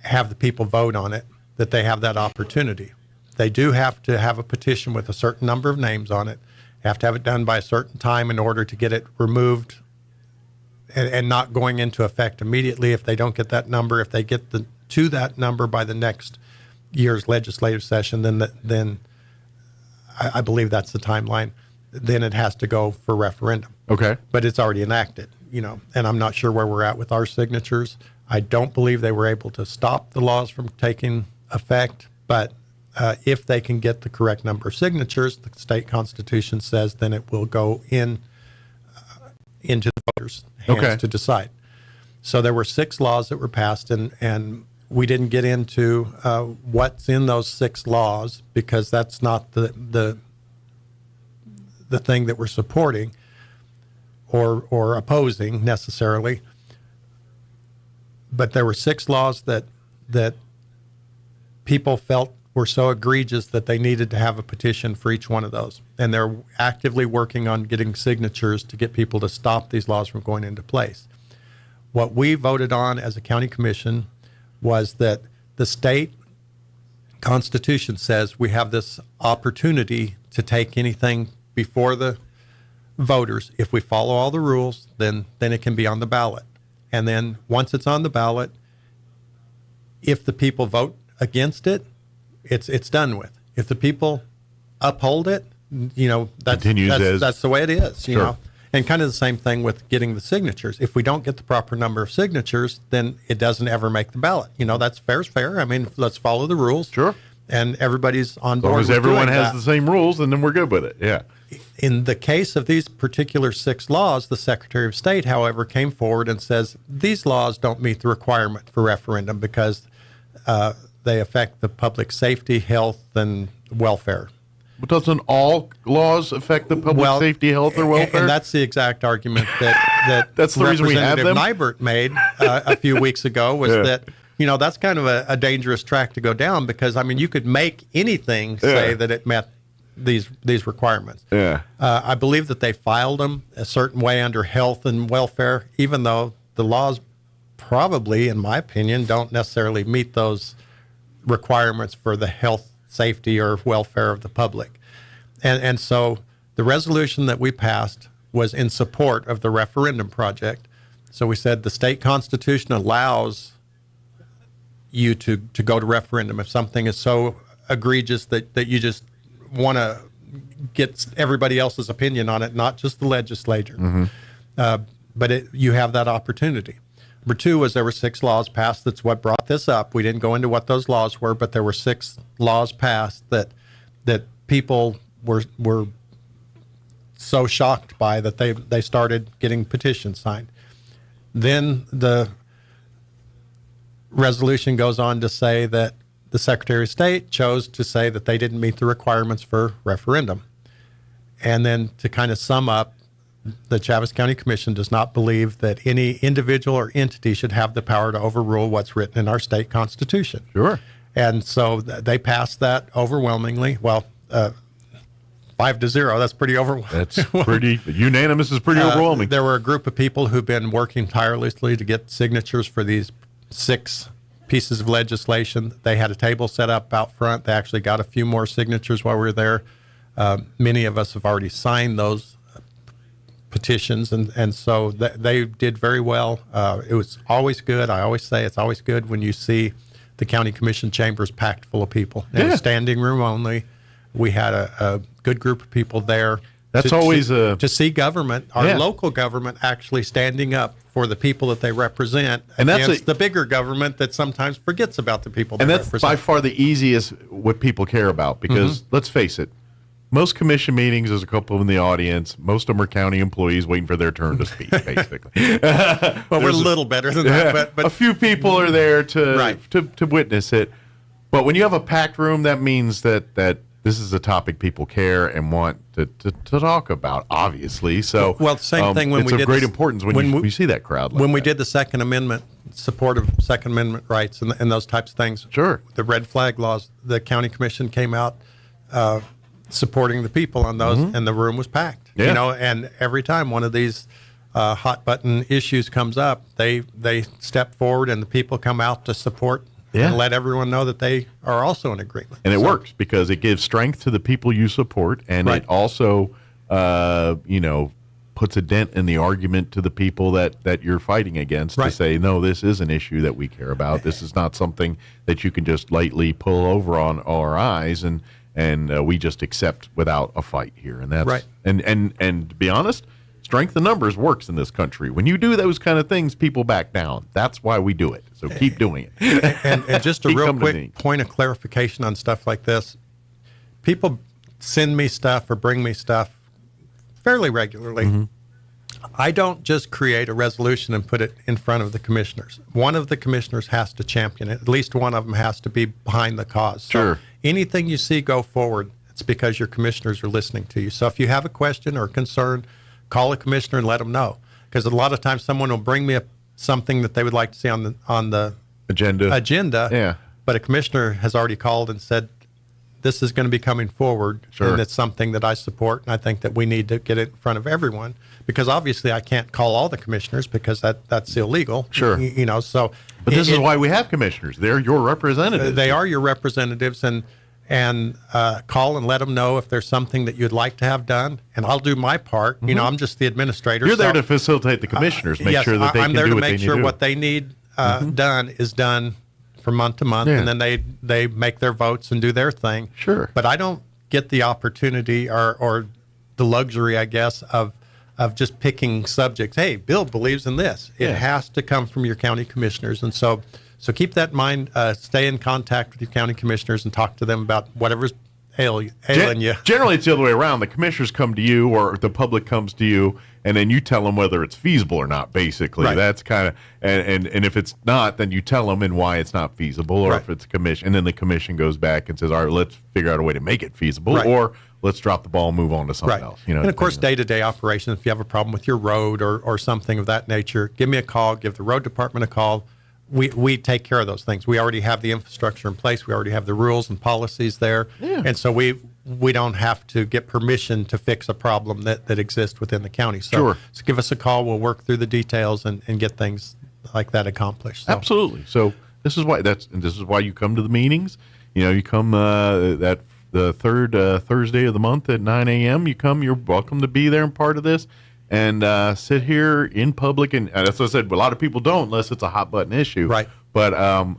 Speaker 25: have the people vote on it, that they have that opportunity. They do have to have a petition with a certain number of names on it, have to have it done by a certain time in order to get it removed and not going into effect immediately if they don't get that number. If they get to that number by the next year's legislative session, then I believe that's the timeline. Then it has to go for referendum.
Speaker 4: Okay.
Speaker 25: But it's already enacted, and I'm not sure where we're at with our signatures. I don't believe they were able to stop the laws from taking effect, but if they can get the correct number of signatures, the state constitution says then it will go into the voters' hands to decide. So there were 6 laws that were passed, and we didn't get into what's in those 6 laws because that's not the thing that we're supporting or opposing necessarily. But there were 6 laws that people felt were so egregious that they needed to have a petition for each one of those. And they're actively working on getting signatures to get people to stop these laws from going into place. What we voted on as a county commission was that the state constitution says we have this opportunity to take anything before the voters. If we follow all the rules, then it can be on the ballot. And then once it's on the ballot, if the people vote against it, it's done with. If the people uphold it, that's the way it is, you know. And kind of the same thing with getting the signatures. If we don't get the proper number of signatures, then it doesn't ever make the ballot. That's fair's fair. I mean, let's follow the rules.
Speaker 4: Sure.
Speaker 25: And everybody's on board.
Speaker 4: As long as everyone has the same rules, and then we're good with it. Yeah.
Speaker 25: In the case of these particular 6 laws, the Secretary of State, however, came forward and says these laws don't meet the requirement for referendum because they affect the public safety, health, and welfare.
Speaker 4: But doesn't all laws affect the public safety, health, or welfare?
Speaker 25: And that's the exact argument that
Speaker 4: that's the reason we have them.
Speaker 25: Nybert made a few weeks ago was that that's kind of a dangerous track to go down because you could make anything say that it met these requirements.
Speaker 4: Yeah.
Speaker 25: I believe that they filed them a certain way under health and welfare, even though the laws probably, in my opinion, don't necessarily meet those requirements for the health, safety, or welfare of the public. And so the resolution that we passed was in support of the referendum project. So we said the state constitution allows you to go to referendum if something is so egregious that you just want to get everybody else's opinion on it, not just the legislature. But you have that opportunity. Number two was there were 6 laws passed. That's what brought this up. We didn't go into what those laws were, but there were 6 laws passed that people were so shocked by that they started getting petitions signed. Then the resolution goes on to say that the Secretary of State chose to say that they didn't meet the requirements for referendum. And then to kind of sum up, the Chaves County Commission does not believe that any individual or entity should have the power to overrule what's written in our state constitution.
Speaker 4: Sure.
Speaker 25: And so they passed that overwhelmingly. Well, 5-0, that's pretty overwhelming.
Speaker 4: That's pretty unanimous is pretty overwhelming.
Speaker 25: There were a group of people who've been working tirelessly to get signatures for these 6 pieces of legislation. They had a table set up out front. They actually got a few more signatures while we were there. Many of us have already signed those petitions, and so they did very well. It was always good. I always say it's always good when you see the county commission chambers packed full of people. It was standing room only. We had a good group of people there.
Speaker 4: That's always
Speaker 25: to see government, our local government, actually standing up for the people that they represent, and against the bigger government that sometimes forgets about the people.
Speaker 4: And that's by far the easiest what people care about, because let's face it, most commission meetings, there's a couple in the audience. Most of them are county employees waiting for their turn to speak, basically.
Speaker 25: Well, we're a little better than that, but
Speaker 4: a few people are there to witness it. But when you have a packed room, that means that this is a topic people care and want to talk about, obviously. So,
Speaker 25: well, the same thing when
Speaker 4: it's
Speaker 25: we did
Speaker 4: of great importance when you see that crowd.
Speaker 25: When we did the Second Amendment, support of Second Amendment rights and those types of things.
Speaker 4: Sure.
Speaker 25: The red flag laws, the county commission came out supporting the people on those, and the room was packed.
Speaker 4: Yeah.
Speaker 25: You know, and every time one of these hot button issues comes up, they step forward and the people come out to support. And let everyone know that they are also in agreement.
Speaker 4: And it works because it gives strength to the people you support, and it also, puts a dent in the argument to the people that you're fighting against to say, no, this is an issue that we care about. This is not something that you can just lightly pull over on our eyes and we just accept without a fight here. And that's and to be honest, strength in numbers works in this country. When you do those kind of things, people back down. That's why we do it. So keep doing it.
Speaker 25: And just a real quick point of clarification on stuff like this. People send me stuff or bring me stuff fairly regularly. I don't just create a resolution and put it in front of the commissioners. One of the commissioners has to champion it. At least one of them has to be behind the cause.
Speaker 4: Sure.
Speaker 25: So anything you see go forward, it's because your commissioners are listening to you. So if you have a question or concern, call a commissioner and let them know. Because a lot of times someone will bring me something that they would like to see on the agenda.
Speaker 4: Yeah.
Speaker 25: But a commissioner has already called and said, this is going to be coming forward, and it's something that I support, and I think that we need to get it in front of everyone, because obviously I can't call all the commissioners because that's illegal.
Speaker 4: Sure.
Speaker 25: So.
Speaker 4: But this is why we have commissioners. They're your representatives.
Speaker 25: They are your representatives, and call and let them know if there's something that you'd like to have done, and I'll do my part. I'm just the administrator.
Speaker 4: You're there to facilitate the commissioners, make sure that they can do what they need to do.
Speaker 25: I'm there to make sure what they need done is done from month to month, and then they make their votes and do their thing.
Speaker 4: Sure.
Speaker 25: But I don't get the opportunity or the luxury, I guess, of just picking subjects. Hey, Bill believes in this. It has to come from your county commissioners, and so keep that in mind. Stay in contact with your county commissioners and talk to them about whatever's ailing you.
Speaker 4: Generally, it's the other way around. The commissioners come to you, or the public comes to you, and then you tell them whether it's feasible or not. Basically, that's kind of and if it's not, then you tell them and why it's not feasible, or if it's a commission, and then the commission goes back and says, all right, let's figure out a way to make it feasible, or let's drop the ball and move on to something else.
Speaker 25: And of course, day-to-day operations. If you have a problem with your road or something of that nature, give me a call. Give the road department a call. We take care of those things. We already have the infrastructure in place. We already have the rules and policies there. And so we don't have to get permission to fix a problem that exists within the county. So give us a call. We'll work through the details and get things like that accomplished. So.
Speaker 4: Absolutely. So this is why you come to the meetings. You come that the third Thursday of the month at 9 a.m. You come, you're welcome to be there and part of this, and sit here in public. And as I said, a lot of people don't unless it's a hot button issue.
Speaker 25: Right.
Speaker 4: But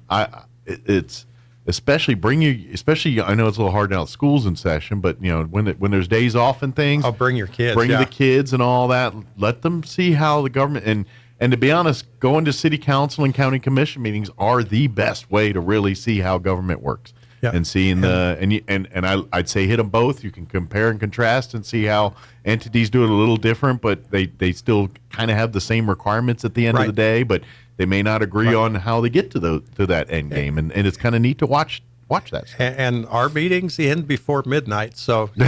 Speaker 4: it's especially I know it's a little hard now. School's in session, but when there's days off and things,
Speaker 25: I'll bring your kids.
Speaker 4: Bring the kids and all that. Let them see how the government and to be honest, going to city council and county commission meetings are the best way to really see how government works.
Speaker 25: Yeah.
Speaker 4: And seeing I'd say hit them both. You can compare and contrast and see how entities do it a little different, but they still kind of have the same requirements at the end of the day, but they may not agree on how they get to that end game, and it's kind of neat to watch that stuff.
Speaker 25: And our meetings end before midnight, so you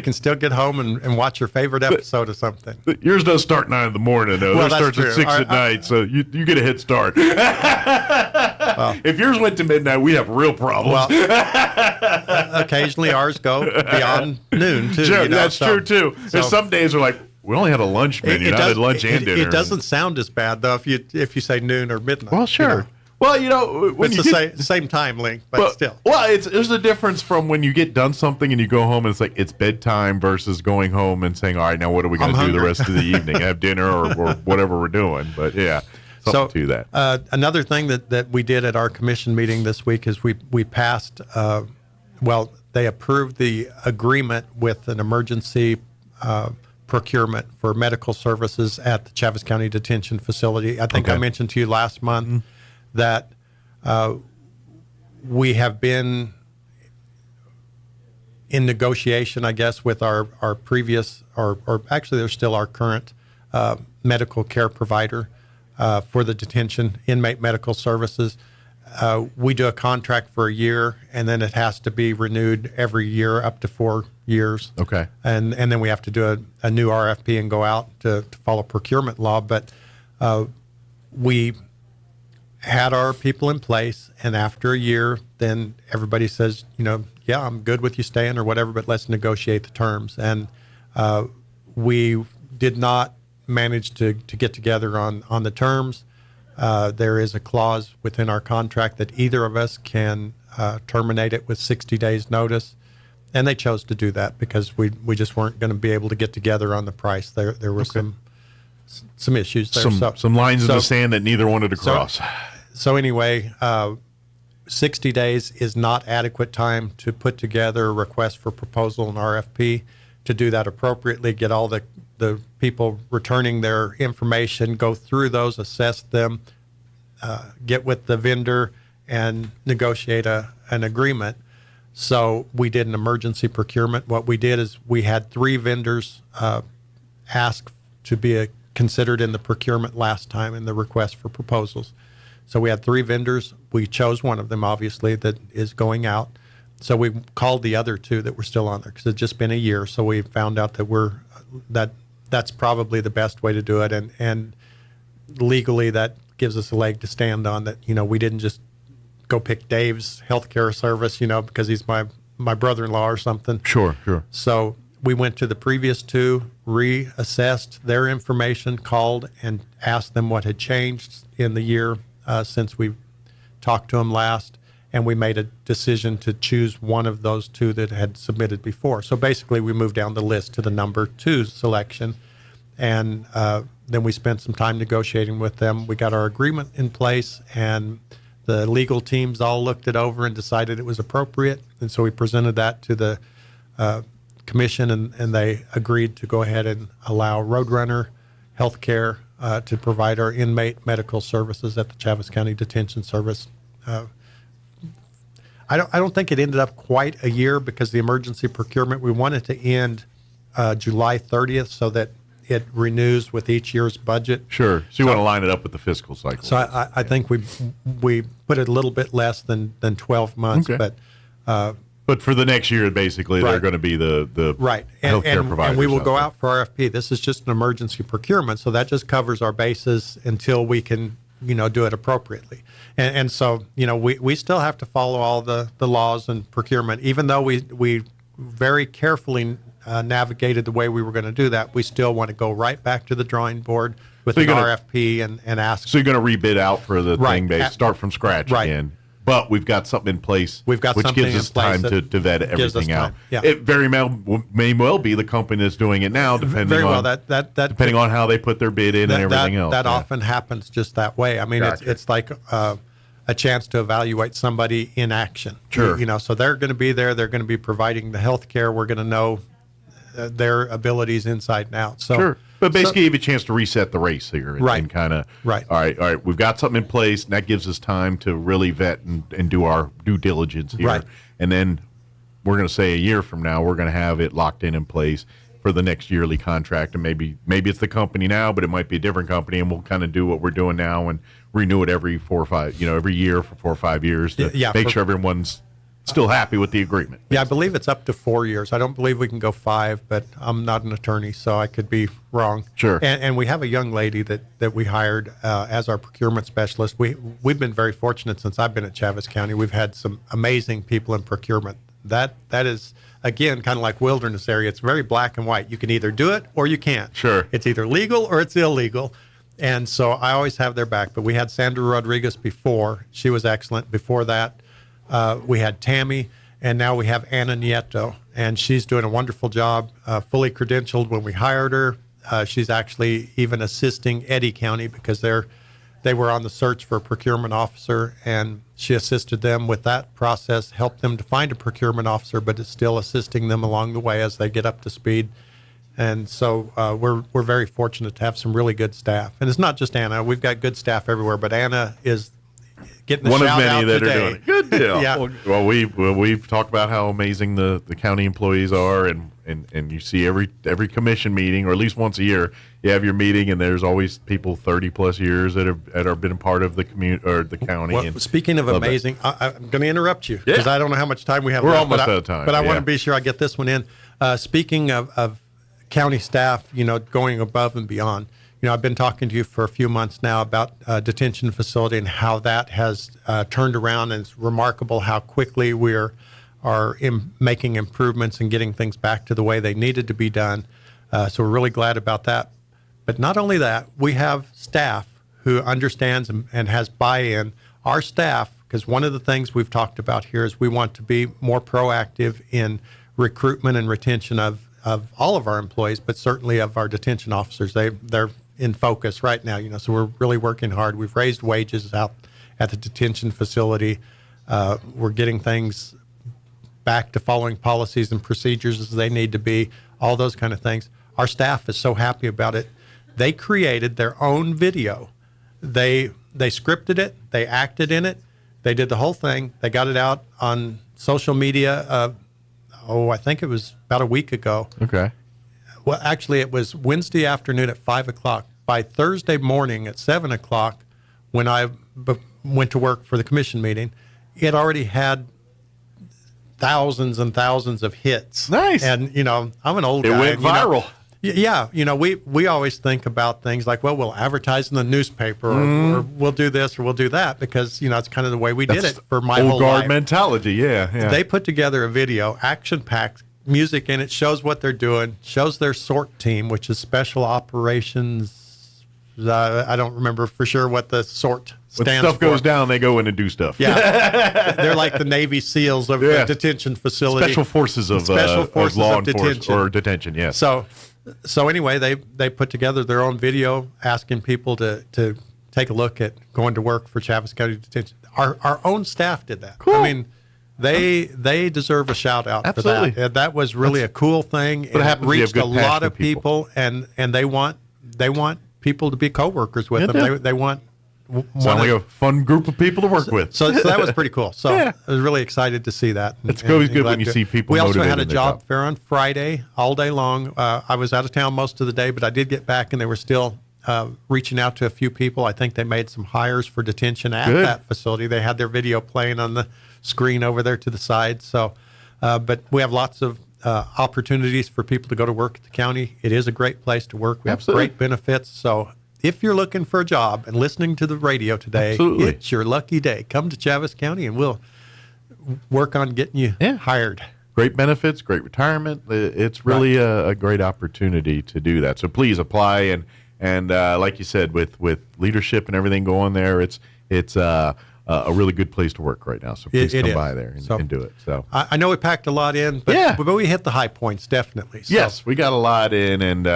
Speaker 25: can still get home and watch your favorite episode of something.
Speaker 4: Yours does start 9 in the morning, though.
Speaker 25: Well,
Speaker 4: Theirs starts
Speaker 25: true.
Speaker 4: at 6 at night, so you get a head start. If yours went to midnight, we'd have real problems.
Speaker 25: Well, occasionally ours go beyond noon, too.
Speaker 4: Sure, that's true, too. There's some days are like, we only had a lunch menu, not a lunch and dinner.
Speaker 25: It doesn't sound as bad, though, if you say noon or midnight.
Speaker 4: Well, sure. Well, when
Speaker 25: it's the same time length, but still.
Speaker 4: Well, there's a difference from when you get done something and you go home and it's like it's bedtime versus going home and saying, all right, now what are we going to do the rest of the evening? Have dinner or whatever we're doing. But yeah, something to that.
Speaker 25: Another thing that we did at our commission meeting this week is we passed, they approved the agreement with an emergency procurement for medical services at the Chaves County Detention Facility. I think I mentioned to you last month that we have been in negotiation, I guess, with our previous, or actually they're still our current medical care provider for the detention inmate medical services. We do a contract for a year, and then it has to be renewed every year up to 4 years.
Speaker 4: Okay.
Speaker 25: And then we have to do a new RFP and go out to follow procurement law. But we had our people in place, and after a year, then everybody says, yeah, I'm good with you staying or whatever, but let's negotiate the terms. And we did not manage to get together on the terms. There is a clause within our contract that either of us can terminate it with 60 days notice, and they chose to do that because we just weren't going to be able to get together on the price. There were some issues there.
Speaker 4: Some lines in the sand that neither wanted to cross.
Speaker 25: So anyway, 60 days is not adequate time to put together a request for proposal and RFP. To do that appropriately, get all the people returning their information, go through those, assess them, get with the vendor, and negotiate an agreement. So we did an emergency procurement. What we did is we had 3 vendors ask to be considered in the procurement last time in the request for proposals. So we had 3 vendors. We chose one of them, obviously, that is going out. So we called the other 2 that were still on there because it's just been a year. So we found out that that's probably the best way to do it. And legally, that gives us a leg to stand on, that, we didn't just go pick Dave's healthcare service, because he's my brother-in-law or something.
Speaker 4: Sure.
Speaker 25: So we went to the previous 2, reassessed their information, called and asked them what had changed in the year since we talked to them last, and we made a decision to choose one of those 2 that had submitted before. So basically, we moved down the list to the number 2 selection, and then we spent some time negotiating with them. We got our agreement in place, and the legal teams all looked it over and decided it was appropriate, and so we presented that to the commission, and they agreed to go ahead and allow Roadrunner Healthcare to provide our inmate medical services at the Chaves County Detention Service. I don't think it ended up quite a year because the emergency procurement, we wanted to end July 30th so that it renews with each year's budget.
Speaker 4: Sure. So you want to line it up with the fiscal cycle.
Speaker 25: So I think we put it a little bit less than 12 months,
Speaker 4: but for the next year, basically, they're going to be the healthcare providers.
Speaker 25: And we will go out for RFP. This is just an emergency procurement, so that just covers our bases until we can, do it appropriately. And so, we still have to follow all the laws and procurement, even though we very carefully navigated the way we were going to do that. We still want to go right back to the drawing board with an RFP and ask.
Speaker 4: So you're going to rebid out for the thing, start from scratch again. but we've got something in place.
Speaker 25: We've got
Speaker 4: which
Speaker 25: something
Speaker 4: gives
Speaker 25: in
Speaker 4: us
Speaker 25: place
Speaker 4: time
Speaker 25: that
Speaker 4: to vet
Speaker 25: gives us
Speaker 4: everything out.
Speaker 25: time. Yeah.
Speaker 4: It very may well be the company that's doing it now, depending
Speaker 25: Very well.
Speaker 4: on
Speaker 25: Depending
Speaker 4: on how they put their bid in and everything else.
Speaker 25: That
Speaker 4: Yeah.
Speaker 25: often happens just that way. I mean,
Speaker 4: Gotcha.
Speaker 25: it's like a chance to evaluate somebody in action.
Speaker 4: Sure.
Speaker 25: You know, so they're going to be there. They're going to be providing the health care. We're going to know their abilities inside and out. So,
Speaker 4: Sure. But basically, you have a chance to reset the race here. And,
Speaker 25: Right.
Speaker 4: And kind of,
Speaker 25: Right.
Speaker 4: All right, we've got something in place, and that gives us time to really vet and do our due diligence here.
Speaker 25: Right.
Speaker 4: And then we're going to say a year from now, we're going to have it locked in place for the next yearly contract. And maybe it's the company now, but it might be a different company, and we'll kind of do what we're doing now and renew it every 4 or 5, every year for 4 or 5 years to make sure everyone's still happy with the agreement.
Speaker 25: Yeah, I believe it's up to 4 years. I don't believe we can go 5, but I'm not an attorney, so I could be wrong.
Speaker 4: Sure.
Speaker 25: And we have a young lady that we hired as our procurement specialist. We've been very fortunate since I've been at Chaves County. We've had some amazing people in procurement. That is, again, kind of like wilderness area. It's very black and white. You can either do it or you can't.
Speaker 4: Sure.
Speaker 25: It's either legal or it's illegal. And so I always have their back. But we had Sandra Rodriguez before. She was excellent. Before that, we had Tammy, and now we have Anna Nieto, and she's doing a wonderful job, fully credentialed when we hired her. She's actually even assisting Eddy County because they were on the search for a procurement officer, and she assisted them with that process, helped them to find a procurement officer, but is still assisting them along the way as they get up to speed. And so we're very fortunate to have some really good staff. And it's not just Anna. We've got good staff everywhere, but Anna is getting the
Speaker 4: One of
Speaker 25: shout
Speaker 4: many
Speaker 25: out
Speaker 4: that
Speaker 25: today.
Speaker 4: are doing it. Good deal.
Speaker 25: Yeah.
Speaker 4: Well, we've talked about how amazing the county employees are, and you see every commission meeting, or at least once a year, you have your meeting, and there's always people 30 plus years that have been a part of the community or the county.
Speaker 25: Well,
Speaker 4: and
Speaker 25: speaking of
Speaker 4: love it.
Speaker 25: amazing, I'm going to interrupt you because I don't know how much time we have
Speaker 4: We're
Speaker 25: left.
Speaker 4: almost out of time,
Speaker 25: But I want
Speaker 4: yeah.
Speaker 25: to be sure I get this one in. Speaking of county staff, going above and beyond. I've been talking to you for a few months now about detention facility and how that has turned around, and it's remarkable how quickly we are making improvements and getting things back to the way they needed to be done. So we're really glad about that. But not only that, we have staff who understands and has buy-in. Our staff, because one of the things we've talked about here is we want to be more proactive in recruitment and retention of all of our employees, but certainly of our detention officers. They're in focus right now, so we're really working hard. We've raised wages out at the detention facility. We're getting things back to following policies and procedures as they need to be, all those kind of things. Our staff is so happy about it. They created their own video. They scripted it. They acted in it. They did the whole thing. They got it out on social media. I think it was about a week ago.
Speaker 4: Okay.
Speaker 25: Well, actually, it was Wednesday afternoon at 5 o'clock. By Thursday morning at 7 o'clock, when I went to work for the commission meeting, it already had thousands and thousands of hits.
Speaker 4: Nice.
Speaker 25: And, I'm an old
Speaker 4: It
Speaker 25: guy.
Speaker 4: went viral.
Speaker 25: Yeah. We always think about things like, well, we'll advertise in the newspaper or we'll do this or we'll do that because, it's kind of the way we did it for my whole
Speaker 4: old guard
Speaker 25: life.
Speaker 4: mentality. Yeah.
Speaker 25: They put together a video, action-packed, music in it, shows what they're doing, shows their SORT team, which is Special Operations. I don't remember for sure what the SORT
Speaker 4: When
Speaker 25: stands
Speaker 4: stuff
Speaker 25: for.
Speaker 4: goes down, they go in and do stuff.
Speaker 25: Yeah, they're like the Navy SEALs of the detention facility.
Speaker 4: Special forces of law enforcement or detention. Yes.
Speaker 25: So anyway, they put together their own video asking people to take a look at going to work for Chaves County Detention. Our own staff did that. Cool. I mean, they deserve a shout out for that. That was really a cool thing.
Speaker 4: What happens
Speaker 25: It
Speaker 4: when you have
Speaker 25: reached
Speaker 4: good,
Speaker 25: a lot
Speaker 4: passionate
Speaker 25: of people, and they want people to be coworkers with them. They want.
Speaker 4: Sound like a fun group of people to work with.
Speaker 25: So that was pretty cool. So
Speaker 4: Yeah.
Speaker 25: I was really excited to see that.
Speaker 4: It's always good
Speaker 25: glad
Speaker 4: when you
Speaker 25: to-
Speaker 4: see people
Speaker 25: We also
Speaker 4: motivated
Speaker 25: had a
Speaker 4: in their
Speaker 25: job
Speaker 4: job.
Speaker 25: fair on Friday all day long. I was out of town most of the day, but I did get back, and they were still reaching out to a few people. I think they made some hires for detention at
Speaker 4: Good.
Speaker 25: that facility. They had their video playing on the screen over there to the side. So, but we have lots of opportunities for people to go to work at the county. It is a great place to work. We
Speaker 4: Absolutely.
Speaker 25: have great benefits. So if you're looking for a job and listening to the radio today,
Speaker 4: Absolutely.
Speaker 25: it's your lucky day. Come to Chaves County and we'll work on getting you hired.
Speaker 4: Great benefits, great retirement. It's really a great opportunity to do that. So please apply, and like you said, with leadership and everything going there, it's a really good place to work right now. So please come by there and do it. So
Speaker 25: I know we packed a lot in, but we hit the high points definitely. So.
Speaker 4: Yes, we got a lot in, and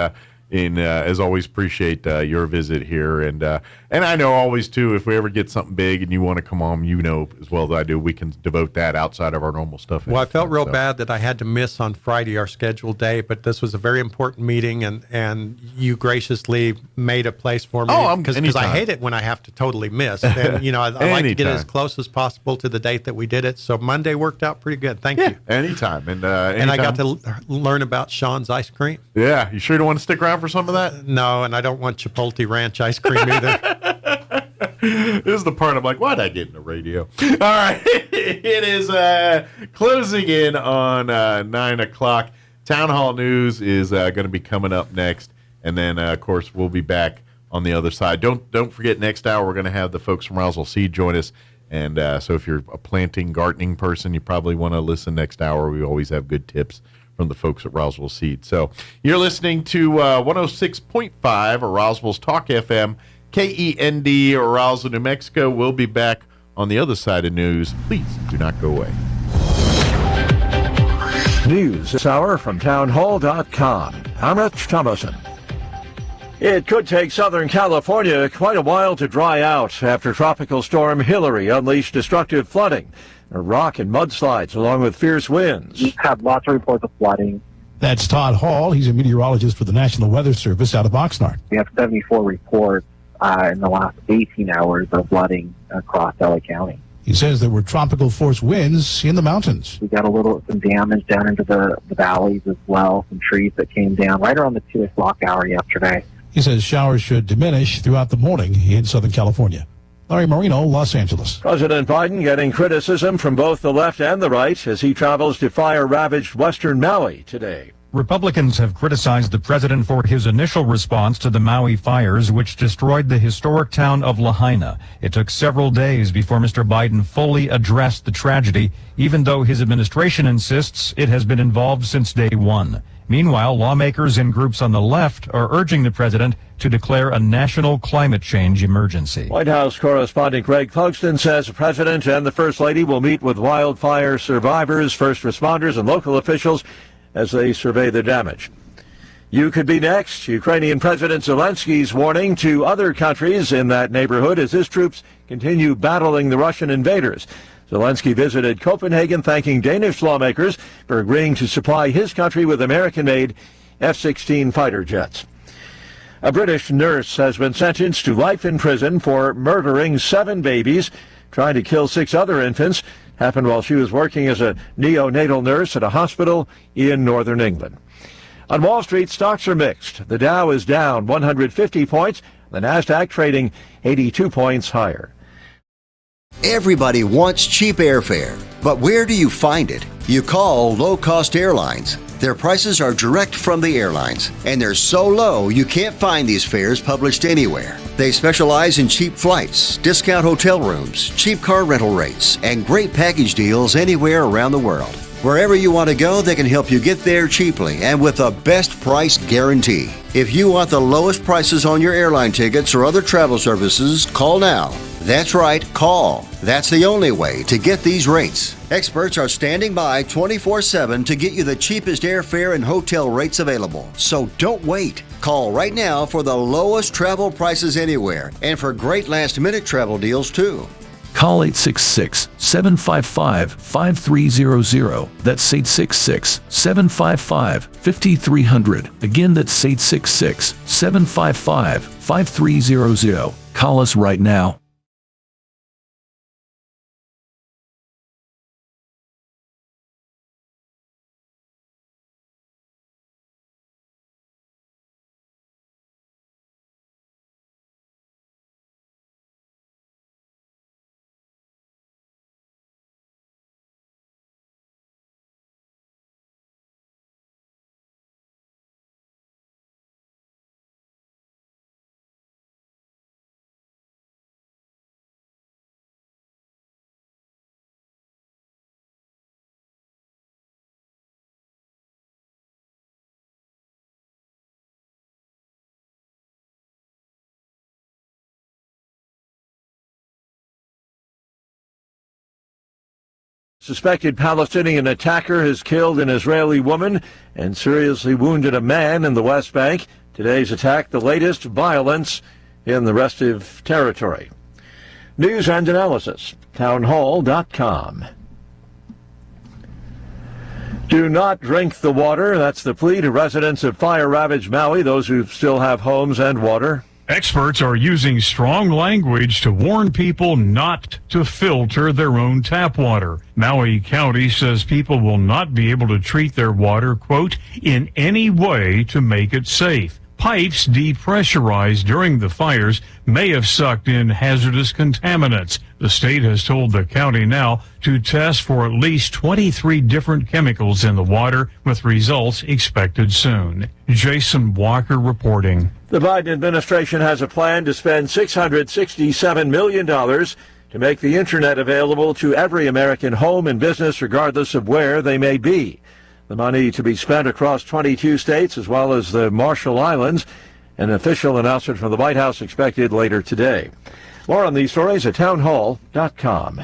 Speaker 4: as always, appreciate your visit here, and I know always too, if we ever get something big and you want to come on, as well as I do, we can devote that outside of our normal stuff.
Speaker 25: Well, I felt real bad that I had to miss on Friday our scheduled day, but this was a very important meeting, and you graciously made a place for me. Because I hate it when I have to totally miss. And I like to get it as close as possible to the date that we did it. So Monday worked out pretty good. Thank you.
Speaker 4: Anytime. And
Speaker 25: I got to learn about Sean's ice cream.
Speaker 4: Yeah, you sure don't want to stick around for some of that?
Speaker 25: No, and I don't want Chipotle Ranch ice cream either.
Speaker 4: This is the part I'm like, why'd I get in the radio? All right. It is closing in on 9 o'clock. Town Hall News is going to be coming up next. And then, of course, we'll be back on the other side. Don't forget, next hour, we're going to have the folks from Roswell Seed join us. And so if you're a planting, gardening person, you probably want to listen next hour. We always have good tips from the folks at Roswell Seed. So you're listening to 106.5 or Roswell's Talk FM, KEND, or Roswell, New Mexico. We'll be back on the other side of news. Please do not go away.
Speaker 11: News this hour from townhall.com. I'm Rich Thomason. It could take Southern California quite a while to dry out after Tropical Storm Hillary unleashed destructive flooding, rock and mudslides, along with fierce winds.
Speaker 7: We've had lots of reports of flooding.
Speaker 9: That's Todd Hall. He's a meteorologist for the National Weather Service out of Oxnard.
Speaker 7: We have 74 reports in the last 18 hours of flooding across LA County.
Speaker 9: He says there were tropical force winds in the mountains.
Speaker 7: We got some damage down into the valleys as well, some trees that came down right around the 2 o'clock hour yesterday.
Speaker 9: He says showers should diminish throughout the morning in Southern California. Larry Marino, Los Angeles.
Speaker 11: President Biden getting criticism from both the left and the right as he travels to fire-ravaged western Maui today.
Speaker 10: Republicans have criticized the president for his initial response to the Maui fires, which destroyed the historic town of Lahaina. It took several days before Mr. Biden fully addressed the tragedy, even though his administration insists it has been involved since day one. Meanwhile, lawmakers and groups on the left are urging the president to declare a national climate change emergency.
Speaker 11: White House correspondent Greg Clugston says the president and the First Lady will meet with wildfire survivors, first responders, and local officials as they survey the damage. You could be next. Ukrainian President Zelensky's warning to other countries in that neighborhood as his troops continue battling the Russian invaders. Zelensky visited Copenhagen, thanking Danish lawmakers for agreeing to supply his country with American-made F-16 fighter jets. A British nurse has been sentenced to life in prison for murdering 7 babies, trying to kill 6 other infants. Happened while she was working as a neonatal nurse at a hospital in northern England. On Wall Street, stocks are mixed. The Dow is down 150 points, the Nasdaq trading 82 points higher.
Speaker 12: Everybody wants cheap airfare, but where do you find it? You call low-cost airlines. Their prices are direct from the airlines, and they're so low you can't find these fares published anywhere. They specialize in cheap flights, discount hotel rooms, cheap car rental rates, and great package deals anywhere around the world. Wherever you want to go, they can help you get there cheaply and with a best price guarantee. If you want the lowest prices on your airline tickets or other travel services, call now. That's right, call. That's the only way to get these rates. Experts are standing by 24/7 to get you the cheapest airfare and hotel rates available. So don't wait. Call right now for the lowest travel prices anywhere and for great last-minute travel deals too.
Speaker 13: Call 866-755-5300. That's 866-755-5300. Again, that's 866-755-5300. Call us right now.
Speaker 11: suspected Palestinian attacker has killed an Israeli woman and seriously wounded a man in the West Bank. Today's attack, the latest violence in the restive territory. News and analysis, townhall.com. Do not drink the water. That's the plea to residents of fire-ravaged Maui, those who still have homes and water.
Speaker 10: Experts are using strong language to warn people not to filter their own tap water. Maui County says people will not be able to treat their water, quote, in any way to make it safe. Pipes depressurized during the fires may have sucked in hazardous contaminants. The state has told the county now to test for at least 23 different chemicals in the water, with results expected soon. Jason Walker reporting.
Speaker 11: The Biden administration has a plan to spend $667 million to make the Internet available to every American home and business, regardless of where they may be. The money to be spent across 22 states as well as the Marshall Islands. An official announcement from the White House expected later today. More on these stories at townhall.com.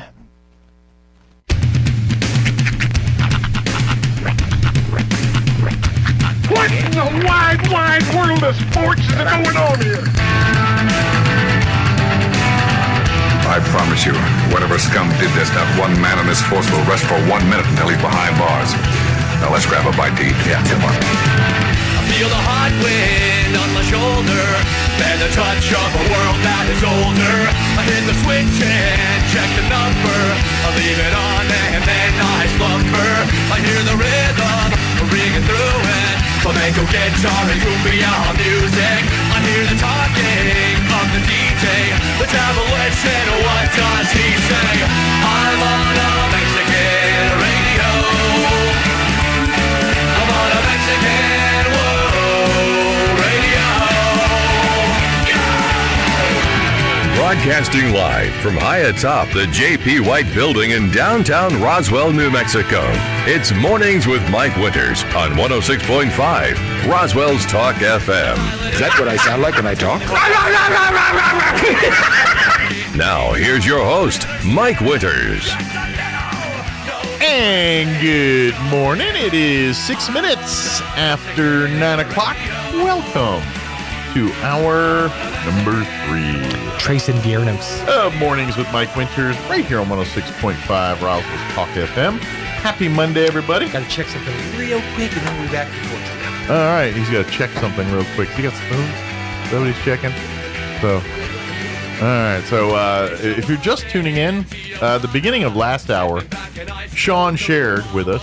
Speaker 2: What in the wide, wide world of sports is going on here?
Speaker 1: I promise you, whatever scum did this, not one man in this force will rest for 1 minute until he's behind bars. Now let's grab a bite to eat. Yeah, come on.
Speaker 2: I feel the hot wind on my shoulder and the touch of a world that is older. I hit the switch and check the number. I leave it on and then I slumber. I hear the rhythm ringing through it. Flamenco guitar and cumbia music. I hear the talking of the DJ. Let's have a listen. What does he say? I'm on a Mexican radio. I'm on a Mexican radio.
Speaker 3: Broadcasting live from high atop the J.P. White Building in downtown Roswell, New Mexico. It's Mornings with Mike Winters on 106.5 Roswell's Talk FM.
Speaker 13: Is that what I sound like when I talk?
Speaker 3: Now, here's your host, Mike Winters.
Speaker 4: And good morning. It is 6 minutes after 9 o'clock. Welcome to hour number 3.
Speaker 5: Trace and Viernos.
Speaker 4: Mornings with Mike Winters, right here on 106.5 Roswell's Talk FM. Happy Monday, everybody.
Speaker 5: Got to check something real quick and then we'll be back to work.
Speaker 4: All right, he's got to check something real quick. He got spoons? Is that what he's checking? So, all right. So, if you're just tuning in, the beginning of last hour, Sean shared with us.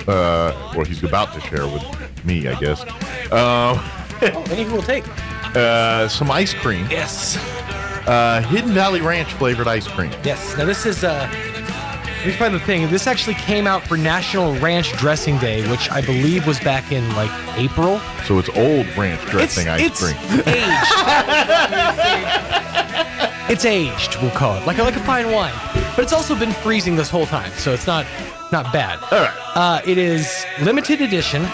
Speaker 4: Well, he's about to share with me, I guess.
Speaker 5: Anything will take.
Speaker 4: Some ice cream.
Speaker 5: Yes.
Speaker 4: Hidden Valley Ranch flavored ice cream.
Speaker 5: Yes. Now this is let me find the thing. This actually came out for National Ranch Dressing Day, which I believe was back in like April.
Speaker 4: So it's old ranch dressing ice cream.
Speaker 5: It's aged, we'll call it, like a fine wine. But it's also been freezing this whole time, so it's not bad. All right. It is limited edition,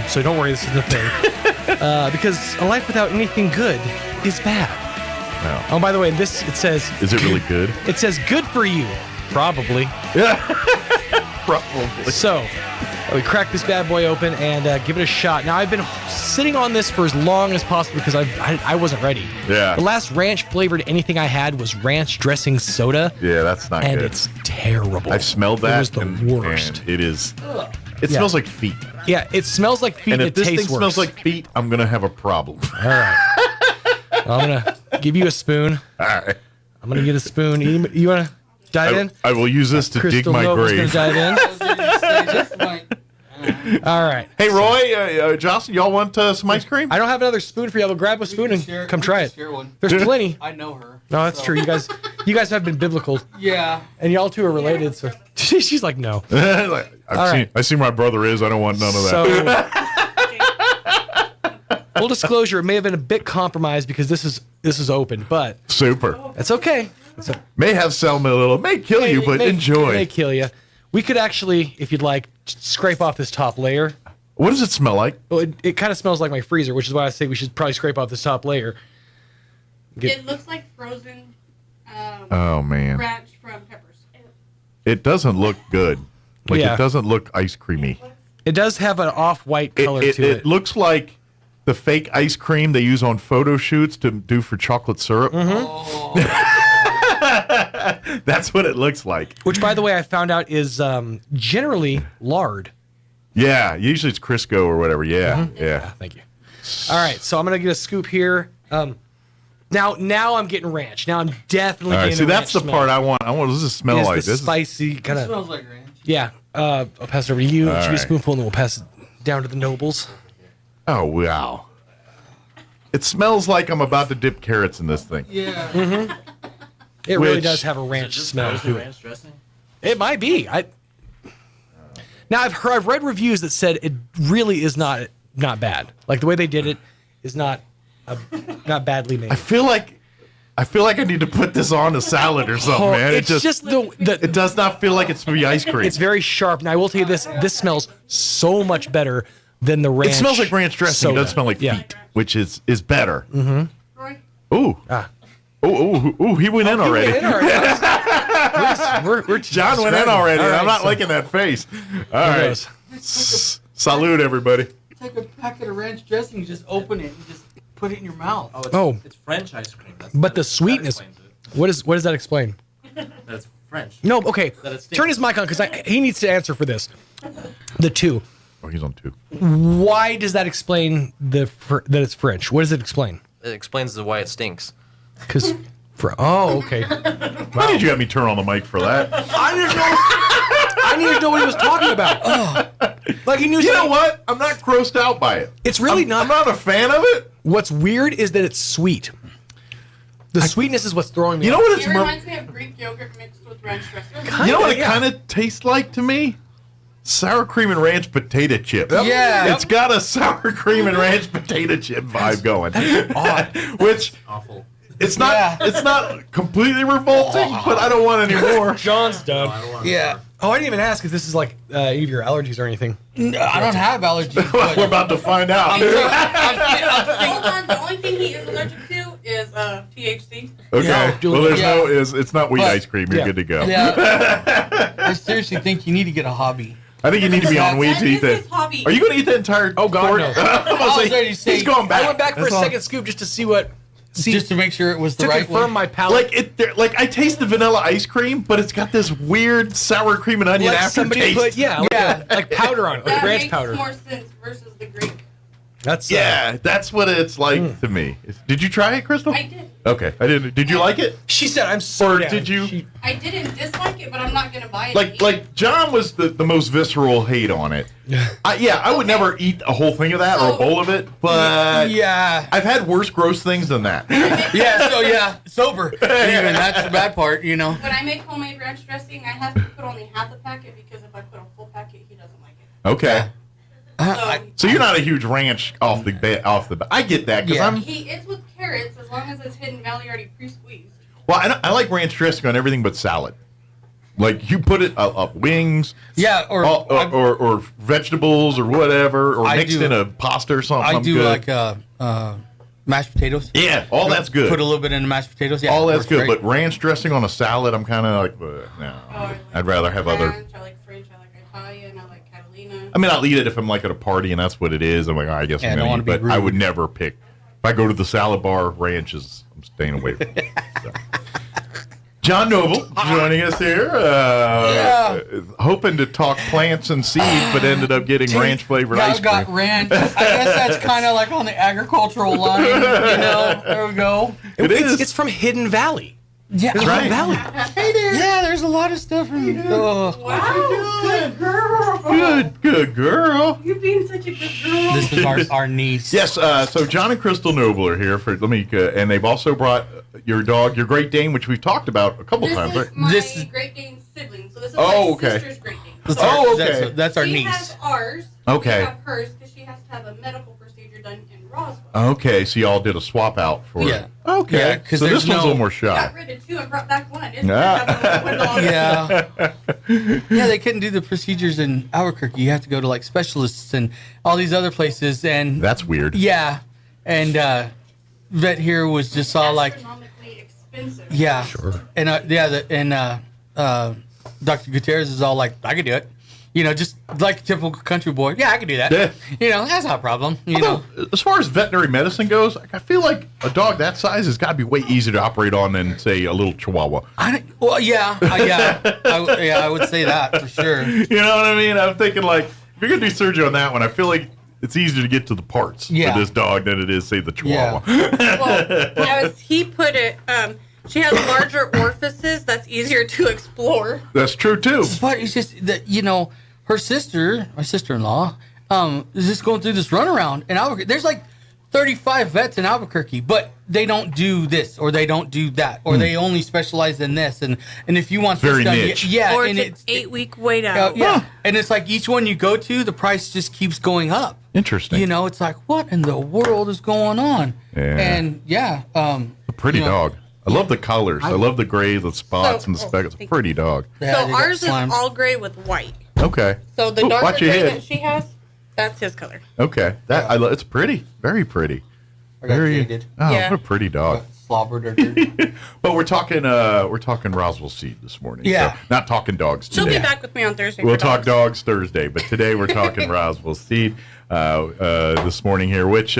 Speaker 5: so don't worry, this is the thing. Because a life without anything good is bad.
Speaker 4: No.
Speaker 5: Oh, by the way, it says...
Speaker 4: Is it really good?
Speaker 5: It says good for you. Probably.
Speaker 4: Yeah. Probably.
Speaker 5: So, we crack this bad boy open and give it a shot. Now, I've been sitting on this for as long as possible because I wasn't ready.
Speaker 4: Yeah.
Speaker 5: The last ranch flavored anything I had was ranch dressing soda.
Speaker 4: Yeah, that's not
Speaker 5: and
Speaker 4: good.
Speaker 5: And it's terrible.
Speaker 4: I've smelled that.
Speaker 5: It was the worst.
Speaker 4: And it is. It smells like feet.
Speaker 5: Yeah, it smells like feet and
Speaker 4: if
Speaker 5: it
Speaker 4: this
Speaker 5: tastes
Speaker 4: thing
Speaker 5: worse.
Speaker 4: smells like feet, I'm going to have a problem.
Speaker 5: All right. Well, I'm going to give you a spoon.
Speaker 4: All right.
Speaker 5: I'm going to get a spoon. You want to dive in?
Speaker 4: I will use this to dig my
Speaker 5: Nova's
Speaker 4: grave.
Speaker 5: Gonna dive in. All right.
Speaker 4: Hey, Roy, Jocelyn, y'all want some ice cream?
Speaker 5: I don't have another spoon for you. I'll grab a spoon and come try it. There's plenty.
Speaker 14: I know her.
Speaker 5: No, that's true. You guys have been biblical.
Speaker 14: Yeah.
Speaker 5: And y'all two are related, so she's like, no.
Speaker 4: I see my brother is. I don't want none of that.
Speaker 5: Full disclosure, it may have been a bit compromised because this is open, but
Speaker 4: super.
Speaker 5: That's okay.
Speaker 4: May have salmonella a little, may kill you, but enjoy.
Speaker 5: May kill you. We could actually, if you'd like, scrape off this top layer.
Speaker 4: What does it smell like?
Speaker 5: Well, it kind of smells like my freezer, which is why I say we should probably scrape off this top layer.
Speaker 15: It looks like frozen
Speaker 4: oh man,
Speaker 15: ranch from Peppers.
Speaker 4: it doesn't look good. Like
Speaker 5: Yeah.
Speaker 4: it doesn't look ice creamy.
Speaker 5: It does have an off-white color to it.
Speaker 4: It looks like the fake ice cream they use on photo shoots to do for chocolate syrup. That's what it looks like.
Speaker 5: Which, by the way, I found out is generally lard.
Speaker 4: Yeah, usually it's Crisco or whatever. Yeah, yeah.
Speaker 5: Thank you. All right, so I'm gonna get a scoop here. Now I'm getting ranch. Now I'm definitely
Speaker 4: All right,
Speaker 5: getting
Speaker 4: see,
Speaker 5: a
Speaker 4: that's
Speaker 5: ranch
Speaker 4: the part I want. What does this smell
Speaker 5: Is
Speaker 4: like?
Speaker 5: the
Speaker 4: This
Speaker 5: spicy kind of.
Speaker 6: smells like ranch.
Speaker 5: Yeah, I'll pass it over to you.
Speaker 4: All
Speaker 5: Should be a
Speaker 4: right.
Speaker 5: spoonful, and then we'll pass it down to the nobles.
Speaker 4: Oh wow! It smells like I'm about to dip carrots in this thing.
Speaker 6: Yeah.
Speaker 5: Mm-hmm. It really
Speaker 4: Which-
Speaker 5: does have a ranch smell to it.
Speaker 6: Ranch dressing?
Speaker 5: It might be. Now I've read reviews that said it really is not bad. Like the way they did it is not badly made.
Speaker 4: I feel like I need to put this on a salad or something, man.
Speaker 5: It's just the
Speaker 4: it does not feel like it's to be ice cream.
Speaker 5: It's very sharp. Now I will tell you this: this smells so much better than the ranch.
Speaker 4: It smells like ranch dressing.
Speaker 5: soda.
Speaker 4: It doesn't smell like feet, which is better.
Speaker 5: Mm-hmm.
Speaker 4: Ooh. Ooh, he went in already. John went in already.
Speaker 5: All right,
Speaker 4: I'm not
Speaker 5: so-
Speaker 4: liking that face. All
Speaker 5: Here
Speaker 4: right.
Speaker 5: goes.
Speaker 4: Salute, everybody.
Speaker 6: Take a packet of ranch dressing, you just open it and just put it in your mouth.
Speaker 5: It's
Speaker 6: French ice cream.
Speaker 5: But the sweetness. What does that explain?
Speaker 6: That's French.
Speaker 5: No, okay.
Speaker 6: That it stinks.
Speaker 5: Turn his mic on because he needs to answer for this. The two.
Speaker 4: Oh, he's on two.
Speaker 5: Why does that explain that it's French? What does it explain?
Speaker 14: It explains why it stinks.
Speaker 5: Because okay.
Speaker 4: Why did you have me turn on the mic for that?
Speaker 5: I needed to know what he was talking about. Like he knew.
Speaker 4: You know what? I'm not grossed out by it.
Speaker 5: It's really not.
Speaker 4: I'm not a fan of it.
Speaker 5: What's weird is that it's sweet. The sweetness is what's throwing me.
Speaker 4: You know
Speaker 5: off.
Speaker 4: what it's
Speaker 15: It reminds me of Greek yogurt mixed with ranch dressing.
Speaker 4: You know what it kind of tastes like to me? Sour cream and ranch potato chip.
Speaker 6: Yeah.
Speaker 4: It's got a sour cream and ranch potato chip vibe going. Which
Speaker 6: awful.
Speaker 4: It's not completely revolting, but I don't want any more.
Speaker 5: John's done.
Speaker 6: Yeah.
Speaker 5: Oh, I didn't even ask if this is like any of your allergies or anything.
Speaker 6: No, I don't have allergies. But
Speaker 4: We're about to find out.
Speaker 15: Hold on, the only thing he is allergic to is THC.
Speaker 4: Okay. Well, there's it's not wheat
Speaker 6: But-
Speaker 4: ice cream. You're good to go.
Speaker 6: Yeah. I seriously think you need to get a hobby.
Speaker 4: I think you need to be on weed to eat that.
Speaker 15: hobby.
Speaker 4: Are you going to eat the entire?
Speaker 5: Oh God,
Speaker 4: quart?
Speaker 5: no.
Speaker 6: I was ready to say-
Speaker 4: he's going back.
Speaker 5: I went back for
Speaker 4: That's
Speaker 5: a
Speaker 4: all.
Speaker 5: second scoop just to see what.
Speaker 6: Just to make sure it was the
Speaker 5: to
Speaker 6: right
Speaker 5: confirm
Speaker 6: one.
Speaker 5: my palate.
Speaker 4: Like I taste the vanilla ice cream, but it's got this weird sour cream and onion
Speaker 5: Like somebody
Speaker 4: aftertaste.
Speaker 5: put like powder on it, like
Speaker 15: That
Speaker 5: ranch
Speaker 15: makes
Speaker 5: powder.
Speaker 15: more sense versus the Greek.
Speaker 5: That's
Speaker 4: That's what it's like to me. Did you try it, Crystal?
Speaker 15: I did.
Speaker 4: Okay, I didn't. Did you like it?
Speaker 5: She said, "I'm so."
Speaker 4: Or did you?
Speaker 15: I didn't dislike it, but I'm not gonna buy it.
Speaker 4: Like John was the most visceral hate on it. I would never eat a whole thing of that or a bowl of it, but
Speaker 6: Yeah.
Speaker 4: I've had worse gross things than that.
Speaker 6: Sober. Even that's the bad part, you know.
Speaker 15: When I make homemade ranch dressing, I have to put only half a packet because if I put a full packet, he doesn't like it.
Speaker 4: Okay.
Speaker 15: So
Speaker 4: So you're not a huge ranch off the bat. I get that because I'm.
Speaker 15: it's with carrots as long as it's Hidden Valley already pre-squeezed.
Speaker 4: Well, I like ranch dressing on everything but salad. Like you put it up wings, or vegetables or whatever, or
Speaker 6: I
Speaker 4: mixed
Speaker 6: do-
Speaker 4: in a pasta or something.
Speaker 6: I do
Speaker 4: good.
Speaker 6: like mashed potatoes.
Speaker 4: Yeah, all that's good.
Speaker 6: Put a little bit in the mashed potatoes. Yeah,
Speaker 4: all that's
Speaker 6: works
Speaker 4: good,
Speaker 6: great.
Speaker 4: but ranch dressing on a salad, I'm kind of like, no. I'd rather have other.
Speaker 15: Ranch, I like French, I like Italian, I like Catalina.
Speaker 4: I mean, I'll eat it if I'm like at a party and that's what it is. I'm like, I guess
Speaker 6: Yeah, I
Speaker 4: I'm
Speaker 6: don't
Speaker 4: gonna
Speaker 6: wanna
Speaker 4: eat,
Speaker 6: be
Speaker 4: but I
Speaker 6: rude.
Speaker 4: would never pick. If I go to the salad bar, ranch is I'm staying away from. It, so. John Noble joining us here, hoping to talk plants and seeds, but ended up getting ranch flavored ice
Speaker 6: I've got
Speaker 4: cream.
Speaker 6: ranch. I guess that's kind of like on the agricultural line, you know. There we go.
Speaker 5: It's from Hidden Valley.
Speaker 6: Yeah,
Speaker 5: It's
Speaker 4: right.
Speaker 5: Hidden Valley.
Speaker 6: Hey there. Yeah, there's a lot of stuff from.
Speaker 15: Wow, good girl.
Speaker 4: Good girl.
Speaker 15: You're being such a good girl.
Speaker 6: This is our niece.
Speaker 4: Yes, so John and Crystal Noble are here for and they've also brought your dog, your Great Dane, which we've talked about a couple times, right?
Speaker 15: This is my Great Dane sibling. So this is
Speaker 4: Oh,
Speaker 15: my
Speaker 4: okay.
Speaker 15: sister's Great Dane.
Speaker 4: Okay.
Speaker 6: That's our
Speaker 15: She
Speaker 6: niece.
Speaker 15: has ours.
Speaker 4: Okay.
Speaker 15: We have hers because she has to have a medical procedure done in Roswell.
Speaker 4: Okay, so y'all did a swap out for
Speaker 6: Yeah.
Speaker 4: Okay,
Speaker 6: Yeah, 'cause
Speaker 4: so this
Speaker 6: there's
Speaker 4: one's a
Speaker 6: no-
Speaker 4: little more
Speaker 15: Got
Speaker 4: shy.
Speaker 15: rid of two and brought back one. It's
Speaker 6: Yeah. Yeah, they couldn't do the procedures in Albuquerque. You have to go to like specialists and all these other places, and
Speaker 4: That's weird.
Speaker 6: yeah, and vet here was just all like,
Speaker 15: astronomically expensive.
Speaker 6: yeah, sure, and Dr. Gutierrez is all like, I could do it. Just like a typical country boy. Yeah, I can do that.
Speaker 4: Yeah.
Speaker 6: That's not a problem.
Speaker 4: Although, as far as veterinary medicine goes, I feel like a dog that size has got to be way easier to operate on than, say, a little Chihuahua.
Speaker 6: I would say that for sure.
Speaker 4: You know what I mean? I'm thinking, like, if you're going to do surgery on that one, I feel like it's easier to get to the parts for this dog than it is, say, the Chihuahua.
Speaker 15: Well, as he put it, she has larger orifices. That's easier to explore.
Speaker 4: That's true, too.
Speaker 6: But it's just that, her sister, my sister-in-law, is just going through this runaround in Albuquerque. There's like 35 vets in Albuquerque, but they don't do this or they don't do that or they only specialize in this. And if you want
Speaker 4: very
Speaker 6: this done,
Speaker 4: niche.
Speaker 6: yeah,
Speaker 15: or
Speaker 6: and
Speaker 15: it's an 8-week wait out.
Speaker 6: Yeah, and it's like each one you go to, the price just keeps going up.
Speaker 4: Interesting.
Speaker 6: It's like, what in the world is going on?
Speaker 4: Yeah.
Speaker 6: And
Speaker 4: a pretty dog. I love the colors. I love the gray, the spots, and the specks. It's a pretty dog.
Speaker 15: So ours is all gray with white.
Speaker 4: Okay.
Speaker 15: So the darker gray
Speaker 4: head.
Speaker 15: that she has, that's his color.
Speaker 4: Okay. It's pretty. Very pretty. Very. Oh, what a pretty dog.
Speaker 6: Slobbered her.
Speaker 4: But we're talking Roswell Seed this morning.
Speaker 6: Yeah.
Speaker 4: So not talking dogs today.
Speaker 15: She'll be back with me on Thursday.
Speaker 4: We'll talk dogs Thursday, but today we're talking Roswell Seed this morning here, which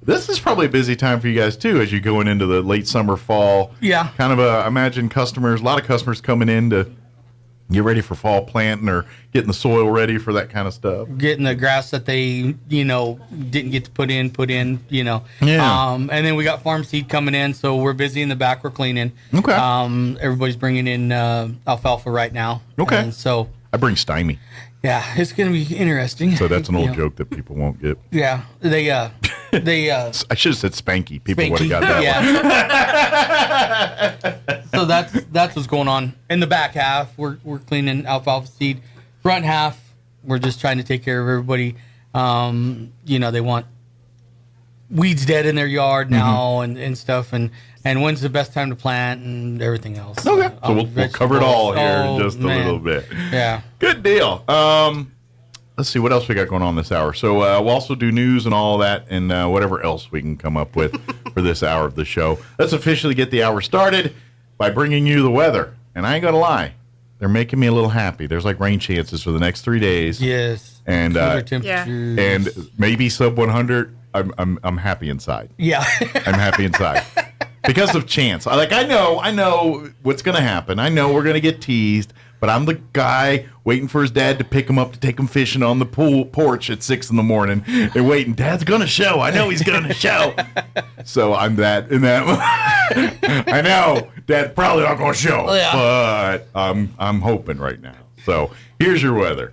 Speaker 4: this is probably a busy time for you guys too as you're going into the late summer, fall.
Speaker 6: Yeah.
Speaker 4: Kind of I imagine a lot of customers coming in to get ready for fall planting or getting the soil ready for that kind of stuff.
Speaker 6: Getting the grass that they, didn't get to put in,
Speaker 4: Yeah.
Speaker 6: And then we got farm seed coming in, so we're busy in the back. We're cleaning.
Speaker 4: Okay.
Speaker 6: Everybody's bringing in alfalfa right now.
Speaker 4: Okay.
Speaker 6: And so
Speaker 4: I bring stymie.
Speaker 6: Yeah, it's going to be interesting.
Speaker 4: So that's an old joke that people won't get.
Speaker 6: Yeah, they
Speaker 4: I should have said spanky. People would have got that
Speaker 6: one. So that's what's going on in the back half. We're cleaning alfalfa seed. Front half, we're just trying to take care of everybody. They want weeds dead in their yard now and stuff, and when's the best time to plant and everything else.
Speaker 4: Okay, so we'll cover it all here in just a little bit.
Speaker 6: Yeah,
Speaker 4: good deal. Let's see what else we got going on this hour. So we'll also do news and all that, and whatever else we can come up with for this hour of the show. Let's officially get the hour started by bringing you the weather. And I ain't gonna lie, they're making me a little happy. There's like rain chances for the next 3 days.
Speaker 6: Yes,
Speaker 4: and
Speaker 6: cooler temperatures.
Speaker 4: And maybe sub 100. I'm happy inside.
Speaker 6: Yeah,
Speaker 4: I'm happy inside. Because of chance. I know what's going to happen. I know we're going to get teased, but I'm the guy waiting for his dad to pick him up to take him fishing on the porch at 6 a.m. They're waiting. Dad's going to show. I know he's going to show. So I'm that in that. I know Dad's probably not going to show, but I'm hoping right now. So here's your weather.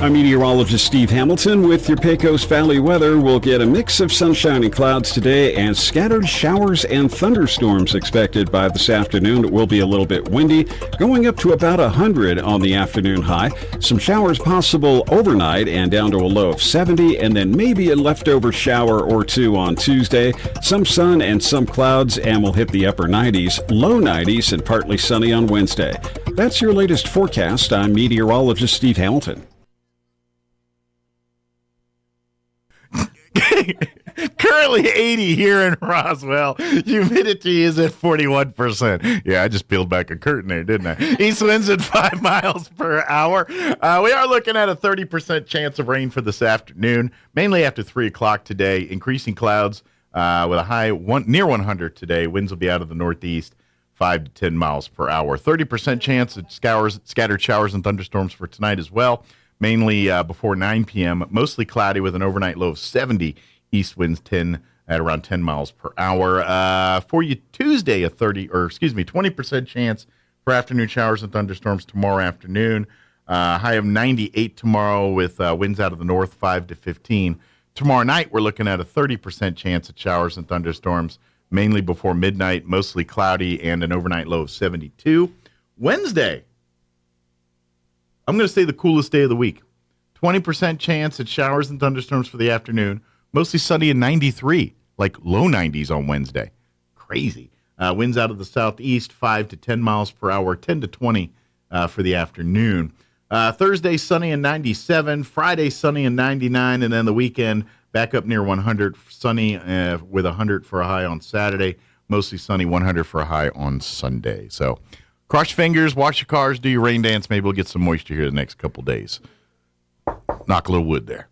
Speaker 8: I'm meteorologist Steve Hamilton with your Pecos Valley weather. We'll get a mix of sunshine and clouds today and scattered showers and thunderstorms expected by this afternoon. It will be a little bit windy, going up to about 100 on the afternoon high. Some showers possible overnight and down to a low of 70, and then maybe a leftover shower or two on Tuesday. Some sun and some clouds, and we'll hit the upper 90s, low 90s, and partly sunny on Wednesday. That's your latest forecast. I'm meteorologist Steve Hamilton.
Speaker 4: Currently 80 here in Roswell. Humidity is at 41%. Yeah, I just peeled back a curtain there, didn't I? East winds at 5 miles per hour. We are looking at a 30% chance of rain for this afternoon, mainly after 3 o'clock today. Increasing clouds with a high near 100 today. Winds will be out of the northeast, 5 to 10 miles per hour. 30% chance of scattered showers and thunderstorms for tonight as well. Mainly before 9 p.m., mostly cloudy with an overnight low of 70. East winds 10 at around 10 miles per hour. For you Tuesday, 20% chance for afternoon showers and thunderstorms tomorrow afternoon. High of 98 tomorrow with winds out of the north 5 to 15. Tomorrow night, we're looking at a 30% chance of showers and thunderstorms, mainly before midnight, mostly cloudy, and an overnight low of 72. Wednesday, I'm going to say the coolest day of the week. 20% chance at showers and thunderstorms for the afternoon. Mostly sunny and 93, like low 90s on Wednesday. Crazy. Winds out of the southeast, 5 to 10 miles per hour, 10 to 20 for the afternoon. Thursday, sunny and 97. Friday, sunny and 99. And then the weekend, back up near 100. Sunny with 100 for a high on Saturday. Mostly sunny, 100 for a high on Sunday. So
Speaker 21: Cross your fingers, wash your cars, do your rain dance. Maybe we'll get some moisture here the next couple days. Knock a little wood there.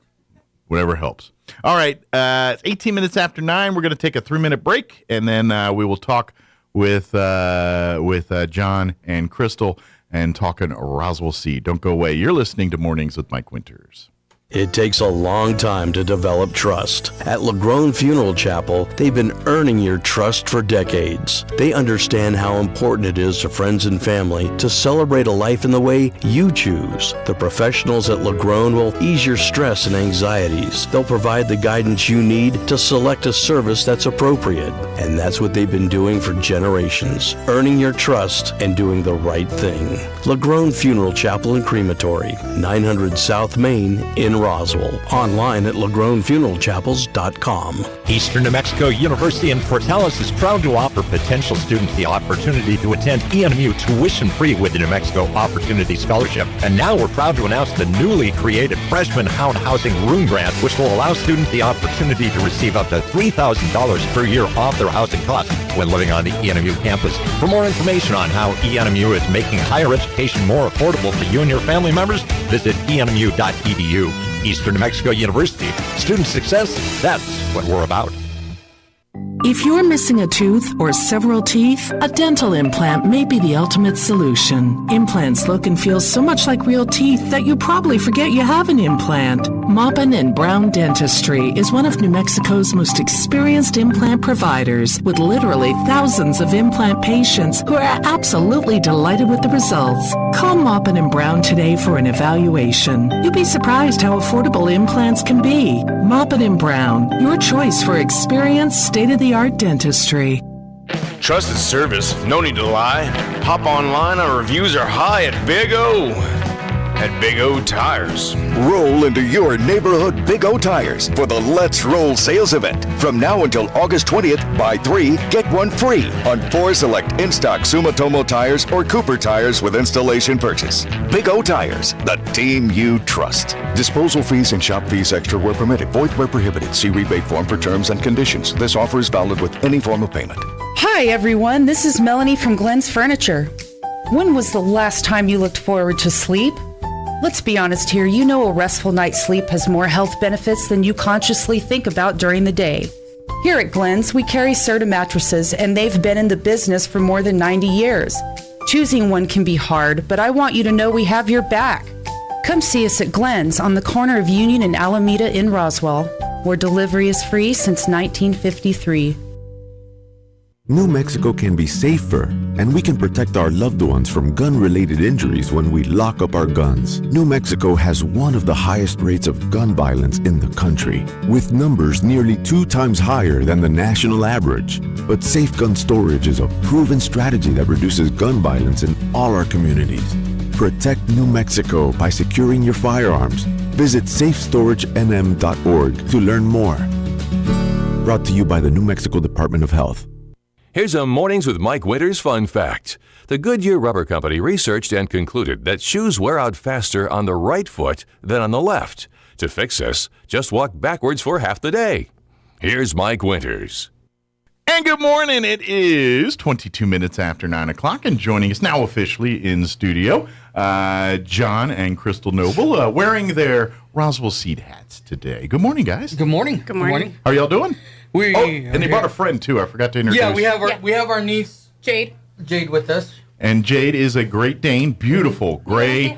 Speaker 21: Whatever helps. All right, it's 18 minutes after 9. We're going to take a 3-minute break, and then we will talk with John and Crystal and talking Roswell Seed. Don't go away. You're listening to Mornings with Mike Winters.
Speaker 16: It takes a long time to develop trust. At LaGrone Funeral Chapel, they've been earning your trust for decades. They understand how important it is to friends and family to celebrate a life in the way you choose. The professionals at LaGrone will ease your stress and anxieties. They'll provide the guidance you need to select a service that's appropriate. And that's what they've been doing for generations, earning your trust and doing the right thing. LaGrone Funeral Chapel and Crematory, 900 South Main in Roswell. Online at LaGroneFuneralChapels.com.
Speaker 17: Eastern New Mexico University in Portales is proud to offer potential students the opportunity to attend ENMU tuition-free with the New Mexico Opportunity Scholarship. And now we're proud to announce the newly created Freshman Hound Housing Room Grant, which will allow students the opportunity to receive up to $3,000 per year off their housing costs when living on the ENMU campus. For more information on how ENMU is making higher education more affordable for you and your family members, visit enmu.edu. Eastern New Mexico University. Student success, that's what we're about.
Speaker 18: If you're missing a tooth or several teeth, a dental implant may be the ultimate solution. Implants look and feel so much like real teeth that you probably forget you have an implant. Maupin and Brown Dentistry is one of New Mexico's most experienced implant providers, with literally thousands of implant patients who are absolutely delighted with the results. Call Maupin and Brown today for an evaluation. You'll be surprised how affordable implants can be. Maupin and Brown, your choice for experienced, state-of-the-art dentistry.
Speaker 19: Trusted service, no need to lie. Hop online, our reviews are high at Big O. At Big O Tires.
Speaker 20: Roll into your neighborhood Big O Tires for the Let's Roll sales event. From now until August 20th, buy 3, get 1 free on 4 select in-stock Sumitomo tires or Cooper tires with installation purchase. Big O Tires, the team you trust. Disposal fees and shop fees extra where permitted. Void where prohibited. See rebate form for terms and conditions. This offer is valid with any form of payment.
Speaker 22: Hi, everyone. This is Melanie from Glenn's Furniture. When was the last time you looked forward to sleep? Let's be honest here. You know a restful night's sleep has more health benefits than you consciously think about during the day. Here at Glenn's, we carry Serta mattresses, and they've been in the business for more than 90 years. Choosing one can be hard, but I want you to know we have your back. Come see us at Glenn's on the corner of Union and Alameda in Roswell, where delivery is free since 1953.
Speaker 26: New Mexico can be safer, and we can protect our loved ones from gun-related injuries when we lock up our guns. New Mexico has one of the highest rates of gun violence in the country, with numbers nearly 2 times higher than the national average. But safe gun storage is a proven strategy that reduces gun violence in all our communities. Protect New Mexico by securing your firearms. Visit safestoragenm.org to learn more. Brought to you by the New Mexico Department of Health.
Speaker 3: Here's a Mornings with Mike Winters fun fact. The Goodyear Rubber Company researched and concluded that shoes wear out faster on the right foot than on the left. To fix this, just walk backwards for half the day. Here's Mike Winters.
Speaker 21: And good morning. It is 22 minutes after 9 o'clock, and joining us now officially in the studio, John and Crystal Noble, wearing their Roswell Seed hats today. Good morning, guys.
Speaker 6: Good morning.
Speaker 15: Good morning.
Speaker 21: How are y'all doing?
Speaker 6: And
Speaker 21: they brought a friend, too. I forgot to introduce.
Speaker 6: Yeah, we have our niece, Jade with us.
Speaker 21: And Jade is a Great Dane, beautiful, gray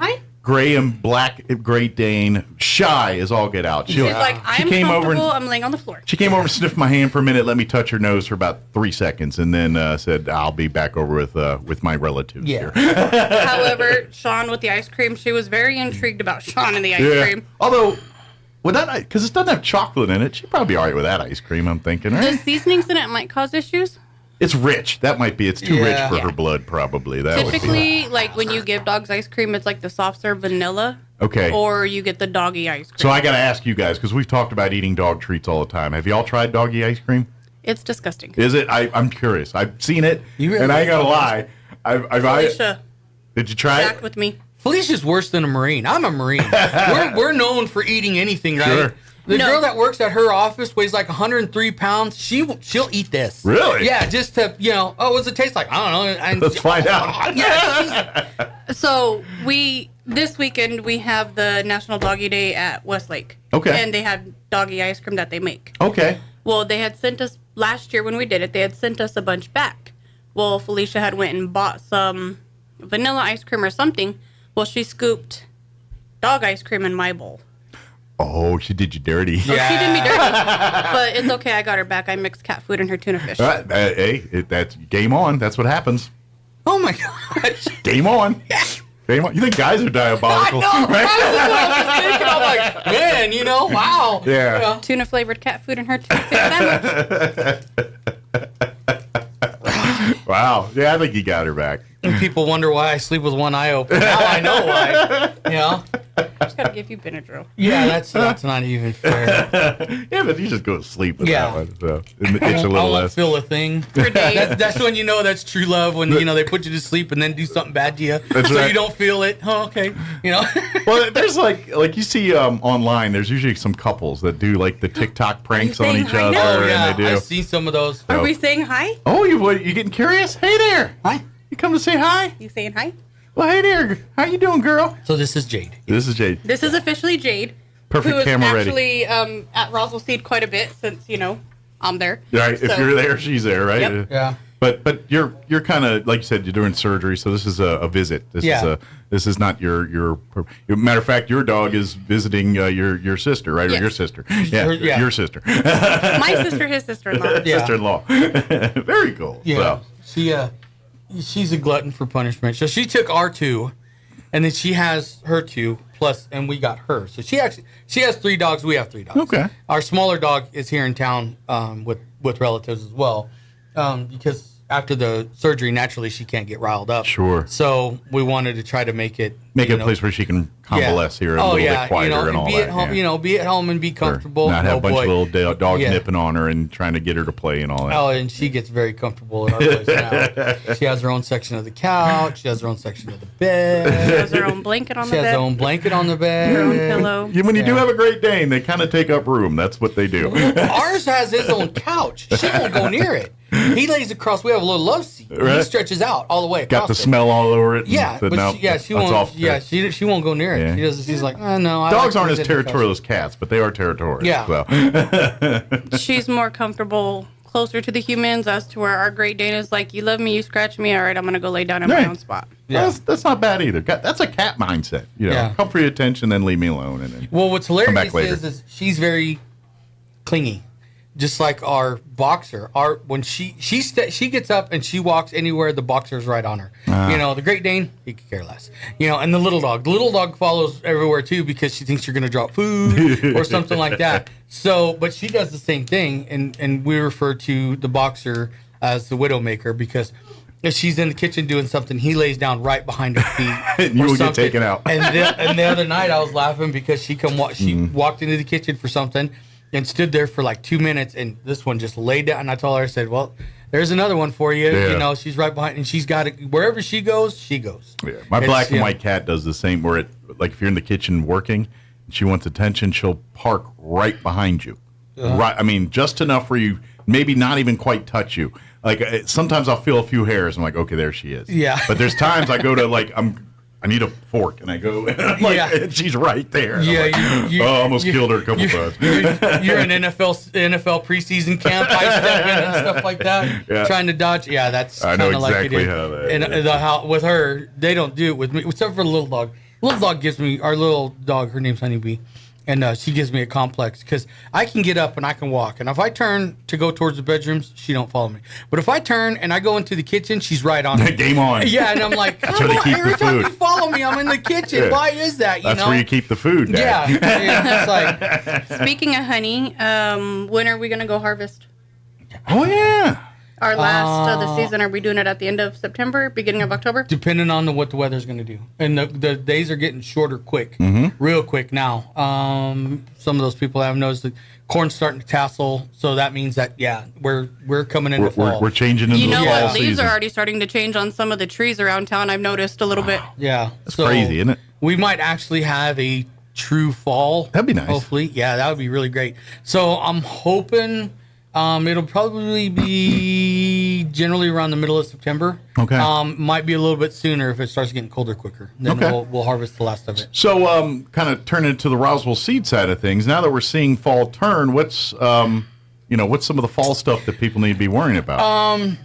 Speaker 21: and black Great Dane, shy as all get out.
Speaker 15: She's like, I'm comfortable, I'm laying on the floor.
Speaker 21: She came over and sniffed my hand for a minute, let me touch her nose for about 3 seconds, and then said, I'll be back over with my relatives here.
Speaker 15: However, Sean with the ice cream, she was very intrigued about Sean and the ice cream.
Speaker 21: Although, with that, because it doesn't have chocolate in it, she'd probably be all right with that ice cream, I'm thinking, right?
Speaker 15: The seasonings in it might cause issues.
Speaker 21: It's rich. That might be. It's too rich for her blood, probably.
Speaker 15: Typically, like when you give dogs ice cream, it's like the soft serve vanilla.
Speaker 21: Okay.
Speaker 15: Or you get the doggy ice cream.
Speaker 21: So I got to ask you guys, because we've talked about eating dog treats all the time. Have y'all tried doggy ice cream?
Speaker 15: It's disgusting.
Speaker 21: Is it? I'm curious. I've seen it, and I ain't got to lie.
Speaker 15: Felicia.
Speaker 21: Did you try it?
Speaker 15: Back with me.
Speaker 6: Felicia's worse than a Marine. I'm a Marine. we're known for eating anything, right?
Speaker 21: Sure.
Speaker 6: The girl that works at her office weighs like 103 pounds. She'll eat this.
Speaker 4: Really?
Speaker 6: Yeah, just to, what's it taste like? I don't know.
Speaker 4: Let's find out.
Speaker 15: So this weekend we have the National Doggy Day at Westlake.
Speaker 4: Okay.
Speaker 15: And they have doggy ice cream that they make.
Speaker 4: Okay.
Speaker 15: Well, they had sent us last year when we did it. They had sent us a bunch back. Well, Felicia had went and bought some vanilla ice cream or something. Well, she scooped dog ice cream in my bowl.
Speaker 4: Oh, she did you dirty.
Speaker 15: Yeah. Oh, she did me dirty. But it's okay. I got her back. I mixed cat food in her tuna fish.
Speaker 4: Hey, that's game on. That's what happens.
Speaker 6: Oh, my gosh.
Speaker 4: Game on. Game on. You think guys are diabolical?
Speaker 6: I know.
Speaker 4: Right?
Speaker 6: That's what I was thinking. I'm like, man, wow.
Speaker 4: Yeah.
Speaker 15: Tuna flavored cat food in her tuna fish sandwich.
Speaker 4: Wow. Yeah, I think you got her back.
Speaker 6: And people wonder why I sleep with one eye open. Now I know why.
Speaker 15: Just gotta give you Benadryl.
Speaker 6: Yeah, that's not even fair.
Speaker 4: Yeah, but you just go to sleep with that one. So it's
Speaker 6: I
Speaker 4: a little
Speaker 6: won't
Speaker 4: less.
Speaker 6: feel a thing. That's when you know that's true love, when they put you to sleep and then do something bad to you,
Speaker 4: That's
Speaker 6: so
Speaker 4: right.
Speaker 6: you don't feel it. Oh, okay,
Speaker 4: Well, there's like you see online. There's usually some couples that do like the TikTok pranks on
Speaker 15: saying
Speaker 4: each
Speaker 15: hi
Speaker 4: other,
Speaker 15: now?
Speaker 6: Oh yeah,
Speaker 4: and they do.
Speaker 6: I've seen some of those.
Speaker 15: Are we saying hi?
Speaker 4: Oh, you getting curious? Hey there.
Speaker 6: Hi.
Speaker 4: You come to say hi?
Speaker 15: You saying hi?
Speaker 4: Well, hey there. How you doing, girl?
Speaker 6: So this is Jade.
Speaker 4: This is Jade.
Speaker 15: This is officially Jade.
Speaker 4: Perfect
Speaker 15: who is
Speaker 4: camera ready.
Speaker 15: actually at Roswell Seed quite a bit since I'm there.
Speaker 4: Right. If
Speaker 15: So-
Speaker 4: you're there, she's there, right?
Speaker 15: Yep.
Speaker 6: Yeah.
Speaker 4: But you're kind of like you said, you're doing surgery, so this is a visit. This is not your matter of fact, your dog is visiting your sister, right?
Speaker 15: Yes.
Speaker 4: Or your sister. Yeah, your sister.
Speaker 15: My sister, his sister-in-law.
Speaker 4: Sister-in-law. Very cool.
Speaker 6: Yeah.
Speaker 4: So.
Speaker 6: She's a glutton for punishment. So she took our two, and then she has her two plus, and we got her. So she has 3 dogs. We have 3 dogs.
Speaker 4: Okay.
Speaker 6: Our smaller dog is here in town with relatives as well, because after the surgery, naturally she can't get riled up.
Speaker 4: Sure.
Speaker 6: So we wanted to try to make it
Speaker 4: Make it a place where she can convalesce here and a little bit quieter and all
Speaker 6: be
Speaker 4: that.
Speaker 6: At home, be at home and be comfortable.
Speaker 4: Not have a bunch of little dogs
Speaker 6: Yeah.
Speaker 4: nipping on her and trying to get her to play and all that.
Speaker 6: Oh, and she gets very comfortable at our place now. She has her own section of the couch. She has her own section of the bed.
Speaker 15: She has her own blanket on the bed.
Speaker 6: She has her own blanket on the bed.
Speaker 15: Her own pillow.
Speaker 4: When you do have a Great Dane, they kind of take up room. That's what they do.
Speaker 6: Ours has his own couch. She won't go near it. He lays across. We have a little love seat.
Speaker 4: Right.
Speaker 6: He stretches out all the way across.
Speaker 4: Got the
Speaker 6: it.
Speaker 4: smell all over it.
Speaker 6: Yeah, but
Speaker 4: no,
Speaker 6: she
Speaker 4: that's
Speaker 6: won't.
Speaker 4: off
Speaker 6: Yeah,
Speaker 4: there.
Speaker 6: she won't go near it.
Speaker 4: Yeah.
Speaker 6: She does. She's like, oh, no. I
Speaker 4: Dogs
Speaker 6: like
Speaker 4: aren't
Speaker 6: to
Speaker 4: as
Speaker 6: sit in the couch."
Speaker 4: territorial as cats, but they are territorial.
Speaker 6: Yeah.
Speaker 4: So.
Speaker 15: She's more comfortable closer to the humans as to where our Great Dane is like, you love me, you scratch me, all right, I'm going to go lay down in my own spot.
Speaker 4: Yeah. That's not bad either. That's a cat mindset.
Speaker 6: Yeah.
Speaker 4: Come for your attention, then leave me alone. And then
Speaker 6: Well, what's
Speaker 4: come back
Speaker 6: hilarious
Speaker 4: later.
Speaker 6: is she's very clingy, just like our boxer. When she gets up and she walks anywhere, the boxer's right on her. The Great Dane, he could care less. And the little dog follows everywhere too because she thinks you're gonna drop food or something like that. So, but she does the same thing, and we refer to the boxer as the Widowmaker because if she's in the kitchen doing something, he lays down right behind her feet.
Speaker 4: And you
Speaker 6: or
Speaker 4: will get
Speaker 6: something.
Speaker 4: taken out.
Speaker 6: And the other night I was laughing because she walked into the kitchen for something and stood there for like 2 minutes, and this one just laid down. And I told her, I said, well, there's another one for you.
Speaker 4: Yeah.
Speaker 6: She's right behind, and she's got it. Wherever she goes, she goes.
Speaker 4: Yeah. My black and white cat does the same. Where like if you're in the kitchen working, and she wants attention, she'll park right behind you. Right. I mean, just enough where you maybe not even quite touch you. Like sometimes I'll feel a few hairs. I'm like, okay, there she is.
Speaker 6: Yeah.
Speaker 4: But there's times I go to I need a fork, and I go, and I'm like, and she's right there. And
Speaker 6: Yeah,
Speaker 4: I'm like, I almost killed her a couple times.
Speaker 6: You're in NFL preseason camp, high stepping and stuff like that,
Speaker 4: Yeah.
Speaker 6: trying to dodge. Yeah, that's
Speaker 4: I
Speaker 6: kind
Speaker 4: know
Speaker 6: of like it
Speaker 4: exactly
Speaker 6: is.
Speaker 4: how that
Speaker 6: And with her, they don't do it with me, except for the little dog. Little dog gives me our little dog. Her name's Honeybee. And she gives me a complex because I can get up and I can walk. And if I turn to go towards the bedrooms, she don't follow me. But if I turn and I go into the kitchen, she's right on me.
Speaker 4: Game on.
Speaker 6: Yeah, and I'm like,
Speaker 4: That's where they keep
Speaker 6: every
Speaker 4: the
Speaker 6: time
Speaker 4: food.
Speaker 6: you follow me, I'm in the kitchen.
Speaker 4: Yeah.
Speaker 6: Why is that?
Speaker 4: That's where you keep the food. Dad.
Speaker 6: Yeah. It's like,
Speaker 15: Speaking of honey, when are we going to go harvest?
Speaker 4: Oh, yeah.
Speaker 15: Our last of the season, are we doing it at the end of September, beginning of October?
Speaker 6: depending on what the weather's going to do. And the days are getting shorter quick,
Speaker 4: Mm-hmm.
Speaker 6: real quick now. Some of those people have noticed that corn's starting to tassel. So that means that, we're coming into fall.
Speaker 4: We're changing into
Speaker 15: You know
Speaker 4: the fall
Speaker 15: what? Leaves
Speaker 4: season.
Speaker 15: are already starting to change on some of the trees around town. I've noticed a little bit.
Speaker 6: Yeah.
Speaker 4: That's crazy, isn't it?
Speaker 6: We might actually have a true fall.
Speaker 4: That'd be nice.
Speaker 6: Hopefully. Yeah, that would be really great. So I'm hoping it'll probably be generally around the middle of September.
Speaker 4: Okay.
Speaker 6: Might be a little bit sooner if it starts getting colder quicker. Then we'll harvest the last of it.
Speaker 4: So, kind of turning to the Roswell seed side of things. Now that we're seeing fall turn, what's some of the fall stuff that people need to be worrying about?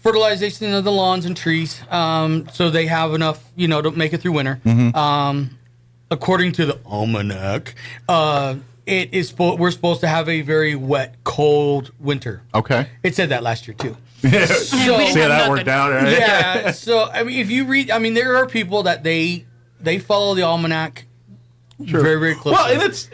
Speaker 6: Fertilization of the lawns and trees, so they have enough, to make it through winter. According to the almanac, we're supposed to have a very wet, cold winter.
Speaker 4: Okay.
Speaker 6: It said that last year too.
Speaker 4: See how that worked out, right?
Speaker 6: Yeah. So if you read, there are people that they follow the almanac very, very closely.
Speaker 4: Well, and it's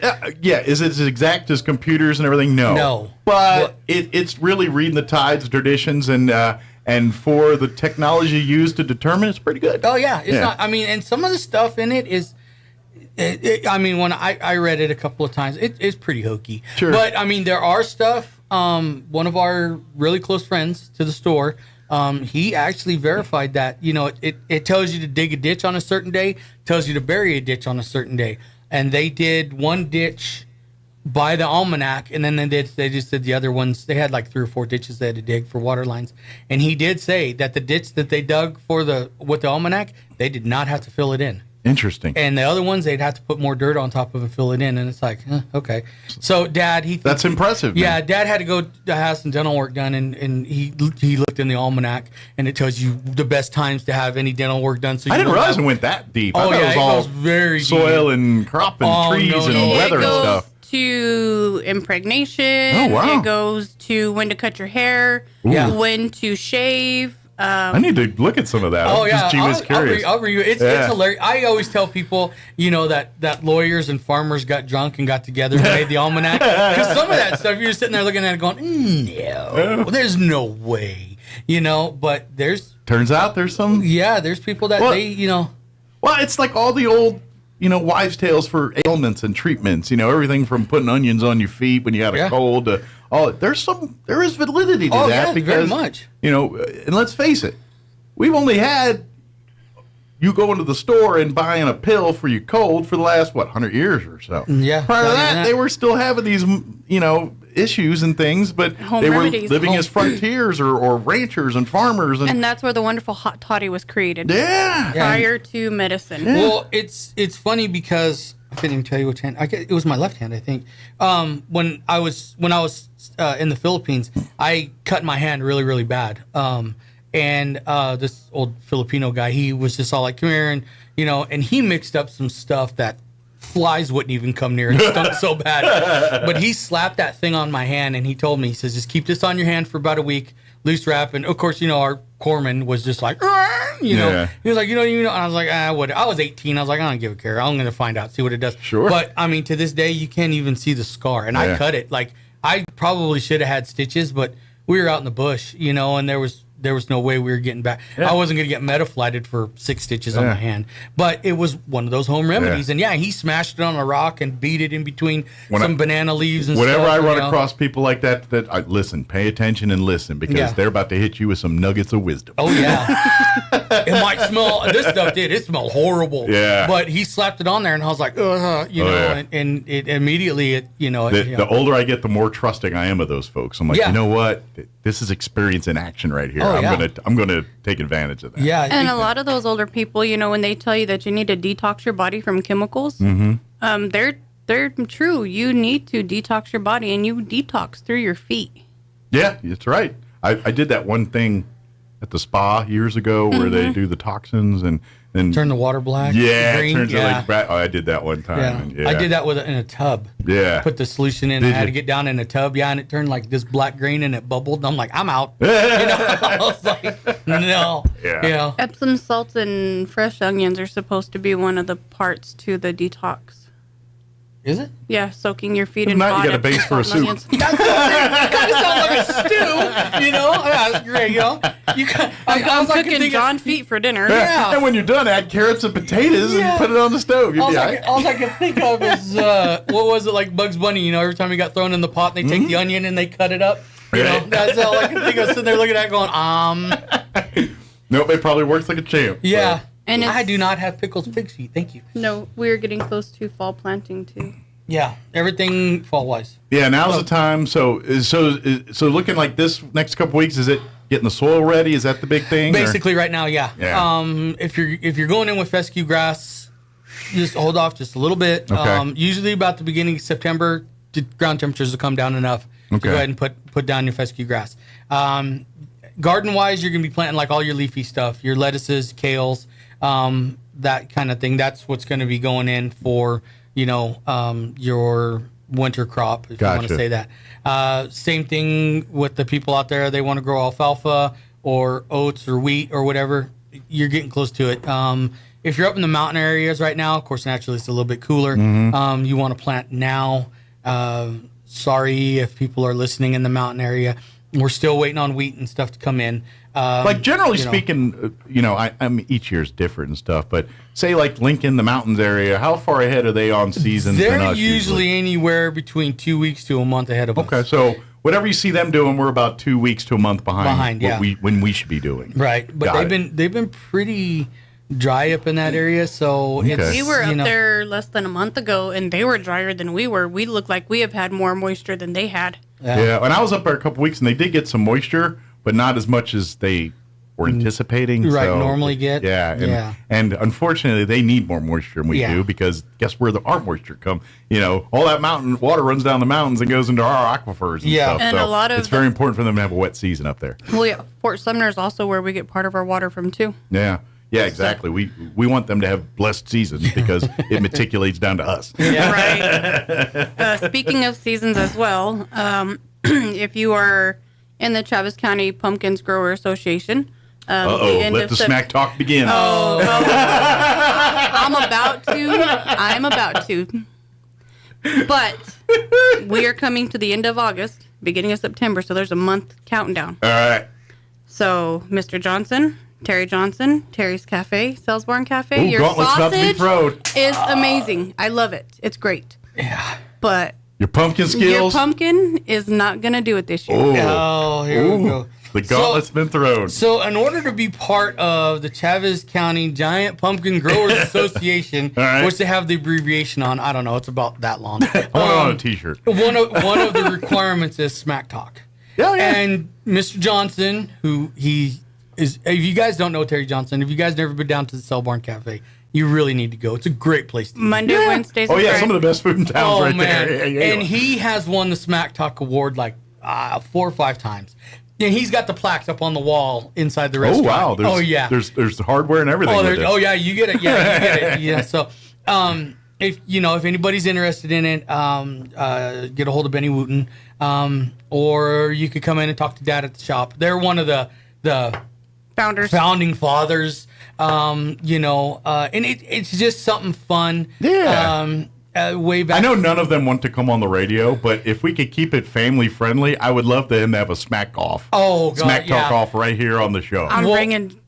Speaker 4: is it as exact as computers and everything? No. But it's really reading the tides, traditions, and for the technology used to determine, it's pretty good.
Speaker 6: Oh yeah, it's not. And some of the stuff in it is. When I read it a couple of times, it's pretty hokey.
Speaker 4: Sure.
Speaker 6: But there are stuff. One of our really close friends to the store, he actually verified that. It tells you to dig a ditch on a certain day, tells you to bury a ditch on a certain day, and they did one ditch by the almanac, and then they just did the other ones. They had like 3 or 4 ditches they had to dig for water lines, and he did say that the ditch that they dug with the almanac, they did not have to fill it in.
Speaker 4: Interesting.
Speaker 6: And the other ones, they'd have to put more dirt on top of it, fill it in, and it's like, okay. So, Dad,
Speaker 4: that's impressive.
Speaker 6: Yeah,
Speaker 4: man.
Speaker 6: Dad had to go to have some dental work done, and he looked in the almanac, and it tells you the best times to have any dental work done. So
Speaker 4: I didn't realize it went that deep.
Speaker 6: Oh,
Speaker 4: I thought
Speaker 6: yeah,
Speaker 4: it was all
Speaker 6: goes very
Speaker 4: soil
Speaker 6: deep.
Speaker 4: and crop and trees and weather and stuff.
Speaker 15: To impregnation.
Speaker 4: Oh, wow.
Speaker 15: It goes to when to cut your hair.
Speaker 4: Yeah.
Speaker 15: When to shave.
Speaker 4: I need to look at some of that.
Speaker 6: Oh,
Speaker 4: I'm
Speaker 6: yeah.
Speaker 4: just genuinely curious.
Speaker 6: I'll read you. It's hilarious. I always tell people, that lawyers and farmers got drunk and got together and made the almanac. Because some of that stuff, you're sitting there looking at it going, no, there's no way. But there's...
Speaker 4: Turns out there's some...
Speaker 6: Yeah, there's people that
Speaker 4: Well, it's like all the old... wives' tales for ailments and treatments. Everything from putting onions on your feet when you got a cold to there is validity to that.
Speaker 6: Yeah,
Speaker 4: because,
Speaker 6: very much.
Speaker 4: And let's face it, we've only had you go into the store and buying a pill for your cold for the last 100 years or so.
Speaker 6: Yeah.
Speaker 4: Prior to that, they were still having these issues and things, but
Speaker 15: Home
Speaker 4: they
Speaker 15: remedies.
Speaker 4: were living as frontiers or ranchers and farmers.
Speaker 15: And that's where the wonderful hot toddy was created.
Speaker 4: Yeah.
Speaker 15: Prior to medicine.
Speaker 6: Yeah. Well, it's funny because I couldn't even tell you which hand. It was my left hand, I think. When I was in the Philippines, I cut my hand really, really bad. And this old Filipino guy, he was just all like, "Come here," and he mixed up some stuff that flies wouldn't even come near. It stunk so bad. But he slapped that thing on my hand, and he told me, he says, "Just keep this on your hand for about a week, loose wrap." And of course, our corpsman was just like, he was like, and I was like, what? I was 18. I was like, I don't give a care. I'm going to find out, see what it does.
Speaker 4: Sure.
Speaker 6: But to this day, you can't even see the scar. And I cut it. Like, I probably should have had stitches, but we were out in the bush, and there was no way we were getting back. Yeah. I wasn't going to get metaflighted for 6 stitches on my hand. But it was one of those home remedies. And he smashed it on a rock and beat it in between banana leaves and
Speaker 4: whenever
Speaker 6: stuff.
Speaker 4: Whenever I run across people like that, listen, pay attention and listen, because they're about to hit you with some nuggets of wisdom.
Speaker 6: Oh, yeah. It might smell, this stuff did. It smelled horrible.
Speaker 4: Yeah.
Speaker 6: But he slapped it on there, and I was like, and it immediately,
Speaker 4: The older I get, the more trusting I am of those folks. I'm like, you know what? This is experience in action right here. I'm gonna take advantage of that.
Speaker 6: Yeah.
Speaker 15: And a lot of those older people, when they tell you that you need to detox your body from chemicals, they're true. You need to detox your body, and you detox through your feet.
Speaker 4: Yeah, that's right. I did that one thing at the spa years ago where they do the toxins and
Speaker 6: turn the water black.
Speaker 4: Yeah,
Speaker 6: green.
Speaker 4: Turns it like black. Oh, I did that one time.
Speaker 6: Yeah. I did that in a tub.
Speaker 4: Yeah.
Speaker 6: Put the solution in. I had to get down in a tub. Yeah, and it turned like this black green, and it bubbled. And I'm like, I'm out. I was like, no.
Speaker 4: Yeah.
Speaker 15: Epsom salts and fresh onions are supposed to be one of the parts to the detox.
Speaker 6: Is it?
Speaker 15: Yeah, soaking your feet in
Speaker 4: now
Speaker 15: hot
Speaker 4: you got a base for a soup.
Speaker 6: It kind of sounds like a stew, That's great,
Speaker 15: I'm cooking John feet for dinner.
Speaker 6: Yeah.
Speaker 4: And when you're done, add carrots and potatoes and put it on the stove. You'll be all right.
Speaker 6: All I can think of is, what was it, like Bugs Bunny, every time he got thrown in the pot, they take the onion and they cut it up. That's all I can think of, sitting there looking at it going,
Speaker 4: Nope, it probably works like a champ.
Speaker 6: Yeah.
Speaker 15: And
Speaker 6: I do not have Pickles pig feet. Thank you.
Speaker 15: No, we're getting close to fall planting too.
Speaker 6: Yeah, everything fall wise.
Speaker 4: Yeah, now's the time. So looking like this next couple weeks, is it getting the soil ready? Is that the big thing?
Speaker 6: Basically, right now, yeah.
Speaker 4: Yeah.
Speaker 6: If you're going in with fescue grass, just hold off just a little bit.
Speaker 4: Okay.
Speaker 6: Usually about the beginning of September, the ground temperatures will come down enough to go ahead and put down your fescue grass. Garden wise, you're gonna be planting like all your leafy stuff, your lettuces, kales, that kind of thing. That's what's going to be going in for your winter crop, if you want to say that. Same thing with the people out there. They want to grow alfalfa or oats or wheat or whatever. You're getting close to it. If you're up in the mountain areas right now, of course, naturally it's a little bit cooler.
Speaker 4: Mm-hmm.
Speaker 6: You want to plant now. Sorry if people are listening in the mountain area. We're still waiting on wheat and stuff to come in.
Speaker 4: Like generally speaking, I mean, each year's different and stuff, but say like Lincoln, the mountains area, how far ahead are they on seasons than
Speaker 6: They're
Speaker 4: us
Speaker 6: usually anywhere between 2 weeks to a month ahead of us.
Speaker 4: Okay, so whatever you see them doing, we're about 2 weeks to a month behind
Speaker 6: yeah.
Speaker 4: when we should be doing.
Speaker 6: Right, but they've been pretty dry up in that area, so
Speaker 15: we were up there less than a month ago, and they were drier than we were. We look like we have had more moisture than they had.
Speaker 4: Yeah, when I was up there a couple weeks, and they did get some moisture, but not as much as they were anticipating.
Speaker 6: Right,
Speaker 4: so,
Speaker 6: normally get.
Speaker 4: Yeah, and unfortunately, they need more moisture than we do, because guess where our moisture comes? All that mountain water runs down the mountains and goes into our aquifers and stuff.
Speaker 15: And
Speaker 4: so
Speaker 15: a lot of
Speaker 4: it's very important for them to have a wet season up there.
Speaker 15: Well, yeah, Fort Sumner is also where we get part of our water from too.
Speaker 4: Yeah. Yeah, exactly. We want them to have blessed seasons because it matriculates down to us.
Speaker 15: Yeah, right. Speaking of seasons as well, if you are in the Travis County Pumpkins Grower Association,
Speaker 4: let the smack talk begin.
Speaker 15: I'm about to. But we are coming to the end of August, beginning of September, so there's a month countdown.
Speaker 4: All right.
Speaker 15: So, Mr. Johnson, Terry Johnson, Terry's Cafe, Salisbury Cafe.
Speaker 4: Ooh,
Speaker 15: your
Speaker 4: gauntlet's about to be thrown.
Speaker 15: is amazing. I love it. It's great.
Speaker 6: Yeah.
Speaker 15: But
Speaker 4: your pumpkin skills?
Speaker 15: Your pumpkin is not going to do it this year.
Speaker 6: Oh, here we go.
Speaker 4: The gauntlet's been thrown.
Speaker 6: So, in order to be part of the Travis County Giant Pumpkin Growers Association, which they have the abbreviation on, I don't know, it's about that long.
Speaker 4: I want it on a T-shirt.
Speaker 6: One of the requirements is smack talk.
Speaker 4: Yeah.
Speaker 6: And Mr. Johnson, who he is, if you guys don't know Terry Johnson, if you guys never been down to the Selborne Cafe, you really need to go. It's a great place to eat.
Speaker 15: Monday, Wednesdays.
Speaker 4: Oh yeah, some of the best food in town there. Yeah,
Speaker 6: and he has won the Smack Talk Award like 4 or 5 times. And he's got the plaques up on the wall inside the restaurant.
Speaker 4: Oh wow! There's hardware and everything.
Speaker 6: You get it. Yeah, you get it. Yeah. So, if anybody's interested in it, get a hold of Benny Wooten, or you could come in and talk to Dad at the shop. They're one of the founding fathers. And it's just something fun.
Speaker 4: Yeah.
Speaker 6: Way back.
Speaker 4: I know none of them want to come on the radio, but if we could keep it family friendly, I would love them to have a smack off.
Speaker 6: Oh, God,
Speaker 4: smack talk off right here on the show.
Speaker 15: I'm bringing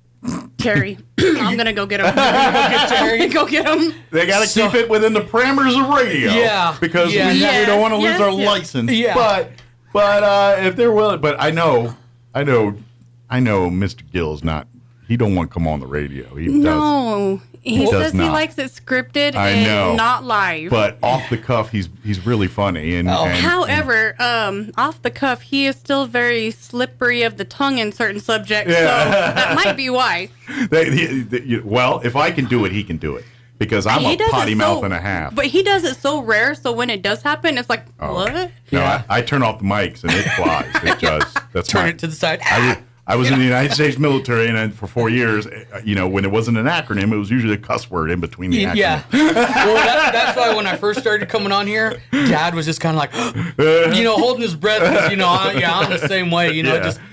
Speaker 15: Terry. I'm gonna go get him. Go get him.
Speaker 4: They got to keep it within the parameters of radio.
Speaker 6: Yeah,
Speaker 4: because we don't want to lose our license.
Speaker 6: Yeah.
Speaker 4: But if they're willing, but I know, Mr. Gill's not. He don't want to come on the radio.
Speaker 15: He says he likes it scripted and not live.
Speaker 4: But off the cuff, he's really funny.
Speaker 15: However, off the cuff, he is still very slippery of the tongue in certain subjects. So that might be why.
Speaker 4: Well, if I can do it, he can do it. Because I'm a potty mouth and a half.
Speaker 15: But he does it so rare, so when it does happen, it's like, what?
Speaker 4: No, I turn off the mics and it flies. It does. That's
Speaker 6: turn it to the side.
Speaker 4: I was in the United States military, and for 4 years, when it wasn't an acronym, it was usually a cuss word in between the acronym.
Speaker 6: Yeah. Well, that's why when I first started coming on here, Dad was just kind of like, holding his breath. Because, I'm the same way.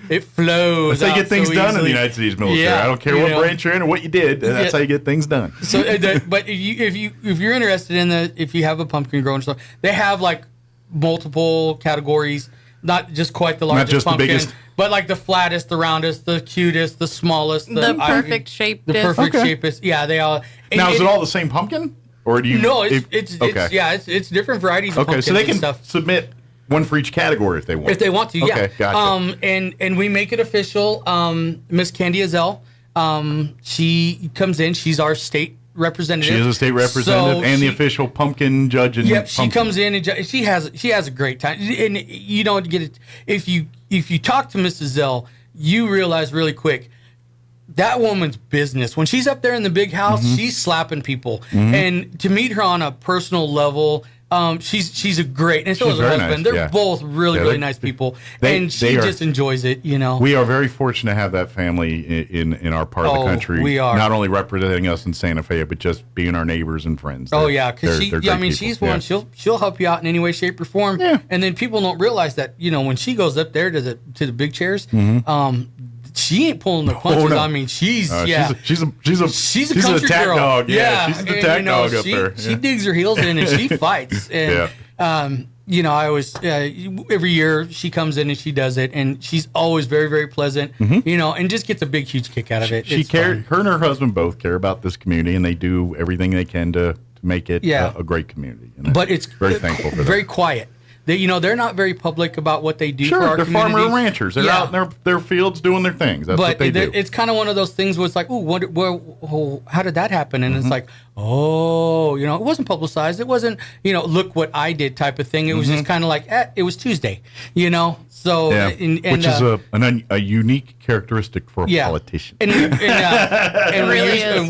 Speaker 6: It flows.
Speaker 4: That's how you get things done in the United States military. I don't care what branch you're in or what you did. That's how you get things done.
Speaker 6: So, but if you're interested in if you have a pumpkin growing stuff, they have like multiple categories. Not just quite the largest pumpkin, the biggest. But like the flattest, the roundest, the cutest, the smallest,
Speaker 15: the perfect shaped.
Speaker 6: The perfect shapest. Yeah, they all.
Speaker 4: Now, is it all the same pumpkin, or do you?
Speaker 6: No, it's different varieties of pumpkins.
Speaker 4: So they can
Speaker 6: stuff.
Speaker 4: Submit one for each category if they want.
Speaker 6: If they want to, yeah.
Speaker 4: Okay, gotcha.
Speaker 6: And we make it official. Miss Candy Azell, She comes in. She's our state representative.
Speaker 4: She is a state representative and the official pumpkin judge. And
Speaker 6: yep, she
Speaker 4: pumpkin.
Speaker 6: comes in and she has a great time. And you don't get it if you talk to Mrs. Zell, you realize really quick that woman's business. When she's up there in the big house, she's slapping people. And to meet her on a personal level, she's a great, and so is her husband.
Speaker 4: Nice.
Speaker 6: They're both really nice people, and she just enjoys it.
Speaker 4: We are very fortunate to have that family in our part of the country.
Speaker 6: We are
Speaker 4: not only representing us in Santa Fe, but just being our neighbors and friends.
Speaker 6: Because she's one. She'll help you out in any way, shape, or form. Yeah. And then people don't realize that when she goes up there to the big chairs, she ain't pulling the punches.
Speaker 4: No.
Speaker 6: I mean, she's a
Speaker 4: country
Speaker 6: attack
Speaker 4: girl.
Speaker 6: dog. Yeah,
Speaker 4: she's an attack dog up there.
Speaker 6: She digs her heels in and she fights. And I always every year she comes in and she does it, and she's always very, very pleasant. And just gets a big, huge kick out of it.
Speaker 4: Her and her husband both care about this community, and they do everything they can to make it a great community. And
Speaker 6: but it's
Speaker 4: very thankful for that.
Speaker 6: Very quiet. They're not very public about what they do for our
Speaker 4: they're
Speaker 6: community.
Speaker 4: farmer and ranchers. They're out in their fields doing their things. That's what they do.
Speaker 6: It's kind of one of those things where it's like, how did that happen? And it's like, it wasn't publicized. It wasn't, look what I did type of thing. It was just kind of like, it was Tuesday, So,
Speaker 4: which is a unique characteristic for a politician.
Speaker 6: And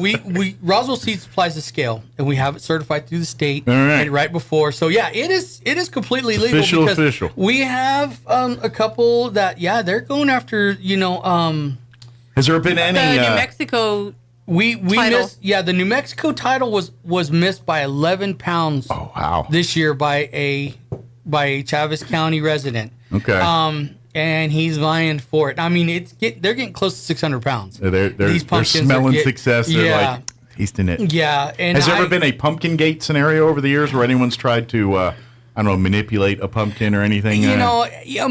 Speaker 6: we Roswell Seed supplies the scale, and we have it certified through the state right before. So it is completely legal.
Speaker 4: Official.
Speaker 6: We have a couple that they're going after.
Speaker 4: Has there been any
Speaker 15: the New Mexico?
Speaker 6: We
Speaker 15: title.
Speaker 6: missed. Yeah, the New Mexico title was missed by 11 pounds.
Speaker 4: Oh wow!
Speaker 6: This year by a Chaves County resident.
Speaker 4: Okay.
Speaker 6: And he's vying for it. I mean, they're getting close to 600 pounds.
Speaker 4: They're smelling success. They're like tasting it.
Speaker 6: Yeah. And
Speaker 4: has there ever been a pumpkin gate scenario over the years where anyone's tried to, manipulate a pumpkin or anything?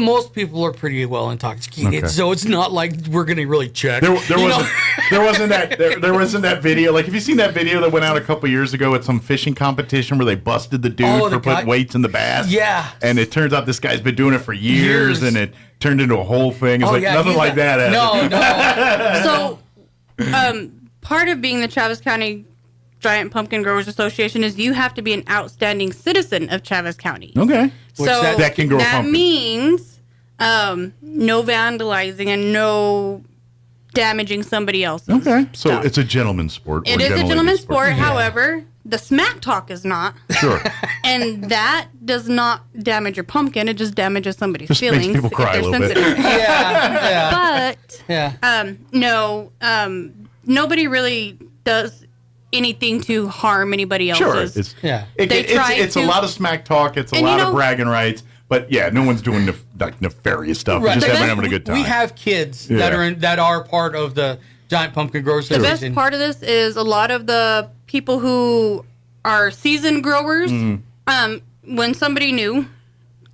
Speaker 6: Most people are pretty well intoxicated, so it's not like we're going to really check.
Speaker 4: There wasn't that video. Like, have you seen that video that went out a couple years ago at some fishing competition where they busted the dude for putting weights in the bass?
Speaker 6: Yeah.
Speaker 4: And it turns out this guy's been doing it for years. And it turned into a whole thing. It's nothing like that.
Speaker 6: No.
Speaker 15: So, part of being the Chaves County Giant Pumpkin Growers Association is you have to be an outstanding citizen of Chaves County.
Speaker 4: Okay.
Speaker 15: So
Speaker 4: that can grow a pumpkin.
Speaker 15: That means no vandalizing and no damaging somebody else's.
Speaker 4: Okay. So
Speaker 15: stuff.
Speaker 4: it's a gentleman's sport.
Speaker 15: It is a gentleman's sport. However, the smack talk is not.
Speaker 4: Sure.
Speaker 15: And that does not damage your pumpkin. It just damages somebody's feelings.
Speaker 4: Makes people cry a little bit.
Speaker 15: But nobody really does anything to harm anybody else's.
Speaker 4: Sure. It's a lot of smack talk. It's a lot of bragging rights. But no one's doing nefarious stuff.
Speaker 6: Right.
Speaker 4: Just having a good time.
Speaker 6: We have kids that are part of the Giant Pumpkin Growers Association.
Speaker 15: The best part of this is a lot of the people who are seasoned growers. When somebody new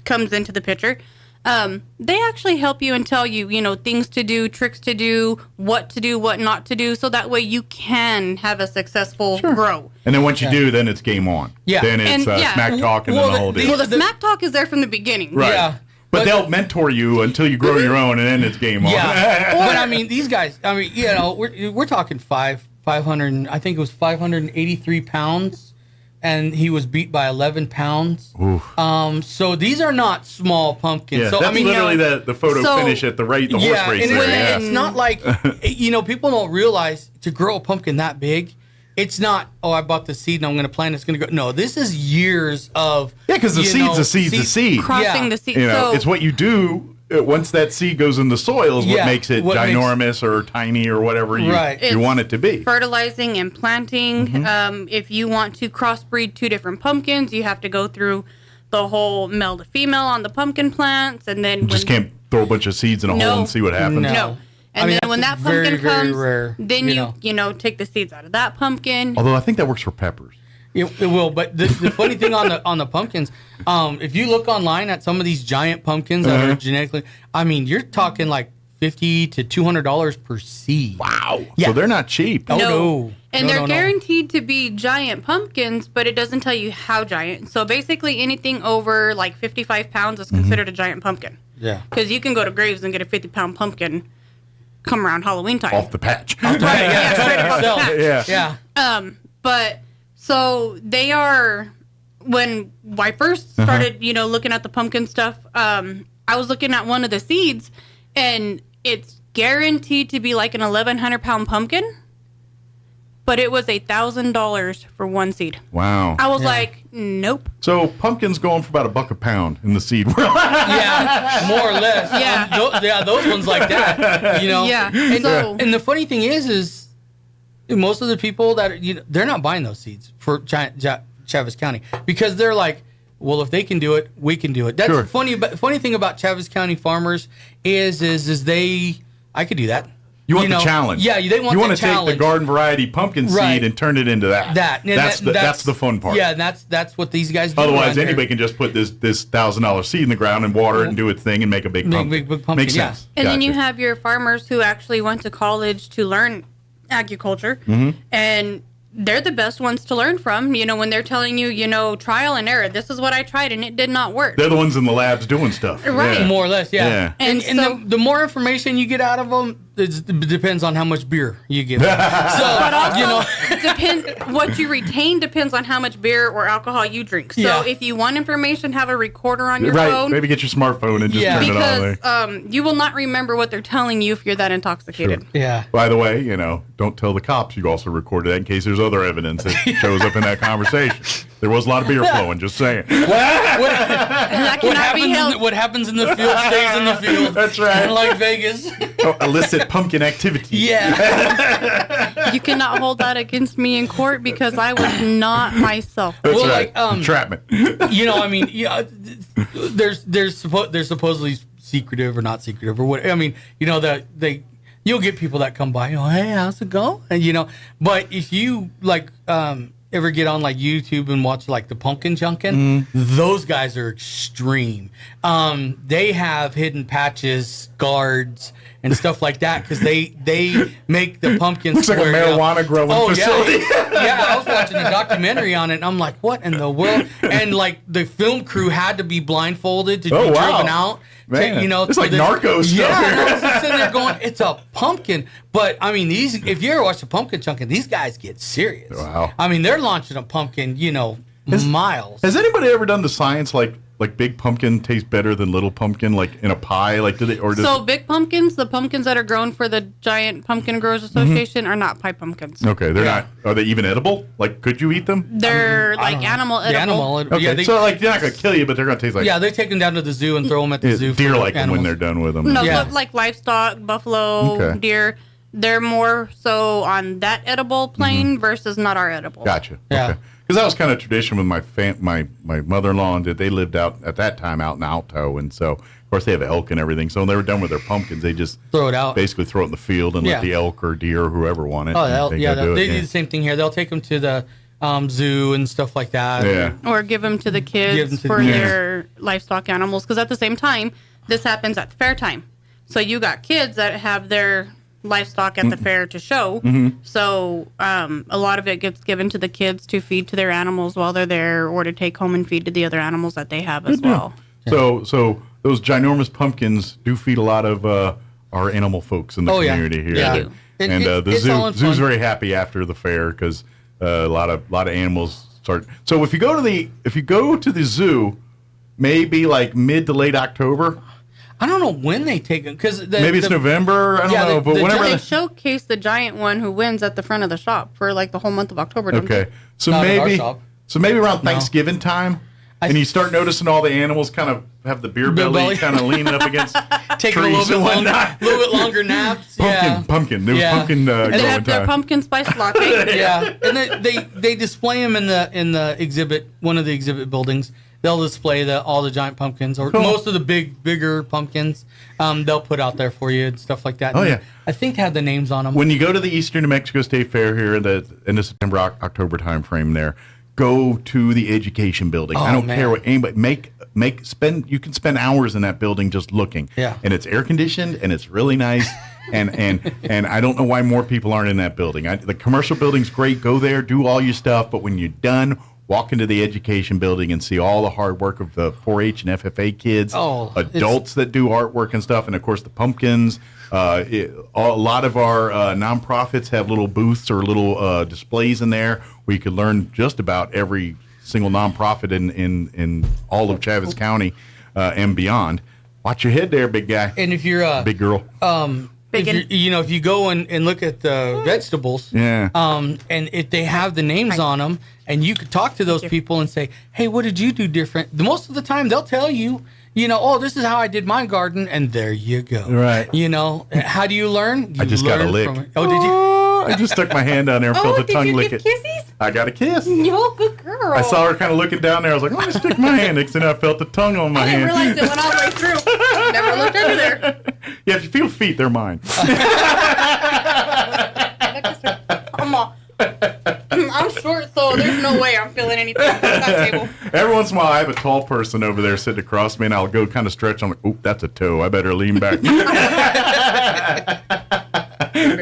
Speaker 15: comes into the picture, they actually help you and tell you, things to do, tricks to do, what not to do, so that way you can have a successful grow.
Speaker 4: And then once you do, then it's game on.
Speaker 6: Yeah.
Speaker 4: Then it's smack talk and then the whole deal.
Speaker 15: Well, the smack talk is there from the beginning.
Speaker 4: Right.
Speaker 6: Yeah.
Speaker 4: But they'll mentor you until you grow your own, and then it's game on.
Speaker 6: Yeah. But I mean, these guys, we're talking 500, I think it was 583 pounds. And he was beat by 11 pounds. So these are not small pumpkins.
Speaker 4: Yeah,
Speaker 6: so
Speaker 4: that's literally the photo finish at the horse race.
Speaker 6: It's not like, people don't realize to grow a pumpkin that big, it's not, I bought the seed and I'm going to plant it, it's going to go. No, this is years of...
Speaker 4: Yeah, because the seed's a seed.
Speaker 15: Crossing the seed.
Speaker 4: It's what you do once that seed goes in the soil is what makes it ginormous or tiny or whatever you want it to be.
Speaker 15: Fertilizing and planting. If you want to crossbreed two different pumpkins, you have to go through the whole male to female on the pumpkin plants, and then
Speaker 4: you just can't throw a bunch of seeds in a hole and see what happens.
Speaker 15: No. And then when that pumpkin comes,
Speaker 6: rare,
Speaker 15: then you take the seeds out of that pumpkin.
Speaker 4: Although I think that works for peppers.
Speaker 6: It will, but the funny thing on the pumpkins, if you look online at some of these giant pumpkins that are genetically, you're talking like $50 to $200 per seed.
Speaker 4: Wow! Yeah. So they're not cheap.
Speaker 6: No.
Speaker 15: And they're guaranteed to be giant pumpkins, but it doesn't tell you how giant. So basically, anything over like 55 pounds is considered a giant pumpkin.
Speaker 6: Yeah.
Speaker 15: Because you can go to Graves and get a 50-pound pumpkin come around Halloween time.
Speaker 4: Off the patch.
Speaker 15: Right, yeah, straight up off the patch.
Speaker 4: Yeah.
Speaker 15: But so they are, when I first started, looking at the pumpkin stuff, I was looking at one of the seeds, and it's guaranteed to be like an 1,100-pound pumpkin, but it was $1,000 for one seed.
Speaker 4: Wow.
Speaker 15: I was like, nope.
Speaker 4: So pumpkins going for about $1 a pound in the seed world.
Speaker 6: Yeah, more or less.
Speaker 15: Yeah.
Speaker 6: Those ones like that.
Speaker 15: Yeah.
Speaker 6: And the funny thing is most of the people that they're not buying those seeds for Chaves County because they're like, well, if they can do it, we can do it. That's funny. But funny thing about Chaves County farmers is I could do that.
Speaker 4: You want the challenge.
Speaker 6: Yeah, they want the challenge.
Speaker 4: You want to take the garden variety pumpkin seed and turn it into that. That's the fun part.
Speaker 6: Yeah, and that's what these guys do.
Speaker 4: Otherwise, anybody can just put this $1,000 seed in the ground and water it and do its thing and make a big pumpkin.
Speaker 6: Big pumpkin.
Speaker 4: Makes sense.
Speaker 15: And then you have your farmers who actually went to college to learn agriculture, and they're the best ones to learn from. When they're telling you, trial and error. This is what I tried and it did not work.
Speaker 4: They're the ones in the labs doing stuff.
Speaker 15: Right.
Speaker 6: More or less, yeah. And
Speaker 15: so,
Speaker 6: the more information you get out of them, it depends on how much beer you give them.
Speaker 15: But also, what you retain depends on how much beer or alcohol you drink. So if you want information, have a recorder on your phone.
Speaker 4: Maybe get your smartphone and just turn it on.
Speaker 15: Because you will not remember what they're telling you if you're that intoxicated.
Speaker 4: Sure.
Speaker 6: Yeah.
Speaker 4: By the way, don't tell the cops you also recorded that in case there's other evidence that shows up in that conversation. There was a lot of beer flowing, just saying.
Speaker 6: What happens in the field stays in the field.
Speaker 4: That's right.
Speaker 6: Kind of like Vegas.
Speaker 4: Illicit pumpkin activity.
Speaker 6: Yeah.
Speaker 15: You cannot hold that against me in court because I was not myself.
Speaker 4: That's right. Entrapment.
Speaker 6: There's supposedly secretive or not secretive or what. You'll get people that come by, hey, how's it going? And, but if you ever get on YouTube and watch the pumpkin junkin', those guys are extreme. They have hidden patches, guards, and stuff like that because they make the pumpkins.
Speaker 4: Looks like a marijuana growing facility.
Speaker 6: Yeah, I was watching a documentary on it, and I'm like, what in the world? And the film crew had to be blindfolded to be driven out.
Speaker 4: Man, it's like Narcos stuff.
Speaker 6: Yeah, I was just sitting there going, it's a pumpkin. But, if you ever watch the pumpkin chunking, these guys get serious.
Speaker 4: Wow.
Speaker 6: They're launching a pumpkin, miles.
Speaker 4: Has anybody ever done the science like big pumpkin tastes better than little pumpkin, in a pie?
Speaker 15: Big pumpkins, the pumpkins that are grown for the Giant Pumpkin Growers Association are not pie pumpkins.
Speaker 4: Okay, they're not. Are they even edible? Could you eat them?
Speaker 15: They're animal edible.
Speaker 4: Okay, they're not going to kill you, but they're going to taste like.
Speaker 6: Yeah, they take them down to the zoo and throw them at the zoo.
Speaker 4: Deer like them when they're done with them.
Speaker 15: No, like livestock, buffalo, deer. They're more so on that edible plane versus not our edible.
Speaker 4: Gotcha.
Speaker 6: Yeah.
Speaker 4: Okay. Because that was kind of tradition with my mother-in-law, and they lived out at that time out in Alto, and so of course they have elk and everything. So when they were done with their pumpkins, they just
Speaker 6: throw it out,
Speaker 4: basically throw it in the field and let the elk or deer or whoever want it.
Speaker 6: Oh, they do the same thing here. They'll take them to the zoo and stuff like that.
Speaker 4: Yeah.
Speaker 15: Or give them to the kids for their livestock animals. Because at the same time, this happens at fair time. So you got kids that have their livestock at the fair to show. So a lot of it gets given to the kids to feed to their animals while they're there, or to take home and feed to the other animals that they have as well.
Speaker 4: So those ginormous pumpkins do feed a lot of our animal folks in the community here.
Speaker 6: Yeah.
Speaker 4: And the zoo's very happy after the fair because a lot of animals start. So if you go to the zoo, maybe mid to late October.
Speaker 6: I don't know when they take them because
Speaker 4: maybe it's November. I don't know, but whenever
Speaker 15: they showcase the giant one who wins at the front of the shop for the whole month of October.
Speaker 4: Okay, so maybe around Thanksgiving time, and you start noticing all the animals kind of have the beer belly kind of leaning up against
Speaker 6: taking a little bit longer naps.
Speaker 4: Pumpkin. There was pumpkin.
Speaker 15: And they have their pumpkin spice latte.
Speaker 6: Yeah, and they display them in the exhibit, one of the exhibit buildings. They'll display all the giant pumpkins, or most of the bigger pumpkins. They'll put out there for you and stuff like that.
Speaker 4: Oh, yeah.
Speaker 6: I think they have the names on them.
Speaker 4: When you go to the Eastern New Mexico State Fair here in the September, October time frame there, go to the education building. I don't care what anybody you can spend hours in that building just looking.
Speaker 6: Yeah.
Speaker 4: And it's air conditioned and it's really nice. and I don't know why more people aren't in that building. The commercial building's great. Go there, do all your stuff, but when you're done, walk into the education building and see all the hard work of the 4-H and FFA kids, adults that do artwork and stuff, and of course the pumpkins. A lot of our nonprofits have little booths or little displays in there where you could learn just about every single nonprofit in all of Chaves County and beyond. Watch your head there, big guy.
Speaker 6: And if you're
Speaker 4: big girl,
Speaker 6: if you go and look at the vegetables, and if they have the names on them, and you could talk to those people and say, "Hey, what did you do different?" Most of the time, they'll tell you, "Oh, this is how I did my garden," and there you go.
Speaker 4: Right.
Speaker 6: How do you learn? You
Speaker 4: I just got a
Speaker 6: learn
Speaker 4: lick.
Speaker 6: from it. Oh, did you?
Speaker 4: I just stuck my hand down there and felt the tongue lick it.
Speaker 15: Kisses?
Speaker 4: I got a kiss.
Speaker 15: Yo, good girl.
Speaker 4: I saw her kind of looking down there. I was like, "Let me stick my hand." Next thing I felt the tongue on my hand.
Speaker 15: I didn't realize it went all the way through. Never looked under there.
Speaker 4: Yeah, if you feel feet, they're mine.
Speaker 15: I'm short, so there's no way I'm feeling anything on that table.
Speaker 4: Every once in a while, I have a tall person over there sitting across me, and I'll go kind of stretch. I'm like, "Oop, that's a toe. I better lean back."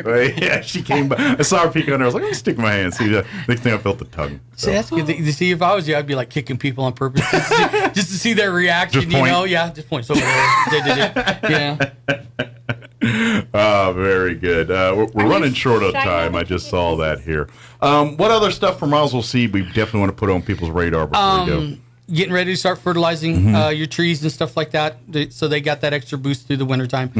Speaker 4: But yeah, she came by. I saw her peek on there. I was like, "Let me stick my hand." See, the next thing I felt the tongue.
Speaker 6: See, that's good. See, if I was you, I'd be like kicking people on purpose just to see their reaction.
Speaker 4: Just point.
Speaker 6: Yeah, just point. So yeah.
Speaker 4: Oh, very good. We're running short on time. I just saw that here. What other stuff from Roswell Seed we definitely want to put on people's radar before we go?
Speaker 6: Getting ready to start fertilizing your trees and stuff like that. So they got that extra boost through the wintertime.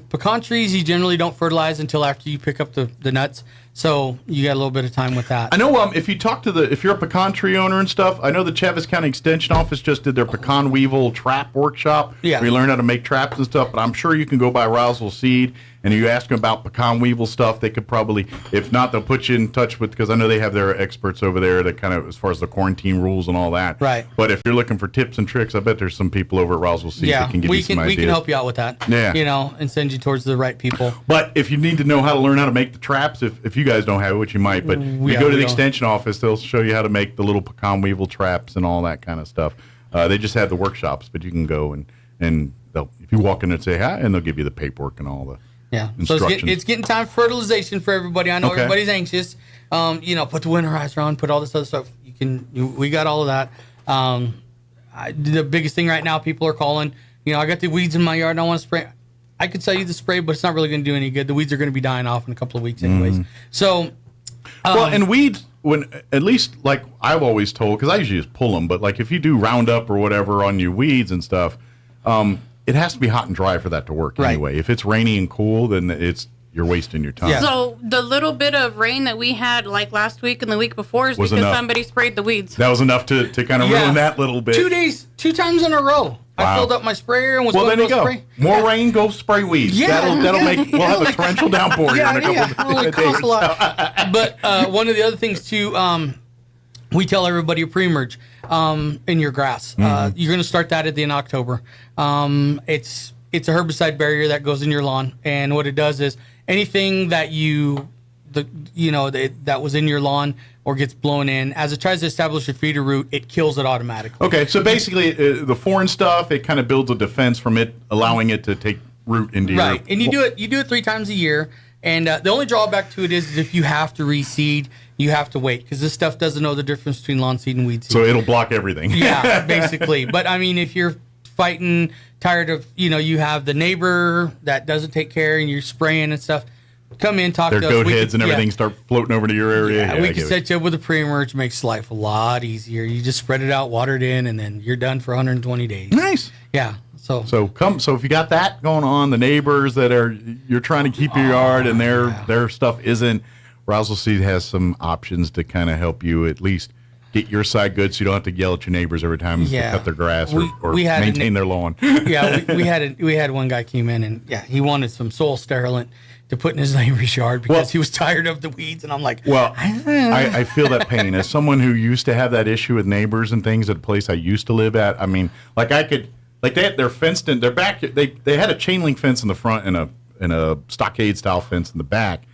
Speaker 6: Pecan trees, you generally don't fertilize until after you pick up the nuts. So you got a little bit of time with that.
Speaker 4: I know if you talk to if you're a pecan tree owner and stuff, I know the Chaves County Extension Office just did their pecan weevil trap workshop.
Speaker 6: Yeah.
Speaker 4: Where you learn how to make traps and stuff, but I'm sure you can go by Roswell Seed, and if you ask them about pecan weevil stuff, they could probably, if not, they'll put you in touch with, because I know they have their experts over there that kind of, as far as the quarantine rules and all that.
Speaker 6: Right.
Speaker 4: But if you're looking for tips and tricks, I bet there's some people over at Roswell Seed that can give you some ideas.
Speaker 6: We can help you out with that.
Speaker 4: Yeah.
Speaker 6: And send you towards the right people.
Speaker 4: But if you need to know how to learn how to make the traps, if you guys don't have it, which you might, but you go to the extension office, they'll show you how to make the little pecan weevil traps and all that kind of stuff. They just have the workshops, but you can go and they'll, if you walk in and say hi, and they'll give you the paperwork and all the instructions.
Speaker 6: So it's getting time for fertilization for everybody. I know everybody's anxious. Put the winterizer on, put all this other stuff. We got all of that. The biggest thing right now, people are calling. I got the weeds in my yard and I want to spray. I could sell you the spray, but it's not really going to do any good. The weeds are going to be dying off in a couple of weeks anyways. So,
Speaker 4: and weeds, when at least like I've always told, because I usually just pull them, but like if you do Roundup or whatever on your weeds and stuff, it has to be hot and dry for that to work anyway. If it's rainy and cool, then you're wasting your time.
Speaker 15: Yeah. So the little bit of rain that we had like last week and the week before is
Speaker 4: Was
Speaker 15: because
Speaker 4: enough.
Speaker 15: Somebody sprayed the weeds.
Speaker 4: That was enough to kind of ruin that little bit.
Speaker 6: 2 days, 2 times in a row. I filled up my sprayer and was going to go spray.
Speaker 4: More rain, go spray weeds. That'll make, we'll have a torrential downpour here in a couple of days.
Speaker 6: A lot. But one of the other things too, we tell everybody to pre-emerge in your grass. You're going to start that at the end of October. It's a herbicide barrier that goes in your lawn, and what it does is anything that that was in your lawn or gets blown in, as it tries to establish a feeder root, it kills it automatically.
Speaker 4: Okay, so basically the foreign stuff, it kind of builds a defense from it, allowing it to take root into your...
Speaker 6: Right, and you do it 3 times a year, and the only drawback to it is if you have to reseed, you have to wait, because this stuff doesn't know the difference between lawn seed and weed seed.
Speaker 4: So it'll block everything.
Speaker 6: Yeah, basically. But I mean, if you're tired of, you have the neighbor that doesn't take care and you're spraying and stuff, come in, talk to us.
Speaker 4: Their goat heads and everything start floating over to your area.
Speaker 6: Yeah, we can set you up with a pre-emerge. Makes life a lot easier. You just spread it out, water it in, and then you're done for 120 days.
Speaker 4: Nice.
Speaker 6: Yeah. So
Speaker 4: if you got that going on, the neighbors that you're trying to keep your yard and their stuff isn't, Roswell Seed has some options to kind of help you at least get your side good, so you don't have to yell at your neighbors every time they cut their grass or maintain their lawn.
Speaker 6: Yeah, we had one guy came in and he wanted some soil sterilant to put in his neighbor's yard because he was tired of the weeds, and I'm like,
Speaker 4: I feel that pain as someone who used to have that issue with neighbors and things at a place I used to live at. I mean, they're fenced in their back. They had a chain link fence in the front and a stockade style fence in the back,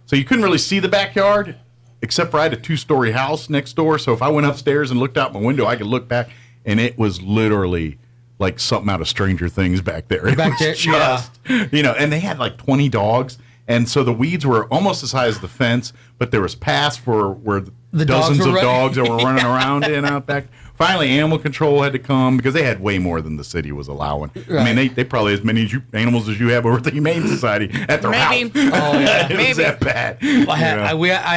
Speaker 4: so you couldn't really see the backyard. Except for I had a 2-story house next door, so if I went upstairs and looked out my window, I could look back, and it was literally like something out of Stranger Things back there. And they had like 20 dogs, And so the weeds were almost as high as the fence, but there was paths for where dozens of dogs that were running around in out back. Finally, animal control had to come because they had way more than the city was allowing.
Speaker 6: Right.
Speaker 4: I mean, they probably as many animals as you have over at the Humane Society at their house.
Speaker 15: Maybe.
Speaker 6: Oh, yeah.
Speaker 4: It was that bad.
Speaker 6: I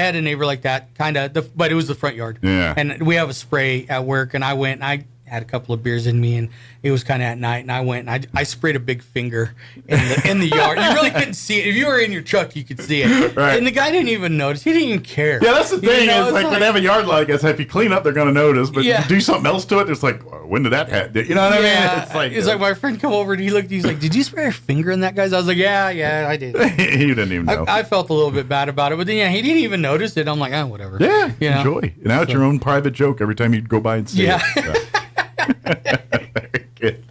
Speaker 6: had a neighbor like that, kind of, but it was the front yard.
Speaker 4: Yeah.
Speaker 6: And we have a spray at work, and I went and I had a couple of beers in me, and it was kind of at night, and I went and I sprayed a big finger in the yard. You really couldn't see it. If you were in your truck, you could see it.
Speaker 4: Right.
Speaker 6: And the guy didn't even notice. He didn't even care.
Speaker 4: Yeah, that's the thing.
Speaker 6: You know,
Speaker 4: It's like when they have a yard like this, if you clean up, they're going to notice. But
Speaker 6: Yeah.
Speaker 4: you do something else to it, it's like, when did that happen? You know what I mean?
Speaker 6: It's like my friend come over and he looked. He's like, "Did you spray a finger in that guy's?" I was like, "Yeah, I did."
Speaker 4: He didn't even know.
Speaker 6: I felt a little bit bad about it, but then he didn't even notice it. I'm like, "Oh, whatever."
Speaker 4: Yeah,
Speaker 6: you know?
Speaker 4: enjoy. Now it's your own private joke every time you go by and see it. So. Very good.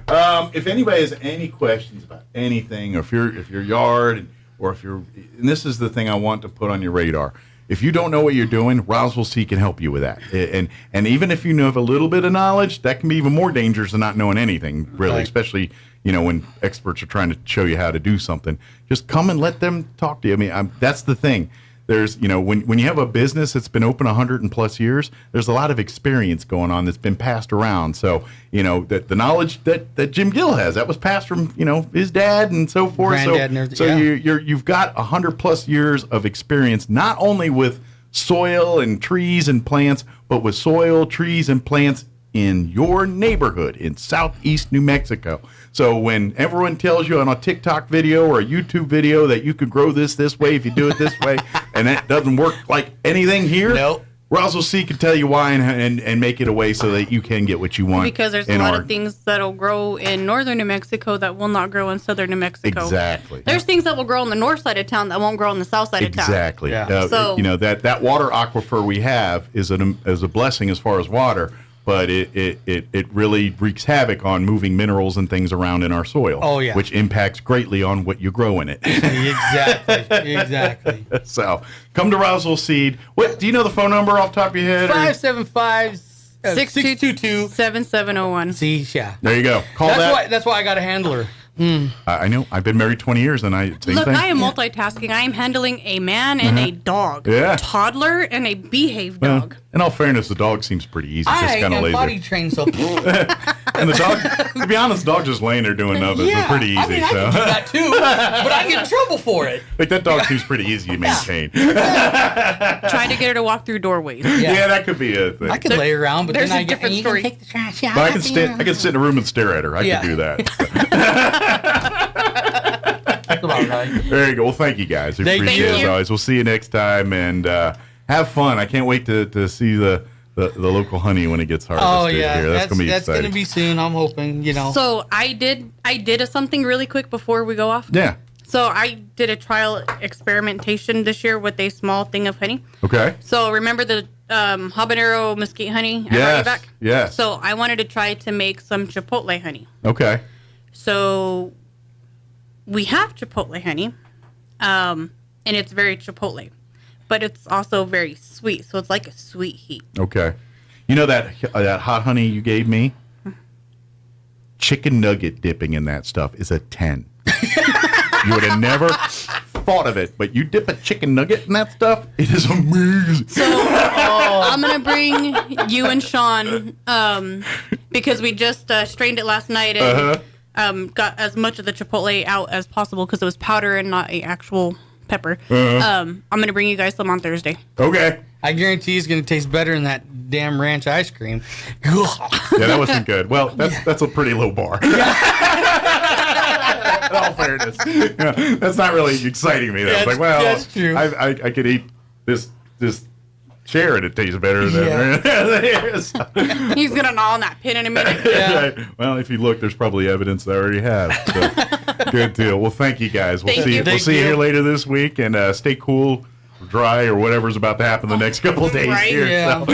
Speaker 4: If anybody has any questions about anything, or if your yard, or if you're, and this is the thing I want to put on your radar. If you don't know what you're doing, Roswell C can help you with that. And even if you have a little bit of knowledge, that can be even more dangerous than not knowing anything, really,
Speaker 6: Right.
Speaker 4: especially, when experts are trying to show you how to do something. Just come and let them talk to you. I mean, that's the thing. There's, when you have a business that's been open 100 and plus years, there's a lot of experience going on that's been passed around. So, that the knowledge that Jim Gill has, that was passed from, his dad and so forth.
Speaker 6: Granddad and everything,
Speaker 4: so
Speaker 6: yeah.
Speaker 4: you've got 100 plus years of experience, not only with soil and trees and plants, but with soil, trees, and plants in your neighborhood in southeast New Mexico. So when everyone tells you on a TikTok video or a YouTube video that you could grow this way if you do it this way, and that doesn't work like anything here,
Speaker 6: nope.
Speaker 4: Roswell C can tell you why and make it a way so that you can get what you want.
Speaker 15: Because there's a lot of things that'll grow in northern New Mexico that will not grow in southern New Mexico.
Speaker 4: Exactly.
Speaker 15: There's things that will grow on the north side of town that won't grow on the south side of town.
Speaker 4: Exactly.
Speaker 6: Yeah.
Speaker 15: So
Speaker 4: that water aquifer we have is a blessing as far as water, but it really wreaks havoc on moving minerals and things around in our soil.
Speaker 6: Oh, yeah.
Speaker 4: Which impacts greatly on what you grow in it.
Speaker 6: Exactly.
Speaker 4: So come to Roswell Seed. What do you know the phone number off the top of your head?
Speaker 15: 575-622-7701.
Speaker 6: See, yeah.
Speaker 4: There you go. Call
Speaker 6: That's why I got a handler.
Speaker 4: I know. I've been married 20 years, and same
Speaker 15: Look,
Speaker 4: thing.
Speaker 15: I am multitasking. I am handling a man and a dog.
Speaker 4: Yeah.
Speaker 15: A toddler and a behave dog.
Speaker 4: In all fairness, the dog seems pretty easy. Just
Speaker 6: I
Speaker 4: kind of
Speaker 6: am
Speaker 4: lazy.
Speaker 6: body trained, so.
Speaker 4: And the dog, to be honest, the dog just laying there doing nothing.
Speaker 6: Yeah,
Speaker 4: It's pretty easy.
Speaker 6: I mean, I can do that too, but I get in trouble for it.
Speaker 4: Like that dog seems pretty easy to maintain.
Speaker 15: Trying to get her to walk through doorways.
Speaker 4: Yeah, that could be a thing.
Speaker 6: I can lay around, but
Speaker 15: There's
Speaker 6: then
Speaker 15: a different story.
Speaker 6: Take the trash out.
Speaker 4: But I can sit in a room and stare at her. I
Speaker 6: Yeah.
Speaker 4: could do that.
Speaker 6: That's about right.
Speaker 4: Very good. Well, thank you guys. We
Speaker 6: Thank
Speaker 4: appreciate it as
Speaker 15: you.
Speaker 4: always. We'll see you next time, and have fun. I can't wait to see the local honey when it gets harvested
Speaker 6: Oh yeah,
Speaker 4: here. That's gonna be
Speaker 6: that's
Speaker 4: exciting.
Speaker 6: gonna be soon. I'm hoping.
Speaker 15: So I did something really quick before we go off.
Speaker 4: Yeah.
Speaker 15: So I did a trial experimentation this year with a small thing of honey.
Speaker 4: Okay.
Speaker 15: So remember the habanero mesquite honey I brought you
Speaker 4: Yes.
Speaker 15: back?
Speaker 4: Yes.
Speaker 15: So I wanted to try to make some chipotle honey.
Speaker 4: Okay.
Speaker 15: So we have chipotle honey, and it's very chipotle, but it's also very sweet. So it's like a sweet heat.
Speaker 4: Okay. You know that hot honey you gave me? Chicken nugget dipping in that stuff is a 10. You would have never thought of it, but you dip a chicken nugget in that stuff, it is amazing.
Speaker 15: So I'm gonna bring you and Sean because we just strained it last night and got as much of the chipotle out as possible because it was powder and not a actual pepper. I'm gonna bring you guys some on Thursday.
Speaker 4: Okay.
Speaker 6: I guarantee it's gonna taste better than that damn ranch ice cream.
Speaker 4: Yeah, that wasn't good. Well, that's a pretty low bar. In all fairness, that's not really exciting me. Though. It's like,
Speaker 6: That's true.
Speaker 4: I could eat this chair and it tastes better than
Speaker 15: He's gonna gnaw on that pin in a minute.
Speaker 4: Right. Well, if you look, there's probably evidence that I already have. So, good deal. Well, thank you guys. We'll see you. We'll see you here later this week, and stay cool, dry, or whatever's about to happen the next couple of days
Speaker 15: Right?
Speaker 4: here.
Speaker 6: Yeah.
Speaker 4: So.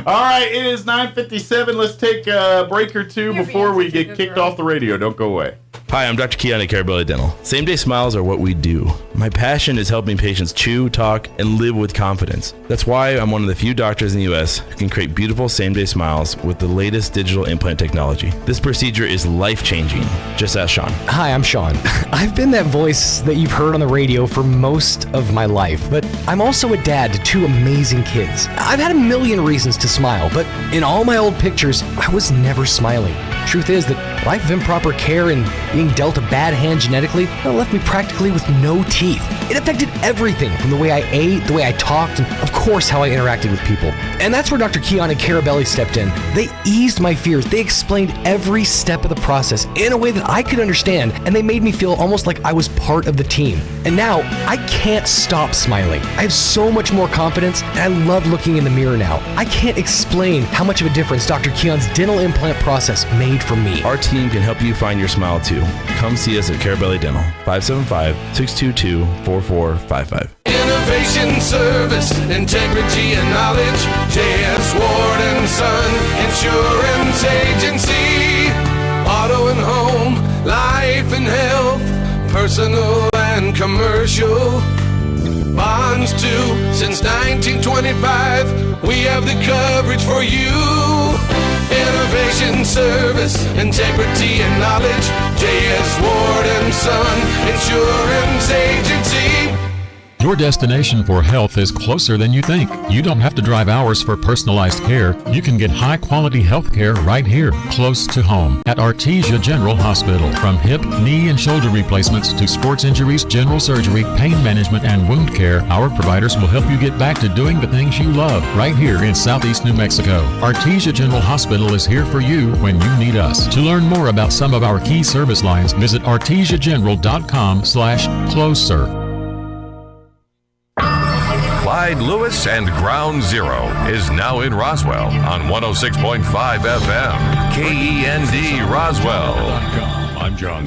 Speaker 4: All right, it is 9:57. Let's take a break or two before we get kicked off the radio. Don't go away.
Speaker 7: Hi, I'm Dr. Keon at Carabelli Dental. Same-day smiles are what we do. My passion is helping patients chew, talk, and live with confidence. That's why I'm one of the few doctors in the U.S. who can create beautiful same-day smiles with the latest digital implant technology. This procedure is life-changing. Just ask Sean.
Speaker 9: Hi, I'm Sean. I've been that voice that you've heard on the radio for most of my life, but I'm also a dad to 2 amazing kids. I've had a million reasons to smile, but in all my old pictures, I was never smiling. Truth is that life of improper care and being dealt a bad hand genetically left me practically with no teeth. It affected everything from the way I ate, the way I talked, and of course how I interacted with people. And that's where Dr. Keon and Carabelli stepped in. They eased my fears. They explained every step of the process in a way that I could understand, and they made me feel almost like I was part of the team. And now I can't stop smiling. I have so much more confidence, and I love looking in the mirror now. I can't explain how much of a difference Dr. Keon's dental implant process made for me.
Speaker 7: Our team can help you find your smile too. Come see us at Carabelli Dental, 575-622-4455.
Speaker 2: Innovation, service, integrity, and knowledge. J.S. Ward and Son Insurance Agency. Auto and home, life and health, personal and commercial. Bonds too, since 1925. We have the coverage for you. Innovation, service, integrity, and knowledge. J.S. Ward and Son Insurance Agency.
Speaker 12: Your destination for health is closer than you think. You don't have to drive hours for personalized care. You can get high-quality health care right here, close to home, at Artesia General Hospital. From hip, knee, and shoulder replacements to sports injuries, general surgery, pain management, and wound care, our providers will help you get back to doing the things you love right here in Southeast New Mexico. Artesia General Hospital is here for you when you need us. To learn more about some of our key service lines, visit artesiageneral.com/closer.
Speaker 3: Clyde Lewis and Ground Zero is now in Roswell on 106.5 FM. KEND Roswell.
Speaker 23: I'm John